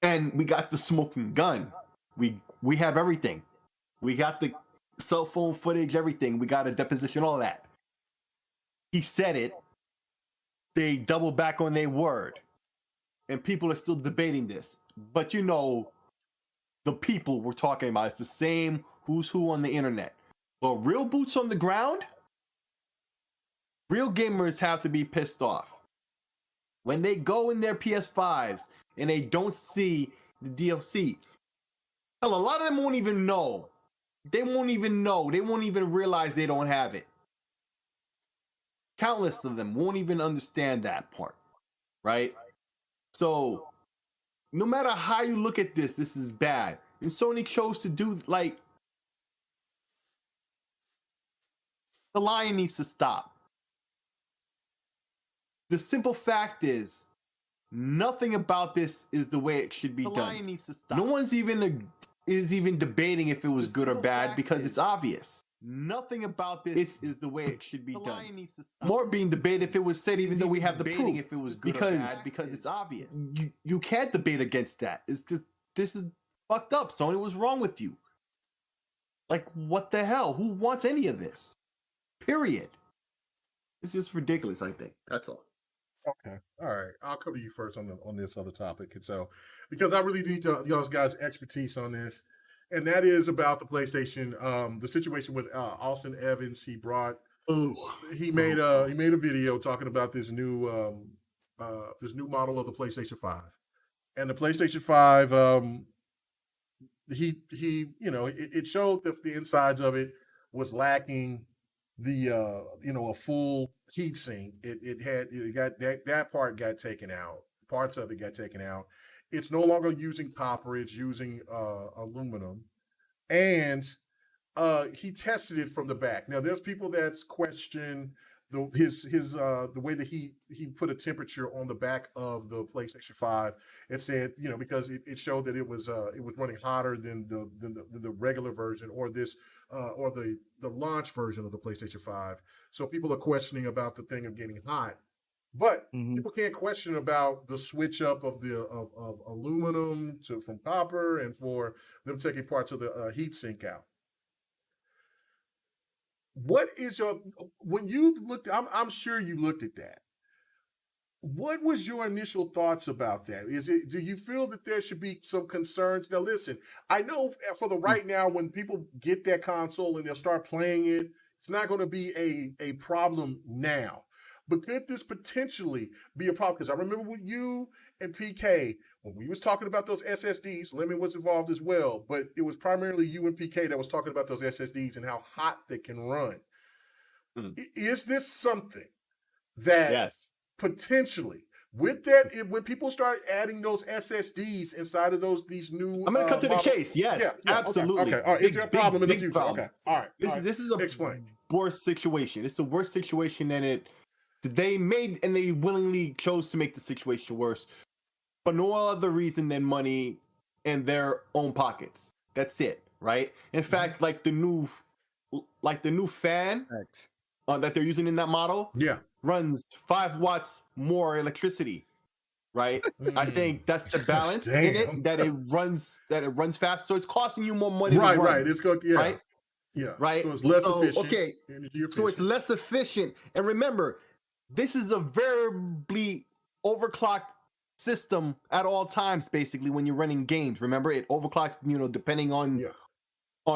And we got the smoking gun. We have everything. We got the cell phone footage, everything. We got a deposition, all that. He said it. They double back on their word, and people are still debating this. But you know, the people we're talking about, it's the same who's who on the internet. But real boots on the ground, real gamers have to be pissed off. When they go in their PS5s and they don't see the DLC, hell, a lot of them won't even know. They won't even know. They won't even realize they don't have it. Countless of them won't even understand that part, right? So, no matter how you look at this is bad. And Sony chose to do, like, the lying needs to stop. The simple fact is, nothing about this is the way it should be done. The lying needs to stop. No one's even debating if it was good or bad because it's obvious. Nothing about this is the way it should be done. Needs to stop. More being debated if it was said, even though we have the proof. If it was good or bad, because it's obvious. You can't debate against that. It's just, this is fucked up. Sony, what's wrong with you? Like, what the hell? Who wants any of this? Period. It's just ridiculous, I think. That's all. Okay. All right. I'll come to you first on this other topic. And so, because I really need y'all guys' expertise on this. And that is about the PlayStation, the situation with Austin Evans. He made a video talking about this new model of the PlayStation 5. And the PlayStation 5, it showed that the insides of it was lacking the a full heat sink. That part got taken out. Parts of it got taken out. It's no longer using copper, it's using aluminum. And he tested it from the back. Now there's people that's questioned the way that he put a temperature on the back of the PlayStation 5. It said, because it showed that it was running hotter than the regular version or the launch version of the PlayStation 5. So people are questioning about the thing of getting hot. But people can't question about the switch up of the of aluminum from copper and for them taking parts of the heat sink out. What is when you looked? I'm sure you looked at that. What was your initial thoughts about that? Do you feel that there should be some concerns? Now, listen, I know for the right now, when people get that console and they'll start playing it, it's not going to be a problem now. But could this potentially be a problem? Because I remember with you and PK, when we was talking about those SSDs, Lemon was involved as well, but it was primarily you and PK that was talking about those SSDs and how hot they can run. Is this something that potentially, with that, when people start adding those SSDs inside of these new, I'm going to cut to the chase. Yes, absolutely. Okay. All right. Is there a problem in the future? Problem. Okay. All right. This is a worse situation. It's a worse situation than they made, and they willingly chose to make the situation worse for no other reason than money and their own pockets. That's it, right? In fact, like the new fan that they're using in that model, runs 5 watts more electricity, right? I think that's the balance in it, that it runs fast, so it's costing you more money. Right. It's going, right. Yeah. Right. So it's less efficient. Okay. So it's less efficient, and remember, this is a variably overclocked system at all times. Basically, when you're running games, remember it overclocks. Depending on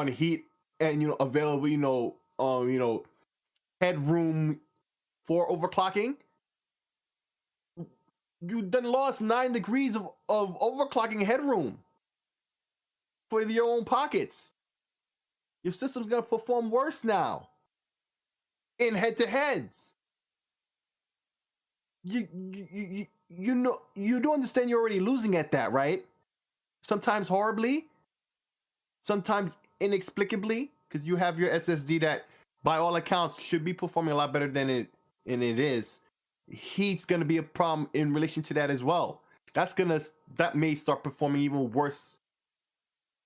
heat and available. Headroom for overclocking. You done lost 9 degrees of overclocking headroom for your own pockets. Your system's gonna perform worse now in head-to-heads. You do understand you're already losing at that, right? Sometimes horribly, sometimes inexplicably, because you have your SSD that, by all accounts, should be performing a lot better than it is. Heat's gonna be a problem in relation to that as well. That may start performing even worse.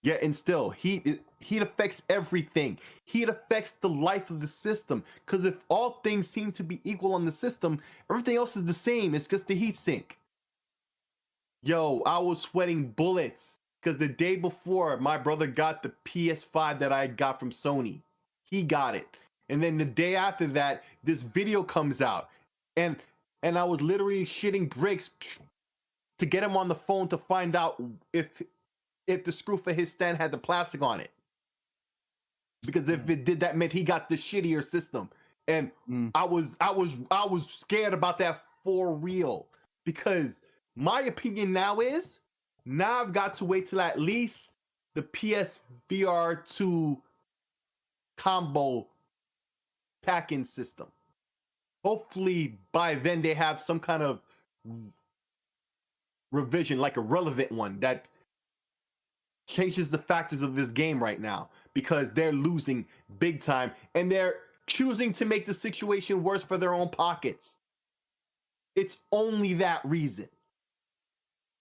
Yeah, and still, heat affects everything. Heat affects the life of the system. Because if all things seem to be equal on the system, everything else is the same. It's just the heat sink. Yo, I was sweating bullets because the day before, my brother got the PS5 that I got from Sony. He got it. And then the day after that, this video comes out. And I was literally shitting bricks to get him on the phone to find out if the screw for his stand had the plastic on it. Because if it did, that meant he got the shittier system. And I was scared about that for real. Because my opinion now I've got to wait till at least the PSVR 2 combo pack-in system. Hopefully by then they have some kind of revision, like a relevant one that changes the factors of this game right now, because they're losing big time and they're choosing to make the situation worse for their own pockets. It's only that reason.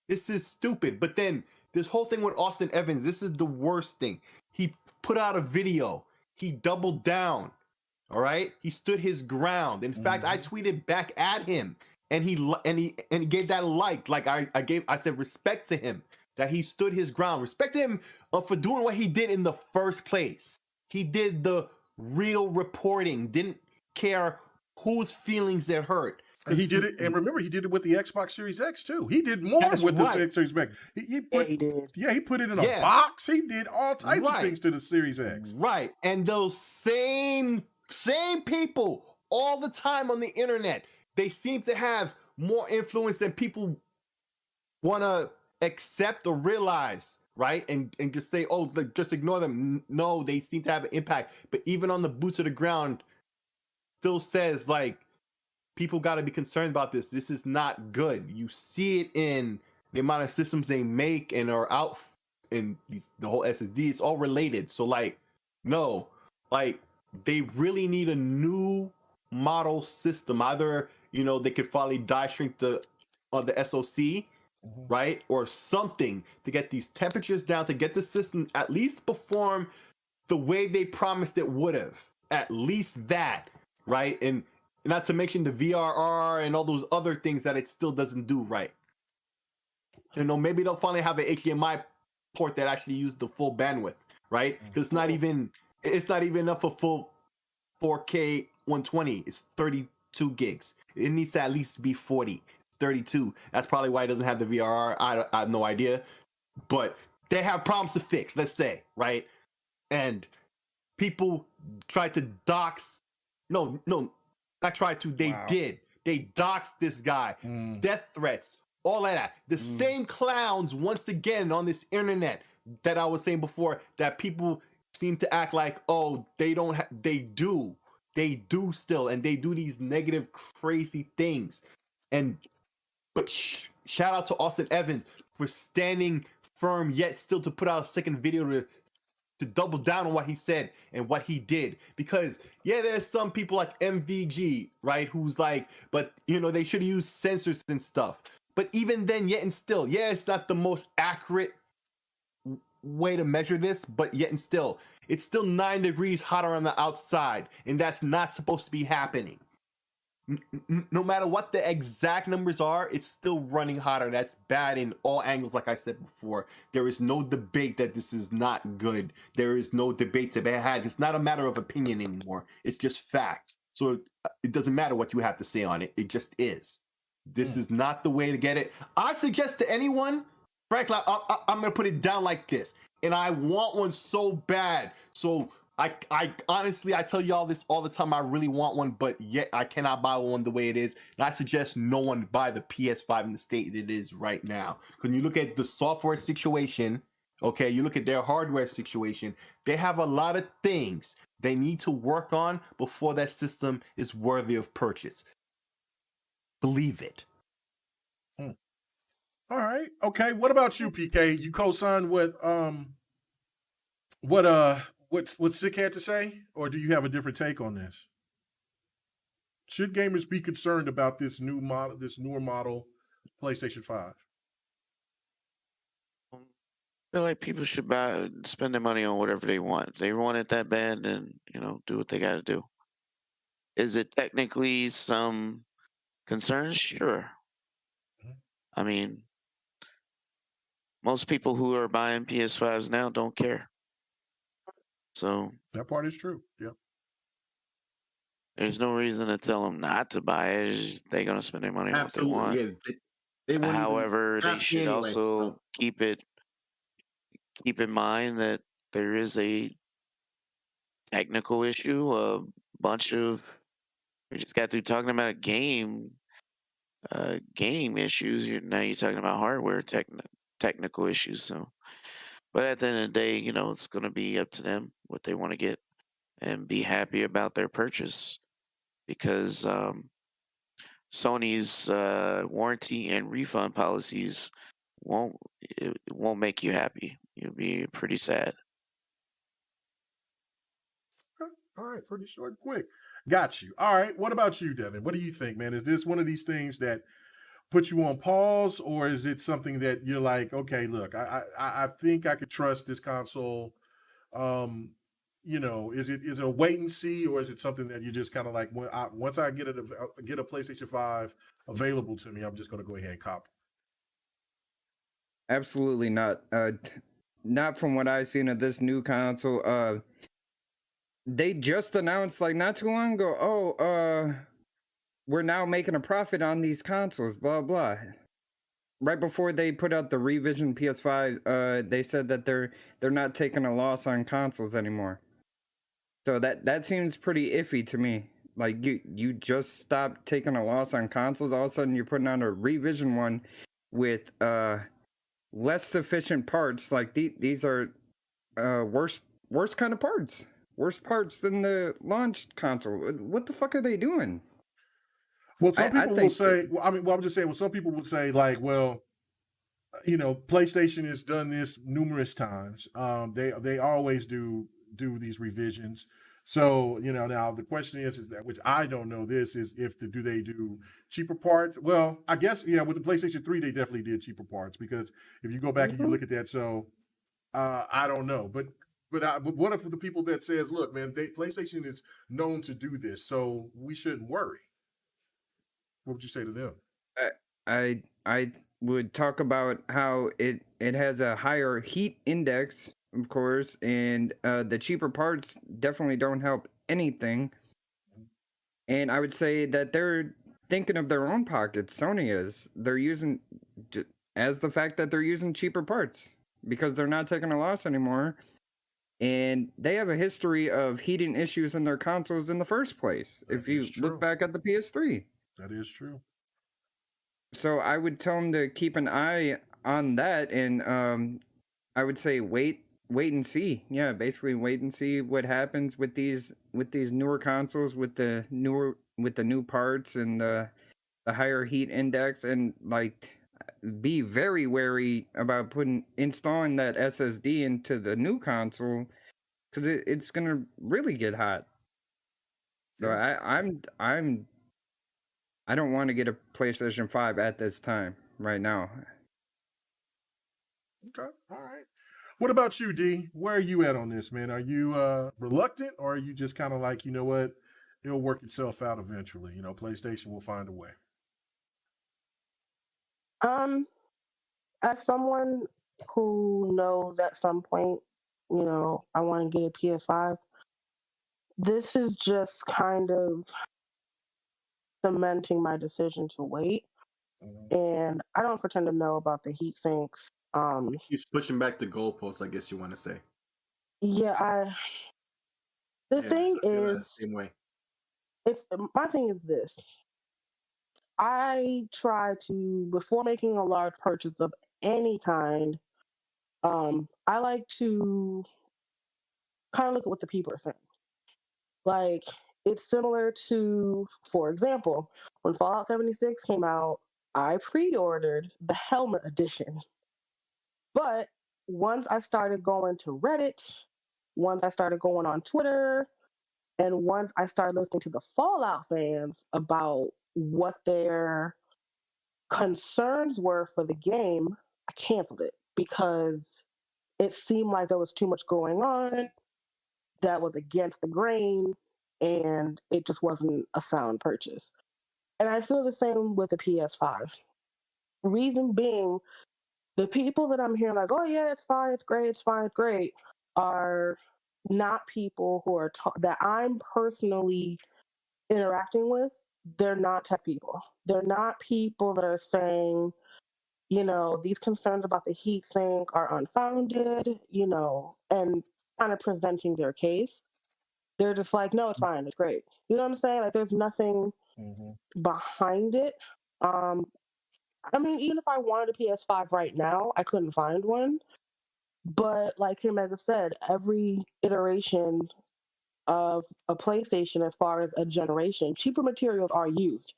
This is stupid. But then this whole thing with Austin Evans, this is the worst thing. He put out a video. He doubled down. All right? He stood his ground. In fact, I tweeted back at him, and he gave that a like. Like I said respect to him, that he stood his ground. Respect him for doing what he did in the first place. He did the real reporting. Didn't care whose feelings it hurt. He did it, and remember, he did it with the Xbox Series X too. He did more with the Xbox Series X. He put it in a box. He did all types of things to the Series X. Right, and those same people all the time on the internet, they seem to have more influence than people want to accept or realize, right? And just say, oh, just ignore them. No, they seem to have an impact. But even on the boots of the ground, still says, like, people got to be concerned about this. This is not good. You see it in the amount of systems they make and are out in the whole SSD. It's all related. So, like, no, like, they really need a new model system. Either, they could finally die shrink the SoC, right? Or something to get these temperatures down, to get the system at least perform the way they promised it would have. At least that, right? And not to mention the VRR and all those other things that it still doesn't do right. Maybe they'll finally have an HDMI port that actually uses the full bandwidth, right? Because it's not even enough for full 4K 120. It's 32 gigs. It needs to at least be 40. It's 32. That's probably why it doesn't have the VRR. I have no idea. But they have problems to fix, let's say, right? And people tried to dox. No, not tried to. They did. They doxed this guy. Death threats all of that. The same clowns once again on this internet that I was saying before, that people seem to act like, oh, they don't they do still, and they do these negative crazy things. But shout out to Austin Evans for standing firm yet still to put out a second video to double down on what he said and what he did. Because yeah, there's some people like MVG, right, who's like, but you know, they should use sensors and stuff. But even then, yet and still, yeah, it's not the most accurate way to measure this, but yet and still, it's still 9 degrees hotter on the outside, and that's not supposed to be happening. No matter what the exact numbers are, it's still running hotter. That's bad in all angles. Like I said before, there is no debate that this is not good. There is no debate to be had. It's not a matter of opinion anymore. It's just facts. So it doesn't matter what you have to say on it. It just is. This is not the way to get it. I suggest to anyone, frankly, I'm going to put it down like this. And I want one so bad. So I honestly, I tell y'all this all the time. I really want one, but yet I cannot buy one the way it is. And I suggest no one buy the PS5 in the state it is right now. When you look at the software situation, okay, you look at their hardware situation, they have a lot of things they need to work on before that system is worthy of purchase. Believe it. All right. Okay. What about you, PK? You co-sign what Sick had to say, or do you have a different take on this? Should gamers be concerned about this newer model PlayStation 5? I feel like people should spend their money on whatever they want. If they want it that bad, then do what they got to do. Is it technically some concerns? Sure. I mean, most people who are buying PS5s now don't care. So that part is true. Yep. There's no reason to tell them not to buy it. They're going to spend their money on what they want. Yeah. However, they should also keep in mind that there is a technical issue. We just got through talking about game issues. Now you're talking about hardware technical issues. So, but at the end of the day, it's going to be up to them what they want to get and be happy about their purchase, because Sony's warranty and refund policies won't make you happy. You'll be pretty sad. All right, pretty short and quick. Got you. All right, what about you, Devin? What do you think, man? Is this one of these things that put you on pause, or is it something that you're like, okay, look, I think I could trust this console? Is it a wait and see, or is it something that you just kind of like, once I get a PlayStation 5 available to me, I'm just going to go ahead and cop? Absolutely not. Not from what I've seen of this new console. They just announced like not too long ago, we're now making a profit on these consoles, blah blah. Right before they put out the revision PS5, they said that they're not taking a loss on consoles anymore. So that seems pretty iffy to me. Like you just stopped taking a loss on consoles, all of a sudden you're putting out a revision one with less sufficient parts. Like these are worse kind of parts. Worse parts than the launch console. What the fuck are they doing? Well, some people will say, I'm just saying, some people would say, like, well, PlayStation has done this numerous times. They always do these revisions. So, now the question is that, which I don't know this, is do they do cheaper parts? Well, I guess, yeah, with the PlayStation 3, they definitely did cheaper parts, because if you go back and you look at that, so I don't know. But what if the people that says, look, man, PlayStation is known to do this, so we shouldn't worry? What would you say to them? I would talk about how it has a higher heat index, of course, and the cheaper parts definitely don't help anything. And I would say that they're thinking of their own pockets. Sony is. They're using as the fact that they're using cheaper parts because they're not taking a loss anymore. And they have a history of heating issues in their consoles in the first place. If you look back at the PS3. That is true. So I would tell them to keep an eye on that, and I would say wait and see. Yeah, basically wait and see what happens with these newer consoles with the new parts and the higher heat index, and like be very wary about installing that SSD into the new console because it's gonna really get hot. So I don't want to get a PlayStation 5 at this time right now. Okay, all right. What about you, D? Where are you at on this, man? Are you reluctant, or are you just kind of like, you know what, it'll work itself out eventually? You know, PlayStation will find a way. As someone who knows at some point, you know, I want to get a PS5, this is just kind of cementing my decision to wait. And I don't pretend to know about the heat sinks. He's pushing back the goalposts, I guess you want to say. Yeah, the thing I feel that is, same way. my thing is this. I try to, before making a large purchase of any kind, I like to kind of look at what the people are saying. Like, it's similar to, for example, when Fallout 76 came out, I pre-ordered the Helmet Edition. But once I started going to Reddit, once I started going on Twitter, and once I started listening to the Fallout fans about what their concerns were for the game, I canceled it because it seemed like there was too much going on that was against the grain, and it just wasn't a sound purchase. And I feel the same with the PS5. Reason being, the people that I'm hearing like, oh yeah, it's fine, it's great, it's fine, it's great, are not people who are that I'm personally interacting with. They're not tech people. They're not people that are saying, you know, these concerns about the heat sink are unfounded, you know, and kind of presenting their case. They're just like, no, it's fine, it's great. You know what I'm saying? Like, there's nothing behind it. I mean, even if I wanted a PS5 right now, I couldn't find one. But like Kamiya said, every iteration of a PlayStation, as far as a generation, cheaper materials are used.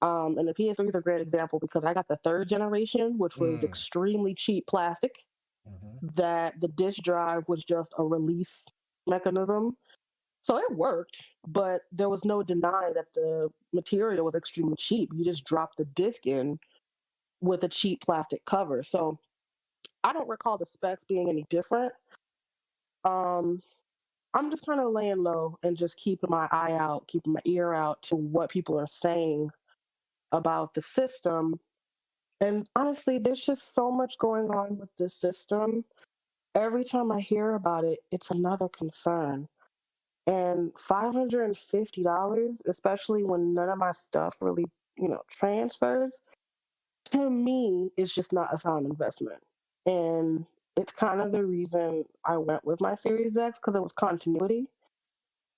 And the PS3 is a great example because I got the third generation, which was extremely cheap plastic. That the disk drive was just a release mechanism. So it worked, but there was no denying that the material was extremely cheap. You just dropped the disc in with a cheap plastic cover. So I don't recall the specs being any different. I'm just kind of laying low and just keeping my eye out, keeping my ear out to what people are saying about the system. And honestly, there's just so much going on with this system. Every time I hear about it, it's another concern. And $550, especially when none of my stuff really, you know, transfers, to me, is just not a sound investment. And it's kind of the reason I went with my Series X because it was continuity.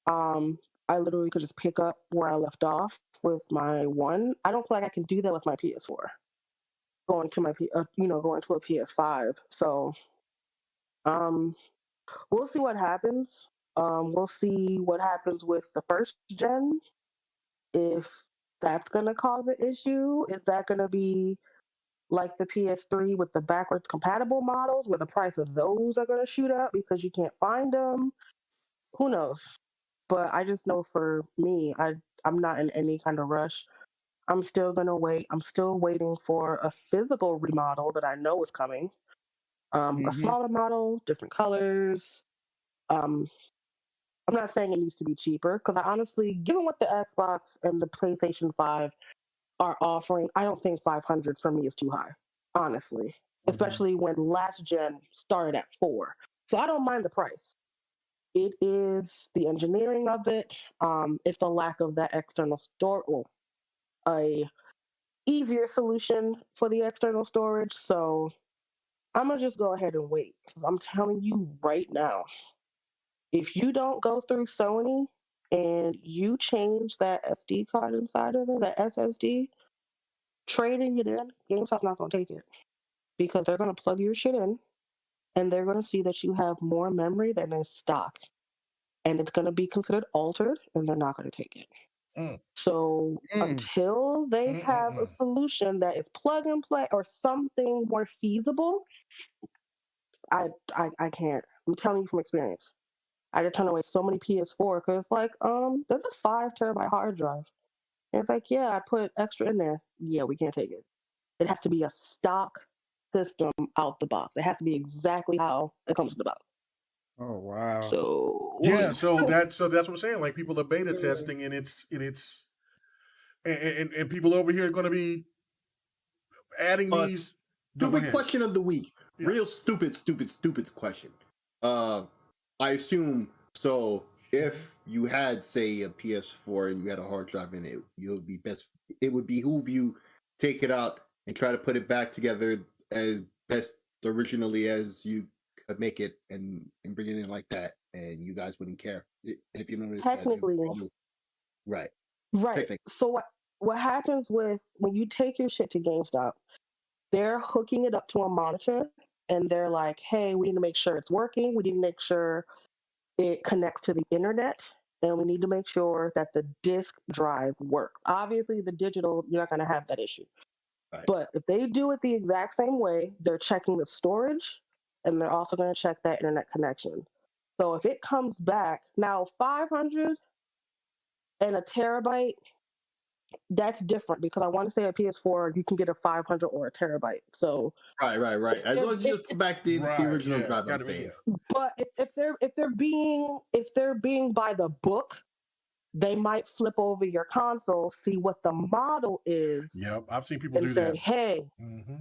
I literally could just pick up where I left off with my one. I don't feel like I can do that with my PS4. Going to going to a PS5. So, we'll see what happens. We'll see what happens with the first gen. If that's going to cause an issue, is that going to be like the PS3 with the backwards compatible models where the price of those are going to shoot up because you can't find them? Who knows? But I just know for me, I'm not in any kind of rush. I'm still going to wait. I'm still waiting for a physical remodel that I know is coming. A smaller model, different colors. I'm not saying it needs to be cheaper because I honestly, given what the Xbox and the PlayStation 5 are offering, I don't think 500 for me is too high, honestly, especially when last gen started at 4. So I don't mind the price. It is the engineering of it. It's the lack of that external store, or a easier solution for the external storage. So I'm gonna just go ahead and wait because I'm telling you right now, if you don't go through Sony and you change that SD card inside of it, that SSD, trading it in, GameStop's not going to take it because they're going to plug your shit in and they're going to see that you have more memory than is stock. And it's going to be considered altered and they're not going to take it. So until they have a solution that is plug and play or something more feasible, I can't. I'm telling you from experience. I just turn away so many PS4 because it's like, there's a 5 terabyte hard drive. And it's like, yeah, I put extra in there. Yeah, we can't take it. It has to be a stock system out the box. It has to be exactly how it comes to the box. Oh wow. So yeah, so that's what I'm saying. Like people are beta testing, and it's people over here are going to be adding these. Stupid question of the week. Yeah. Real stupid question. I assume so. If you had, say, a PS4 and you had a hard drive in it, it would behoove you take it out and try to put it back together as best originally as you could make it and bring it in like that, and you guys wouldn't care if you notice. Technically, right. Technically. So what happens with when you take your shit to GameStop? They're hooking it up to a monitor, and they're like, "Hey, we need to make sure it's working. We need to make sure it connects to the internet, and we need to make sure that the disk drive works." Obviously, the digital, you're not going to have that issue. Right. But if they do it the exact same way, they're checking the storage, and they're also going to check that internet connection. So if it comes back, now 500 and a terabyte, that's different because I want to say a PS4, you can get a 500 or a terabyte. So right. As long as you put back the original drive, I'm saying. But if they're being by the book, they might flip over your console, see what the model is. Yep, I've seen people and do say, that. Hey,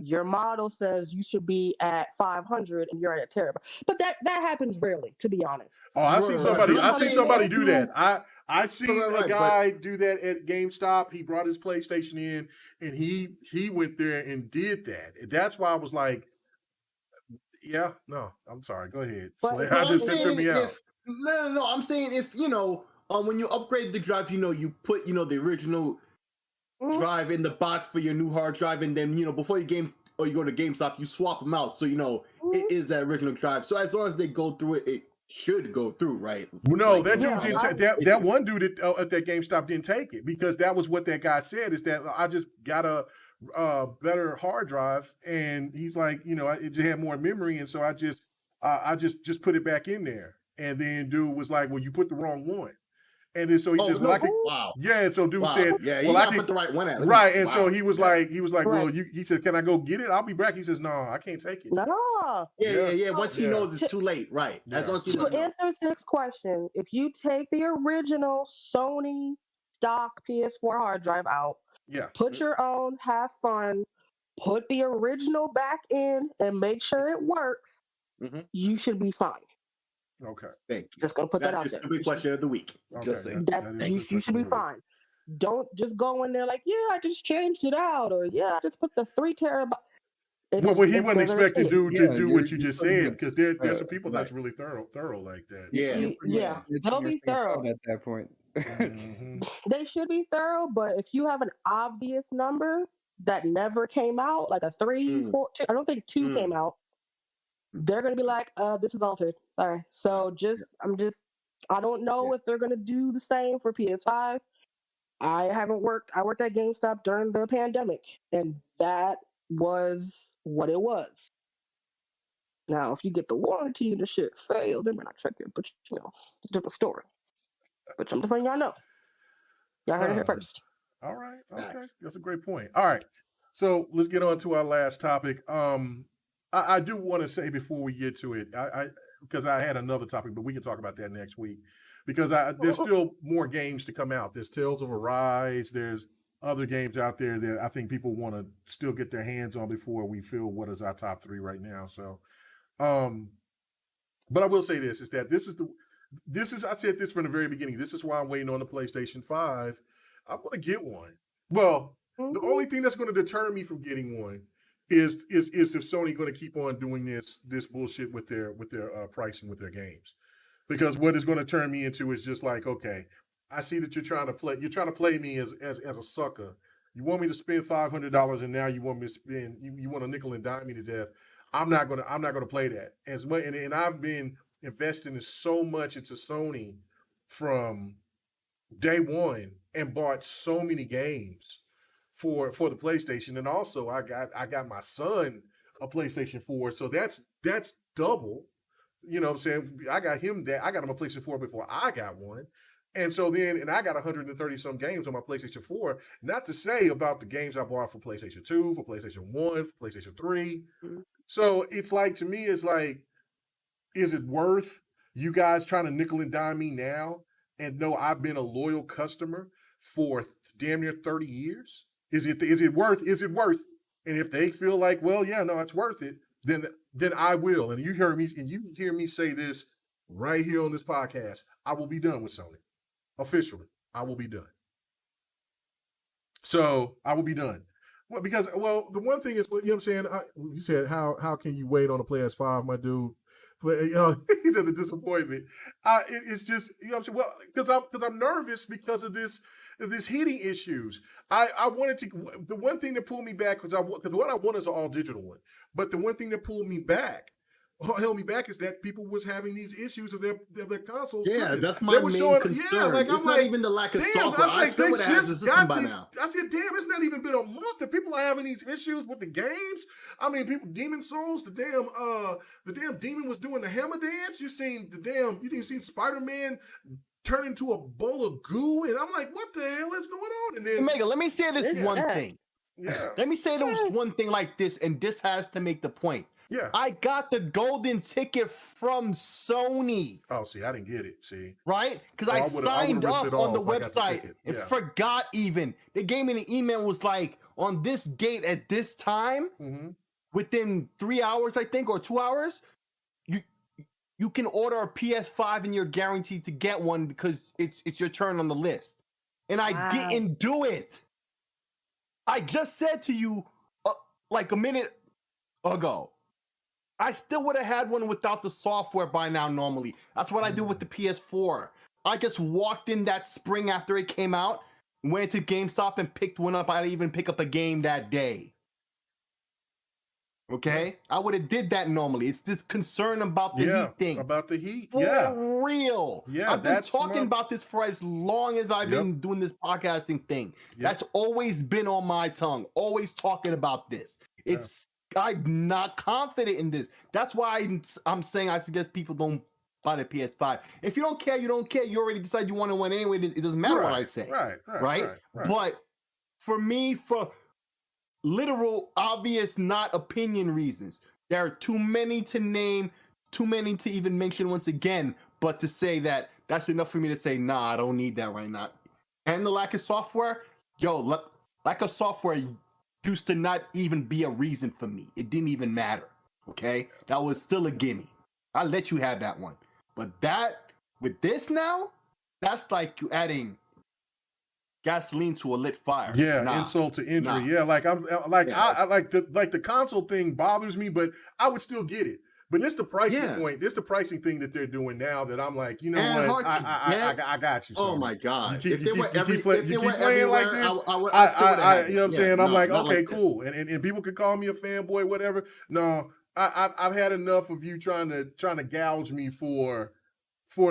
your model says you should be at 500 and you're at a terabyte. But that happens rarely, to be honest. Oh, I see somebody do that. I seen a guy do that at GameStop. He brought his PlayStation in and he went there and did that. That's why I was like, yeah, no, I'm sorry. Go ahead. I just tripped me out. No. I'm saying if when you upgrade the drive, you put the original drive in the box for your new hard drive, and then before you go to GameStop, you swap them out, so it is that original drive. So as long as they go through it, it should go through, right? No, that dude didn't. That one dude at that GameStop didn't take it because that was what that guy said. Is that I just got a better hard drive, and he's like, it just had more memory, and so I just put it back in there, and then dude was like, well, you put the wrong one. And then so he says, "Well, I can." Wow. Yeah, and so dude said, "Yeah, well, I can put the right one at." Right, and so he was like, "Well, he said, can I go get it? I'll be back." He says, "No, I can't take it." No. Yeah. Once he knows it's too late, right? To answer Six's question, if you take the original Sony stock PS4 hard drive out, put your own, have fun, put the original back in, and make sure it works, you should be fine. Okay. Thank you. Just gonna put that out there. Stupid question of the week. Okay. Just saying. You should be fine. Don't just go in there like, yeah, I just changed it out, or yeah, I just put the 3 terabyte. Well, he wasn't expecting dude to do what you just said because there's some people that's really thorough like that. Yeah. They'll be thorough at that point. They should be thorough, but if you have an obvious number that never came out, like a 3, 4, 2, I don't think 2 came out. They're going to be like, this is altered. Sorry. So I don't know if they're going to do the same for PS5. I worked at GameStop during the pandemic, and that was what it was. Now, if you get the warranty and the shit failed, they might not check it, but it's a different story. But I'm just letting y'all know. Y'all heard it here first. All right. Okay. That's a great point. All right. So let's get on to our last topic. I do want to say before we get to it, because I had another topic, but we can talk about that next week. Because there's still more games to come out. There's Tales of Arise. There's other games out there that I think people want to still get their hands on before we feel what is our top 3 right now. So, but I will say this, is that I said this from the very beginning. This is why I'm waiting on the PlayStation 5. I want to get one. Well, the only thing that's going to deter me from getting one is if Sony going to keep on doing this bullshit with their pricing with their games, because what it's going to turn me into is just like, okay, I see that you're trying to play me as a sucker, You want me to spend $500 and now you want me to spend you want to nickel and dime me to death. I'm not gonna play that. As much and I've been investing so much into Sony from day one and bought so many games for the PlayStation. And also I got my son a PlayStation 4. So that's double. You know what I'm saying? I got him a PlayStation 4 before I got one. And so then, I got 130 some games on my PlayStation 4. Not to say about the games I bought for PlayStation 2, for PlayStation 1, for PlayStation 3. So it's like, to me, it's like, is it worth you guys trying to nickel and dime me now and know I've been a loyal customer for damn near 30 years? Is it worth? And if they feel like, well, yeah, no, it's worth it, then I will. And you hear me say this right here on this podcast. I will be done with Sony. Officially, I will be done. So I will be done. Well, because the one thing is, you know what I'm saying? You said how can you wait on a PS5, my dude? But he said the disappointment. It's just, you know what I'm saying? Well, because I'm nervous because of this heating issues. I wanted to. The one thing that pulled me back because what I want is an all digital one. But the one thing that held me back is that people was having these issues of their consoles. Yeah, tripping. that's my main concern. Yeah, like it's I'm not like, even the lack of damn, software. I they would have just the got system by these. now. I said, damn, it's not even been a month that people are having these issues with the games. I mean, people, Demon Souls, the damn demon was doing the hammer dance. You didn't see Spider-Man turn into a bowl of goo, and I'm like, what the hell is going on? And then Mega, let me say this one thing. Yeah. Let me say there was one thing like this, and this has to make the point. Yeah. I got the golden ticket from Sony. Oh, see, I didn't get it. See, right? Because I signed up on the website and yeah. forgot even. They gave me an email, was like, on this date at this time, within 3 hours, I think, or 2 hours, you can order a PS5 and you're guaranteed to get one because it's your turn on the list. And I didn't do it. I just said to you like a minute ago, I still would have had one without the software by now normally. That's what I do with the PS4. I just walked in that spring after it came out, went to GameStop and picked one up. I didn't even pick up a game that day. Okay? I would have did that normally. It's this concern about the heat thing. About the heat. For real. Yeah, I've been talking about this for as long as I've been doing this podcasting thing. That's always been on my tongue. Always talking about this. I'm not confident in this. That's why I'm saying I suggest people don't buy the PS5. If you don't care, you don't care. You already decide you want to win anyway. It doesn't matter what I say. Right? But for me, for literal, obvious, not opinion reasons, there are too many to name, too many to even mention once again, but to say that's enough for me to say, nah, I don't need that right now. And the lack of software, lack of software used to not even be a reason for me. It didn't even matter. Okay? That was still a gimme. I'll let you have that one. But with this now, that's like you adding gasoline to a lit fire. Yeah, insult to injury. Yeah, like I like the console thing bothers me, but I would still get it. But it's the pricing point. This the pricing thing that they're doing now that I'm like, you know what? I got you. Oh my god! You keep playing like this. You know what I'm saying? I'm like, okay, cool. And people could call me a fanboy, whatever. No, I've had enough of you trying to gouge me for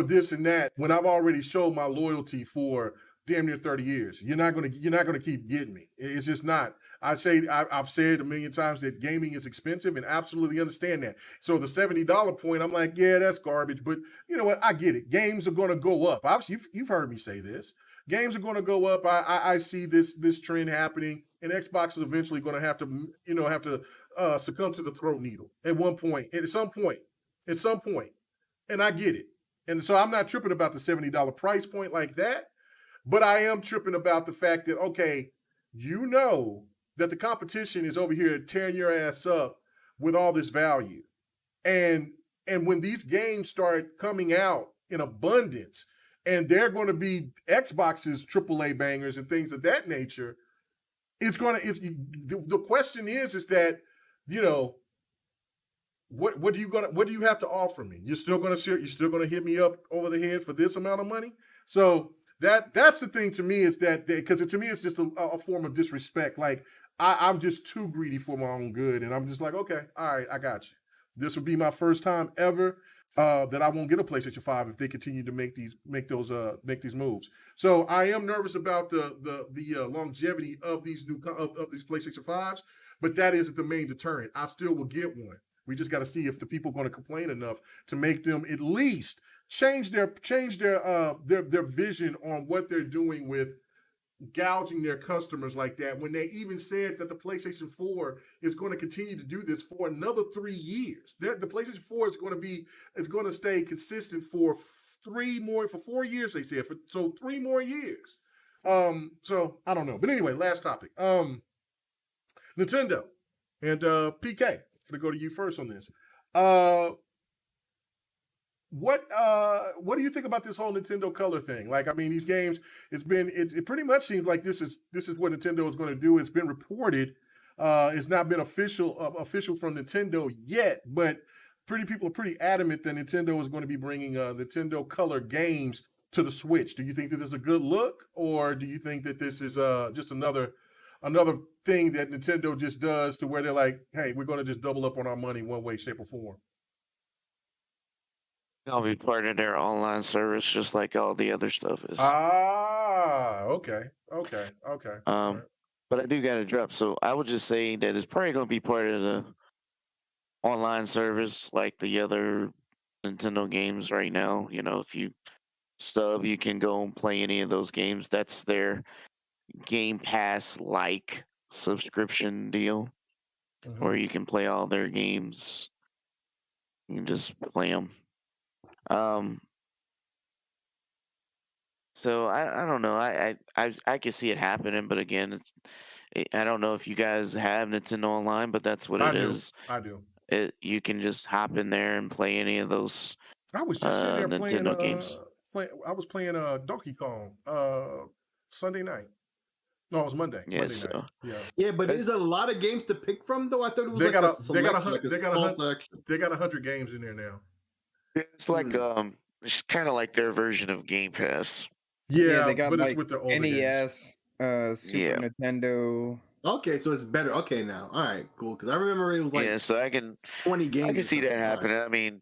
this and that when I've already showed my loyalty for damn near 30 years. You're not gonna keep getting me. It's just not. I've said a million times that gaming is expensive and absolutely understand that. So the $70 point, I'm like, yeah, that's garbage. But you know what? I get it. Games are gonna go up. You've heard me say this. Games are gonna go up. I see this trend happening, and Xbox is eventually gonna have to succumb to the throat needle at some point. And I get it. And so I'm not tripping about the $70 price point like that. But I am tripping about the fact that, okay, you know that the competition is over here tearing your ass up with all this value. And when these games start coming out in abundance, and they're going to be Xbox's AAA bangers and things of that nature, the question is that, you know, what do you have to offer me? You're still gonna hit me up over the head for this amount of money? So That's the thing to me, is that because to me it's just a form of disrespect. Like I'm just too greedy for my own good, and I'm just like, okay, all right, I got you. This will be my first time ever that I won't get a PlayStation 5 if they continue to make these moves. So I am nervous about the longevity of these of these PlayStation 5s, but that isn't the main deterrent. I still will get one. We just got to see if the people are going to complain enough to make them at least change their vision on what they're doing with gouging their customers like that, when they even said that the PlayStation 4 is going to continue to do this for another 3 years. The PlayStation 4 is going to stay consistent for 4 years, they said. So 3 more years. So I don't know. But anyway, last topic. Nintendo and PK. I'm gonna go to you first on this. What do you think about this whole Nintendo Color thing? Like, I mean, these games, it pretty much seems like this is what Nintendo is going to do. It's been reported. It's not been official from Nintendo yet, but people are pretty adamant that Nintendo is going to be bringing Nintendo Color games to the Switch. Do you think that this is a good look, or do you think that this is just another thing that Nintendo just does to where they're like, hey, we're going to just double up on our money one way, shape, or form? I'll be part of their online service, just like all the other stuff is. Okay. All right. But I do got to drop. So I would just say that it's probably going to be part of the online service, like the other Nintendo games right now. You know, if you sub, you can go and play any of those games. That's their Game Pass-like subscription deal, where you can play all their games. You can just play them. So I don't know. I can see it happening, but again, I don't know if you guys have Nintendo Online, but that's what it is. I do. You can just hop in there and play any of those I was just sitting there Nintendo games. I was playing Donkey Kong Sunday night. No, it was Monday. Yeah, Monday so night. Yeah, but there's a lot of games to pick from, though. I thought it was They like got a a they got a selection, hun- like a they got a small hun- selection. they got 100 games in there now. it's like it's kind of like their version of Game Pass. Yeah, they got but it's like with their older games. NES, Super Nintendo. Okay, so it's better. Okay, now. All right, cool. Because I remember it was like Yeah, so I can 20 games. I can or see that something. All right. happening. I mean,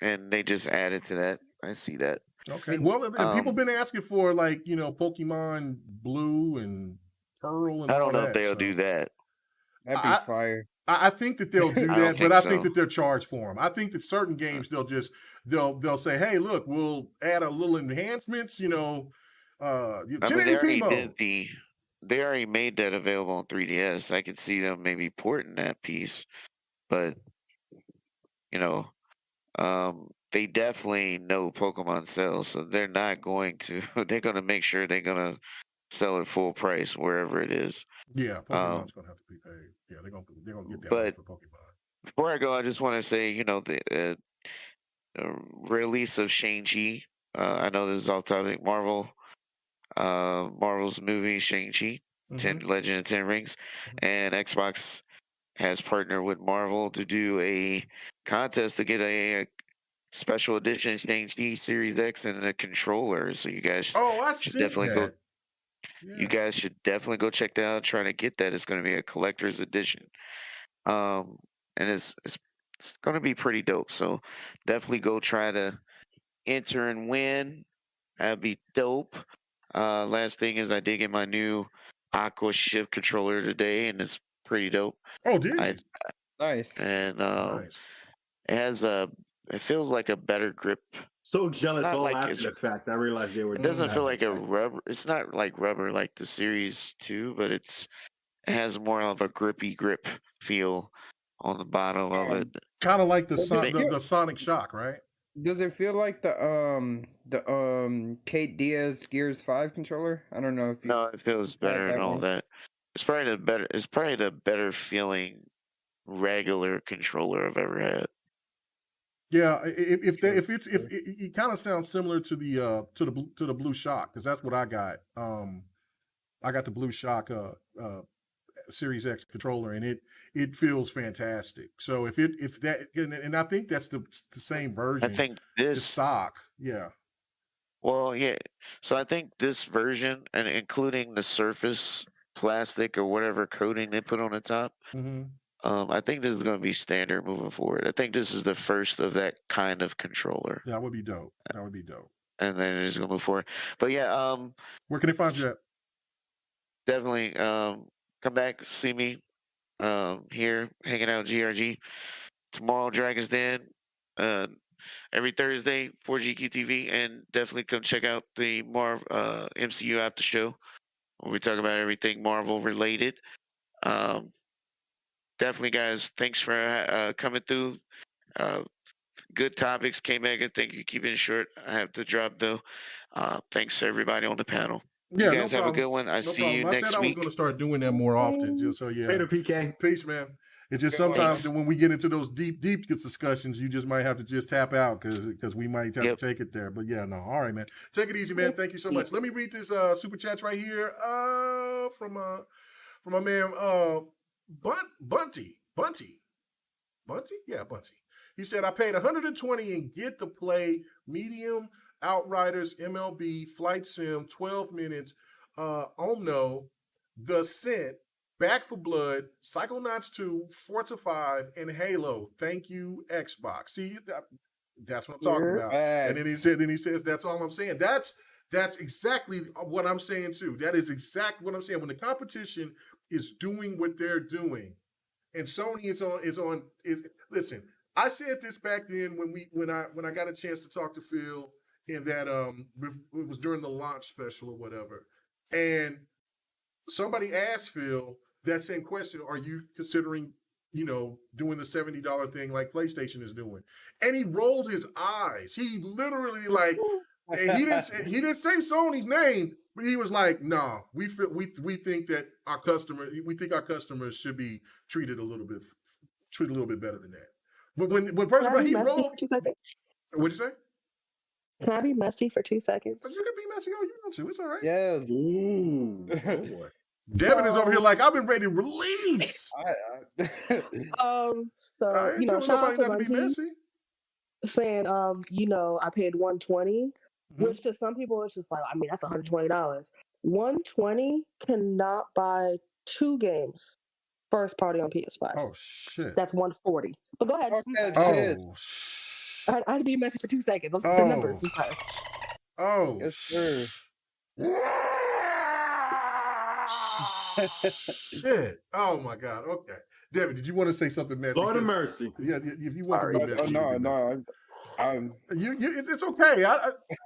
and they just added to that. I see that. Okay. Well, and people been asking for, like, you know, Pokemon Blue and Pearl and I all don't know that. if they'll so do that. That'd be fire. I think that they'll do I that, don't but think I think so. that they're charged for them. I think that certain games they'll say, hey, look, we'll add a little enhancements, you know, I mean, 1080p mode. they already made that available on 3DS. I could see them maybe porting that piece, but you know, they definitely know Pokemon sells, so they're not going to. They're going to make sure they're going to sell it full price wherever it is. Yeah, Pokemon's gonna have to be paid. Yeah, they're gonna get that money But for Pokemon. before I go, I just want to say, you know, the release of Shang-Chi. I know this is off topic. Marvel's movie Shang-Chi, Legend of 10 Rings, and Xbox has partnered with Marvel to do a contest to get a special edition Shang-Chi Series X and a controller. So you guys should definitely go. Yeah. You guys should definitely go check that out. Try to get that. It's going to be a collector's edition, and it's going to be pretty dope. So definitely go try to enter and win. That'd be dope. Last thing is I did get my new Aqua Shift controller today, and it's pretty dope. Oh, did you? Nice. And Nice. it feels like a better grip. So jealous not all like after it's- the fact. I realized they were It doing doesn't that. feel like a rubber. It's not like rubber like the Series 2, but it has more of a grippy grip feel on the bottom of it. Kind of like the Well, Sonic Shock, right? Does it feel like the Kate Diaz Gears 5 controller? I don't know if you. No, it feels better that and all one. that. It's probably the better feeling regular controller I've ever had. Yeah, it kind of sounds similar to the Blue Shock, because that's what I got. I got the Blue Shock Series X controller, and it feels fantastic. So if that, and I think that's the same version. I think the this stock. Yeah. Well, yeah. So I think this version, and including the surface plastic or whatever coating they put on the top, I think this is going to be standard moving forward. I think this is the first of that kind of controller, That would be dope. That would be dope. and then it's going to move forward. But yeah, Where can they find you at? definitely come back, see me here hanging out GRG tomorrow, Dragon's Den. Every Thursday for GQTV, and definitely come check out the MCU after show where we talk about everything Marvel related. Definitely, guys, thanks for coming through. Good topics, K-Mega. Thank you. Keeping it short. I have to drop though. Thanks to everybody on the panel. Yeah, you guys no have problem. a good one. I No see problem. you I next said I was week. going to start doing that more often. Just so yeah. Later, PK. Peace, man. It's just sometimes that when we get into those deep discussions, you just might have to just tap out because we might have to take it there. But yeah, no. All right, man. Take it easy, man. Thank you so much. Let me read this super chats right here from my man Bunty. Yeah, Bunty. He said, I paid $120 and get to play Medium, Outriders, MLB, Flight Sim, 12 minutes, Omno, The Scent, Back for Blood, Psychonauts 2, Forza 5, and Halo. Thank you, Xbox. See, that's what I'm talking about. And then he says, that's all I'm saying. That's exactly what I'm saying too. That is exactly what I'm saying. When the competition is doing what they're doing, and Sony is on. Listen, I said this back then when I got a chance to talk to Phil in that it was during the launch special or whatever, and somebody asked Phil that same question: are you considering, doing the $70 thing like PlayStation is doing? And he rolled his eyes. He literally and he didn't say Sony's name, but he was like, "Nah, we think that our customers should be treated a little bit better than that." But when first of all he rolled, 2 seconds. What'd you say? Can I be messy for 2 seconds? You can be messy all you want to. It's all right. Yes. Oh boy. Devin is over here like, I've been ready to release. So I ain't telling shout out nobody to not to be Bunty messy. saying, I paid $120, which to some people it's just like, I mean, that's $120. $120 cannot buy 2 games first party on PS5. Oh shit. That's $140. But go ahead. Oh I had to be messy for 2 seconds. The numbers. Oh yes, sir. Shit. Oh my God. Okay. Devin, did you want to say something messy? Lord of mercy. Yeah, if you want to be messy. No. It's okay.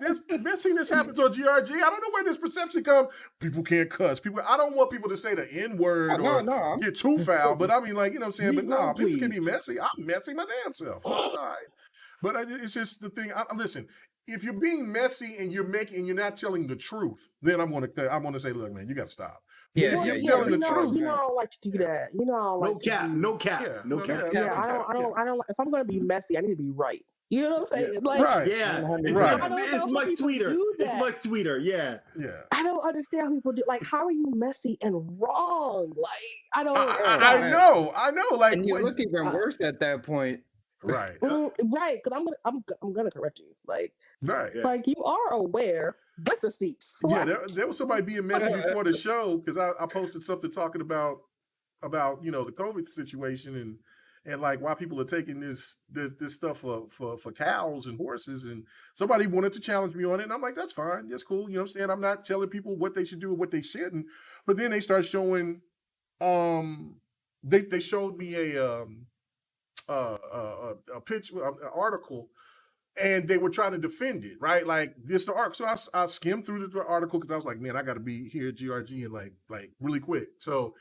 This messiness happens on GRG. I don't know where this perception comes. People can't cuss. I don't want people to say the N-word or get too foul. But I mean, like, you know what I'm saying? But no, people can be messy. I'm messy my damn self. So it's all right. But it's just the thing. Listen, if you're being messy and you're not telling the truth, then I'm gonna say, look, man, you got to stop. If you're telling the truth, I don't like to do that. I don't like no cap. I don't. If I'm gonna be messy, I need to be right. You know what I'm saying? Like, right. Yeah. Right. It's much sweeter. It's much sweeter. Yeah. Yeah. I don't understand how people do. Like, how are you messy and wrong? Like, I don't. I know. Like, and you look even worse at that point. Right. Right. Because I'm gonna correct you. Like, right. Like, you are aware. But the seats. Yeah, there was somebody being messy before the show because I posted something talking about the COVID situation and like why people are taking this stuff for cows and horses, and somebody wanted to challenge me on it, and I'm like, that's fine, that's cool. You know what I'm saying? I'm not telling people what they should do and what they shouldn't. But then they start showing they showed me a picture, an article. And they were trying to defend it, right? Like this the article. So I skimmed through the article because I was like, man, I got to be here at GRG and like really quick. So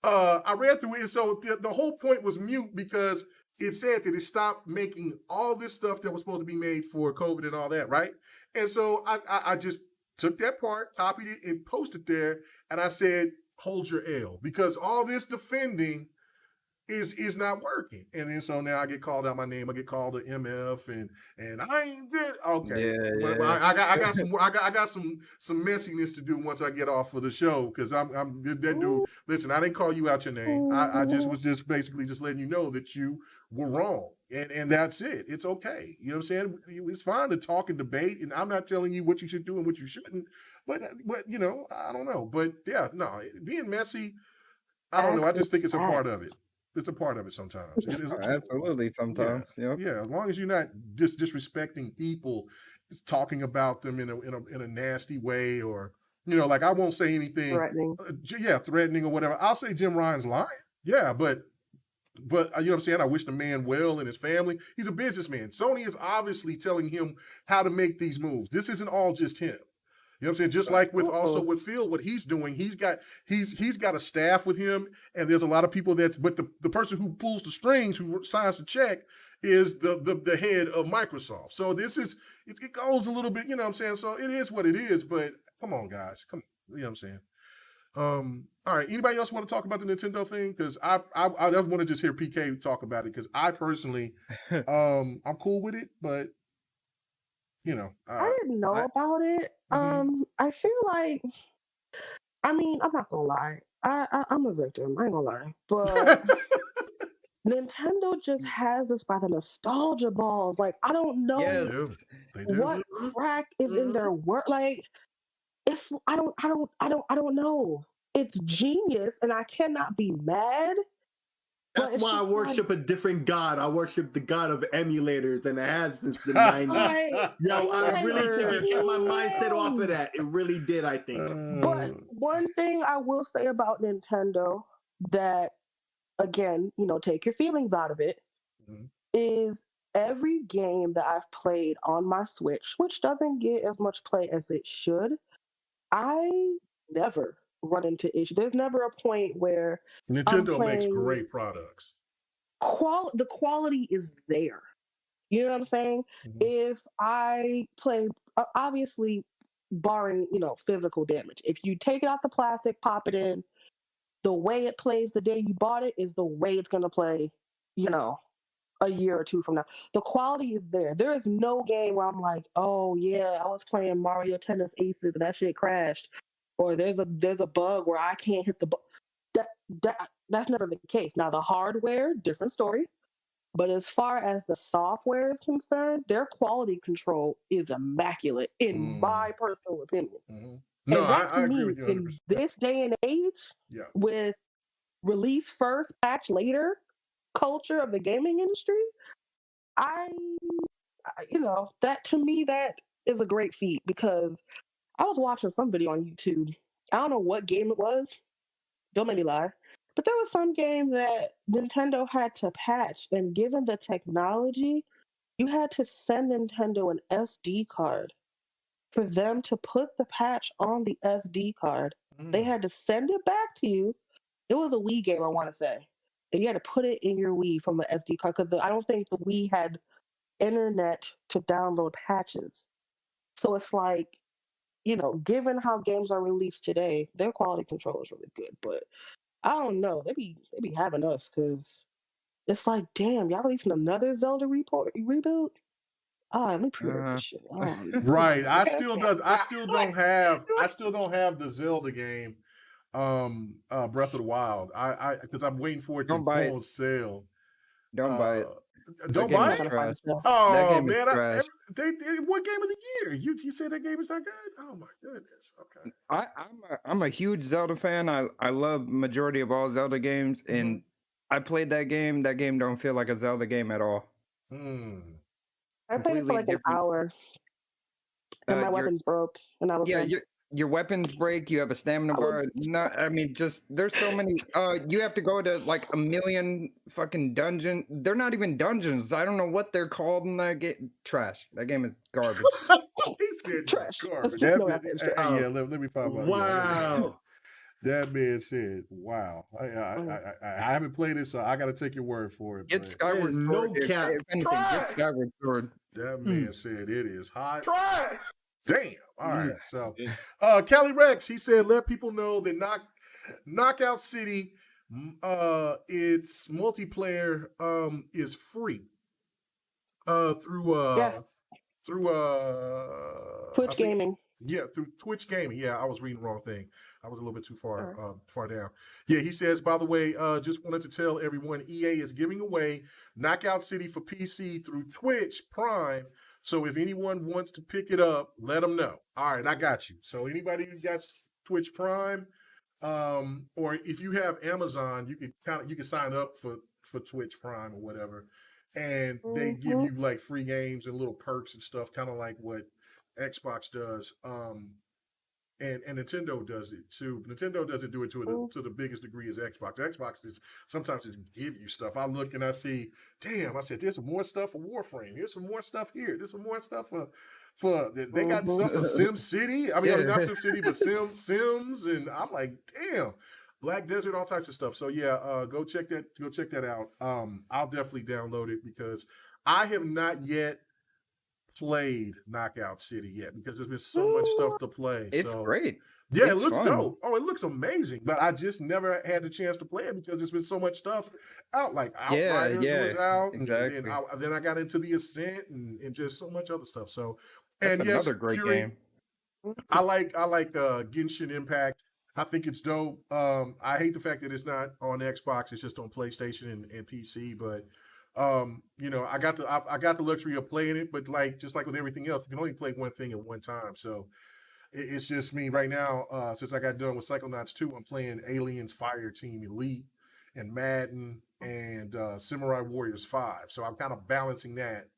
I read through it. And so the whole point was mute because it said that it stopped making all this stuff that was supposed to be made for COVID and all that, right? And so I just took that part, copied it, and posted there. And I said, hold your L, because all this defending is not working. And then so now I get called out my name. I get called an MF, and I ain't did okay. Well, I got some more. I got some messiness to do once I get off of the show because I'm that dude. Listen, I didn't call you out your name. I just was just basically just letting you know that you were wrong, and that's it. It's okay. You know what I'm saying? It's fine to talk and debate, and I'm not telling you what you should do and what you shouldn't. But you know, I don't know. But yeah, no, being messy, I don't know. I just think it's a part of it. It's a part of it sometimes. It is Absolutely, sometimes. yeah. As long as you're not just disrespecting people, just talking about them in a nasty way, or you know, like I won't say anything Threatening. Threatening or whatever. I'll say Jim Ryan's lying. Yeah, but you know what I'm saying? I wish the man well and his family. He's a businessman. Sony is obviously telling him how to make these moves. This isn't all just him. You know what I'm saying? Just like with Phil, what he's doing, he's got a staff with him, and there's a lot of people but the person who pulls the strings, who signs the check, is the head of Microsoft. So it goes a little bit, you know what I'm saying? So it is what it is, but come on, guys. You know what I'm saying? All right, anybody else want to talk about the Nintendo thing? Because I just want to just hear PK talk about it, because I personally I'm cool with it, but you know, I didn't know about it. I feel like, I mean, I'm not gonna lie. I'm a victim. I ain't gonna lie, but Nintendo just has us by the nostalgia balls. Like I don't know they do. what crack is in their work. Like it's I don't know. It's genius, and I cannot be mad. That's why I worship a different god. I worship the god of emulators, and I have since the 90s. Yo, I really think it kept my mindset off of that. It really did, I think. But one thing I will say about Nintendo that, again, you know, take your feelings out of it, is every game that I've played on my Switch, which doesn't get as much play as it should, I never run into issues. There's never a point where Nintendo makes great products. The quality is there. You know what I'm saying? If I play, obviously, barring, you know, physical damage, if you take it out the plastic, pop it in, the way it plays the day you bought it is the way it's going to play, you know, a year or two from now. The quality is there. There is no game where I'm like, oh yeah, I was playing Mario Tennis Aces and that shit crashed. Or there's a bug where I can't hit the button. That's never the case. Now the hardware, different story. But as far as the software is concerned, their quality control is immaculate, in my personal opinion. No, and that, I agree me, with you 100%. in this day and age, with release first, patch later culture of the gaming industry, you know, that to me, that is a great feat, because I was watching some video on YouTube. I don't know what game it was. Don't make me lie. But there was some game that Nintendo had to patch, and given the technology, you had to send Nintendo an SD card for them to put the patch on the SD card. They had to send it back to you. It was a Wii game, I want to say. And you had to put it in your Wii from the SD card, because I don't think the Wii had internet to download patches. So it's like, you know, given how games are released today, their quality control is really good. But I don't know. They be having us, because it's like, damn, y'all releasing another Zelda reboot? Let me pre-order this shit. Right. I still don't have the Zelda game, Breath of the Wild. Because I'm waiting for it to go on sale. Don't buy it. Don't buy it. Oh man, what game of the year? You said that game is not good? Oh my goodness. Okay. I'm a huge Zelda fan. I love majority of all Zelda games, and I played that game. That game don't feel like a Zelda game at all. I played it for like an hour, and my weapons broke, and I was your weapons break. You have a stamina bar. I mean, just there's so many. You have to go to like a million fucking dungeons. They're not even dungeons. I don't know what they're called in that game. Trash. That game is garbage. He said trash. Garbage. Let me find out. Wow. That man said, "Wow." I haven't played it, so I got to take your word for it. Get Skyward Sword. No cap. If anything, get Skyward Sword. That man said it is hot. Try. Damn. All right. So, Kelly Rex, he said, let people know that Knockout City Its multiplayer is free through Yes, I Twitch think Gaming. through Twitch Gaming. Yeah, I was reading the wrong thing. I was a little bit too far Sure. far down. Yeah, he says, by the way, just wanted to tell everyone EA is giving away Knockout City for PC through Twitch Prime. So if anyone wants to pick it up, let them know. All right, I got you. So anybody who got Twitch Prime, or if you have Amazon, you can sign up for Twitch Prime or whatever, and they give you like free games and little perks and stuff, kind of like what Xbox does. And Nintendo does it too. Nintendo doesn't do it to the biggest degree as Xbox. Xbox is sometimes just give you stuff. I look and I see, damn, I said, there's some more stuff for Warframe. Here's some more stuff here. There's some more stuff for they got stuff for Sim City. I mean, not Sim City, but Sims. And I'm like, damn, Black Desert, all types of stuff. So yeah, go check that out. I'll definitely download it because I have not yet played Knockout City yet because there's been so much stuff to play. It's so, great. Yeah, It's it looks fun. dope. Oh, it looks amazing. But I just never had the chance to play it because there's been so much stuff out. Like Outriders was out. exactly. And then I got into the Ascent and just so much other stuff. So, That's and yes, another great Fury, game. I like Genshin Impact. I think it's dope. I hate the fact that it's not on Xbox. It's just on PlayStation and PC. But I got the luxury of playing it. But just like with everything else, you can only play one thing at one time. So it's just me right now. Since I got done with Psychonauts 2, I'm playing Aliens Fire Team Elite and Madden and Samurai Warriors 5. So I'm kind of balancing that.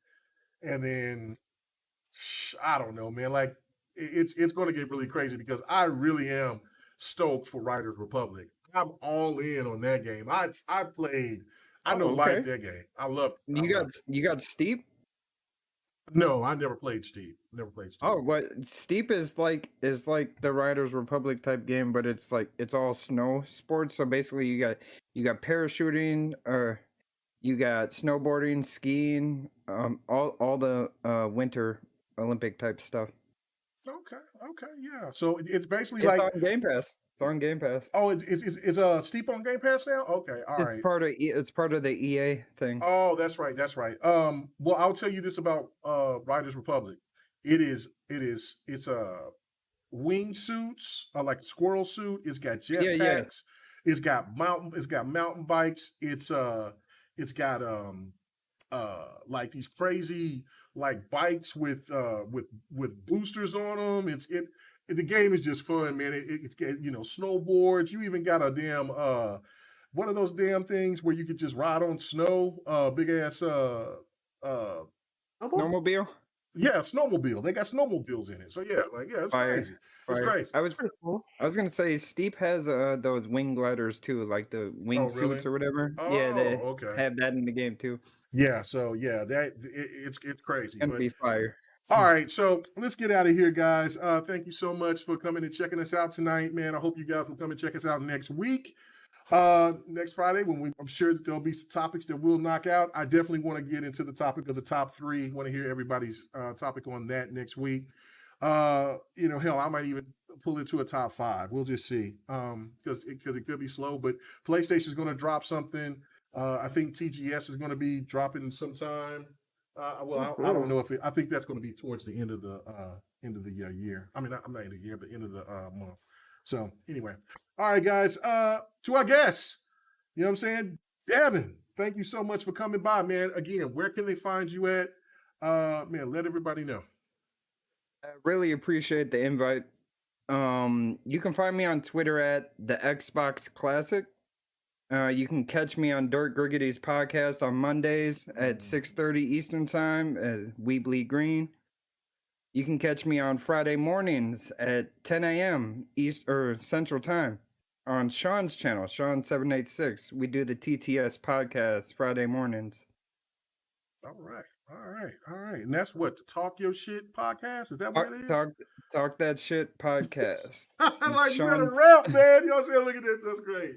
And then I don't know, man. Like it's going to get really crazy because I really am stoked for Riders Republic. I'm all in on that game. I played. I know life that game. I loved it. You got Steep? No, I never played Steep. Oh, what Steep is like the Riders Republic type game, but it's all snow sports. So basically, you got parachuting, or you got snowboarding, skiing, all the winter Olympic type stuff. Okay, yeah. So it's basically It's on Game Pass. It's on Game Pass. Oh, it's Steep on Game Pass now. Okay, all right. It's part of the EA thing. Oh, that's right. Well, I'll tell you this about Riders Republic. It's wingsuits, like a squirrel suit. It's got jetpacks. It's got mountain bikes. It's got like these crazy like bikes with boosters on them. The game is just fun, man. It's snowboards. You even got a damn one of those damn things where you could just ride on snow, big ass Snowmobile? Yeah, snowmobile. They got snowmobiles in it. So yeah, it's crazy. It's crazy. I was gonna say Steep has those wing gliders too, like the wing suits or whatever. Yeah, they have that in the game too. Yeah, so yeah, it's crazy. It's gonna be fire. All right, so let's get out of here, guys. Thank you so much for coming and checking us out tonight, man. I hope you guys will come and check us out next week. Next Friday, I'm sure that there'll be some topics that we'll knock out. I definitely want to get into the topic of the top 3. Want to hear everybody's topic on that next week. Hell, I might even pull it to a top 5. We'll just see. Because it could be slow, but PlayStation's going to drop something. I think TGS is going to be dropping sometime. I don't know if I think that's going to be towards the end of the year. I mean, I'm not in the year, but end of the month. So anyway, all right, guys. To our guests, you know what I'm saying, Devin. Thank you so much for coming by, man. Again, where can they find you at? Man, let everybody know. I really appreciate the invite. You can find me on Twitter at the Xbox Classic. You can catch me on Dirt Griggity's podcast on Mondays at 6:30 Eastern Time at We Bleed Green. You can catch me on Friday mornings at 10 a.m. East or Central Time on Sean's channel, Sean786. We do the TTS podcast Friday mornings. All right. And that's what, the Talk Your Shit podcast? Is that what it is? Talk That Shit podcast. Like you got a rap, man. You know what I'm saying? Look at this. That's great.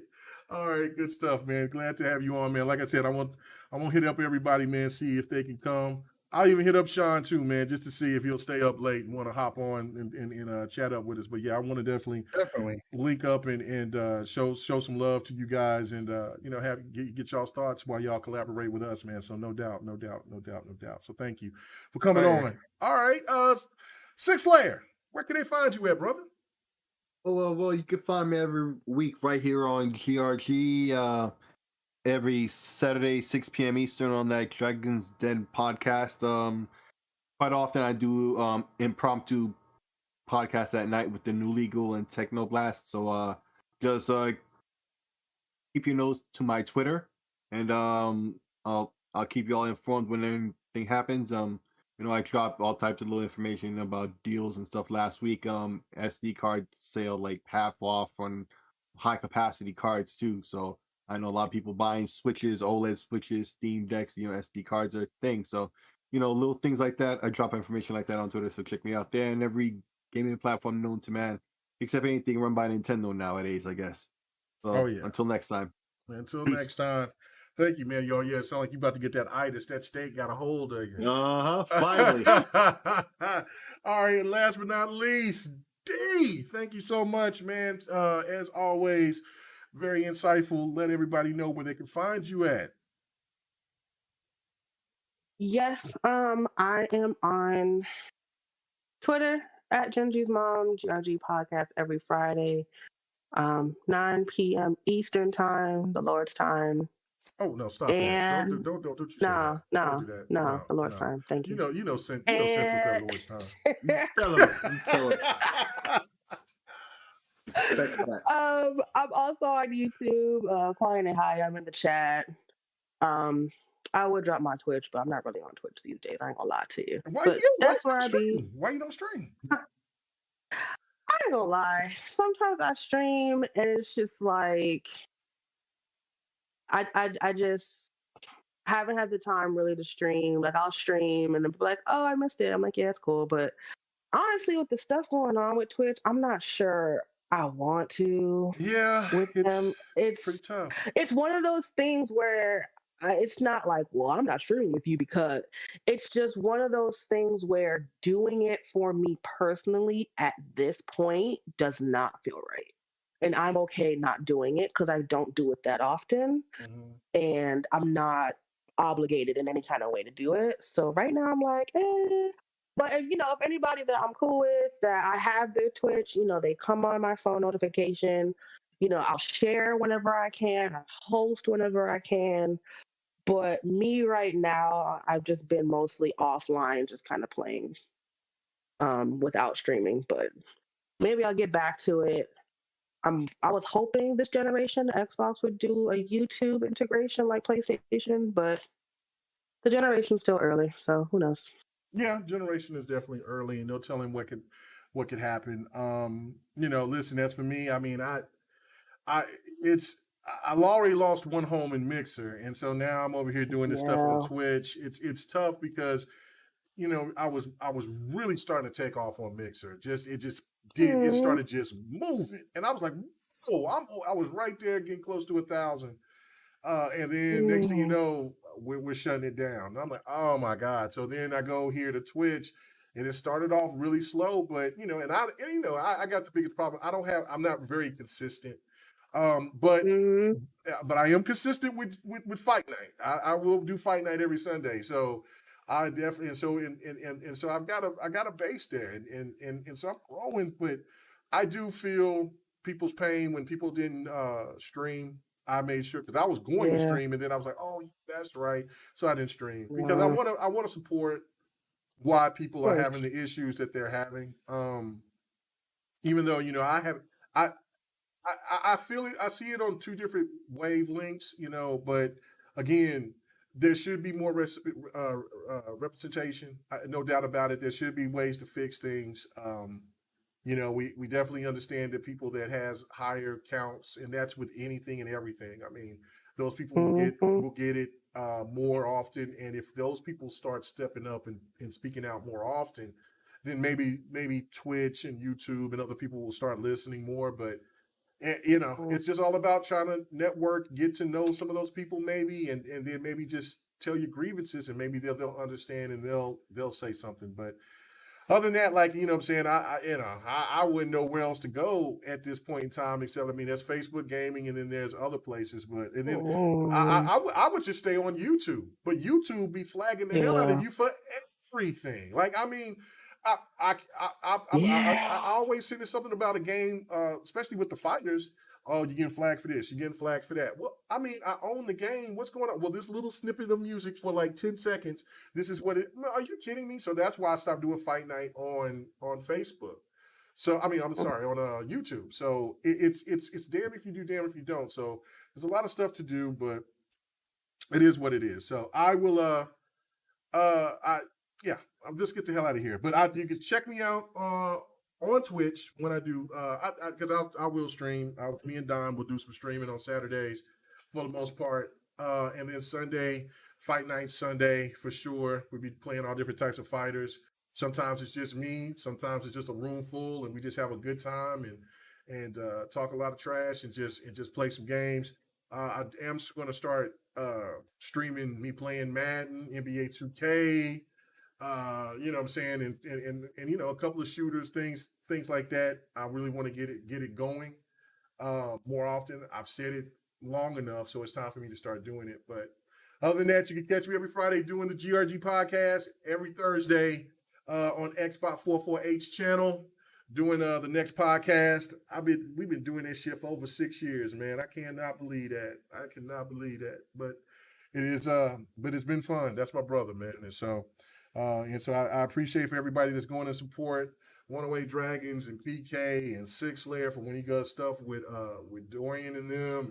All right, good stuff, man. Glad to have you on, man. Like I said, I want to hit up everybody, man, see if they can come. I'll even hit up Sean too, man, just to see if he'll stay up late and want to hop on and chat up with us. But yeah, I want to definitely link up and show some love to you guys and get y'all's thoughts while y'all collaborate with us, man. So no doubt. So thank you for coming on. All right, Six Layer, where can they find you at, brother? Well, you can find me every week right here on GRG. Every Saturday, 6 p.m. Eastern on that Dragon's Den podcast. Quite often I do impromptu podcasts at night with the New Legal and Technoblast. So just keep your nose to my Twitter, and I'll keep you all informed when anything happens. I dropped all types of little information about deals and stuff last week. SD card sale like half off on high capacity cards too. So I know a lot of people buying switches, OLED switches, Steam Decks, SD cards are a thing. So, little things like that. I drop information like that on Twitter. So check me out there and every gaming platform known to man, except anything run by Nintendo nowadays, I guess. So until next time. Until next time. Thank you, man. Yo, yeah, it sounds like you about to get that itis. That steak got a hold of you. Finally. All right, and last but not least, D. Thank you so much, man. As always, very insightful. Let everybody know where they can find you at. Yes, I am on Twitter at Genji's Mom, GRG Podcast every Friday, 9 p.m. Eastern Time, the Lord's time. Oh no! Stop and that! Don't you say that? Don't do that. No, the Lord's time. Thank you. You know Central Time, the Lord's time. Tell him. I'm also on YouTube. Quiet and High. I'm in the chat. I would drop my Twitch, but I'm not really on Twitch these days. I ain't gonna lie to you. That's where I be. Why you don't stream? I ain't gonna lie. Sometimes I stream and it's just like I just haven't had the time really to stream. Like I'll stream and then people are like, oh, I missed it. I'm like, yeah, it's cool. But honestly, with the stuff going on with Twitch, I'm not sure I want to. Yeah, with them, it's pretty tough. It's one of those things where it's not like, well, I'm not streaming with you, because it's just one of those things where doing it for me personally at this point does not feel right. And I'm okay not doing it because I don't do it that often. Mm-hmm. And I'm not obligated in any kind of way to do it. So right now I'm like, But if anybody that I'm cool with, that I have their Twitch, they come on my phone notification, I'll share whenever I can, I host whenever I can. But me right now, I've just been mostly offline, just kind of playing without streaming. But maybe I'll get back to it. I was hoping this generation Xbox would do a YouTube integration like PlayStation, but the generation's still early, so who knows? Yeah, generation is definitely early, and no telling what could happen. Listen, as for me, I mean, I've already lost one home in Mixer, and so now I'm over here doing this stuff on Twitch. It's tough because I was really starting to take off on Mixer. It started just moving, and I was like, whoa! I was right there getting close to 1,000, and then next thing you know, we're shutting it down. And I'm like, oh my god! So then I go here to Twitch, and it started off really slow, but I got the biggest problem. I'm not very consistent. But I am consistent with Fight Night. I will do Fight Night every Sunday. So I definitely and so I got a base there and so I'm growing, but I do feel people's pain when people didn't stream. I made sure, because I was going to stream, and then I was like, oh, that's right. So I didn't stream because I want to support why people are having the issues that they're having. Even though I feel it. I see it on two different wavelengths, but again, there should be more representation. No doubt about it. There should be ways to fix things. We definitely understand that people that has higher counts, and that's with anything and everything. I mean, those people will get it more often, and if those people start stepping up and speaking out more often, then maybe Twitch and YouTube and other people will start listening more. But it's just all about trying to network, get to know some of those people maybe, and then maybe just tell your grievances, and maybe they'll understand and they'll say something. But other than that, like, you know what I'm saying, I wouldn't know where else to go at this point in time, except, I mean, there's Facebook gaming, and then there's other places, and then I would just stay on YouTube, but YouTube be flagging the hell out of you for everything. Like, I mean, I always say there's something about a game, especially with the fighters. Oh, you're getting flagged for this. You're getting flagged for that. Well, I mean, I own the game. What's going on? Well, this little snippet of music for like 10 seconds. This is what it. Are you kidding me? So that's why I stopped doing Fight Night on Facebook. So I mean, I'm sorry, on YouTube. So it's damn if you do, damn if you don't. So there's a lot of stuff to do, but it is what it is. So I will. I'll just get the hell out of here. But you can check me out on Twitch when I do, because I will stream. Me and Don will do some streaming on Saturdays for the most part. And then Sunday, Fight Night Sunday for sure. We'll be playing all different types of fighters. Sometimes it's just me. Sometimes it's just a room full, and we just have a good time and talk a lot of trash and just play some games. I am going to start streaming me playing Madden, NBA 2K. You know what I'm saying, and you know, a couple of shooters, things like that. I really want to get it going more often. I've said it long enough, so it's time for me to start doing it. But other than that, you can catch me every Friday doing the GRG podcast, every Thursday on Xbox 44H channel doing the next podcast. We've been doing this shit for over 6 years, man. I cannot believe that. I cannot believe that. But it is but it's been fun. That's my brother, man. And so I appreciate for everybody that's going to support 108 Dragons and PK and Six Layer for when he does stuff with Dorian and them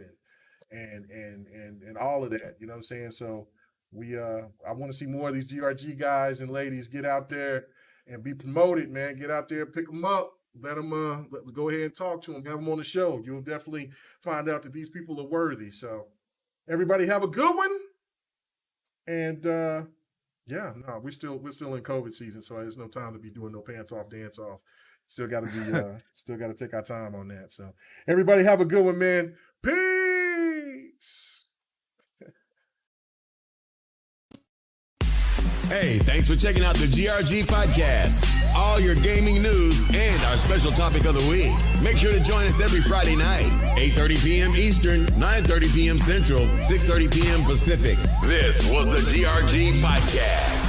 and all of that. You know what I'm saying? So I want to see more of these GRG guys and ladies get out there and be promoted, man. Get out there, pick them up, let's go ahead and talk to them, have them on the show. You'll definitely find out that these people are worthy. So everybody have a good one. And yeah, no, we're still in COVID season, so there's no time to be doing no pants off, dance off. Still got to take our time on that. So everybody have a good one, man. Peace. Hey, thanks for checking out the GRG podcast. All your gaming news and our special topic of the week. Make sure to join us every Friday night, 8:30 p.m. Eastern, 9:30 p.m. Central, 6:30 p.m. Pacific. This was the GRG podcast.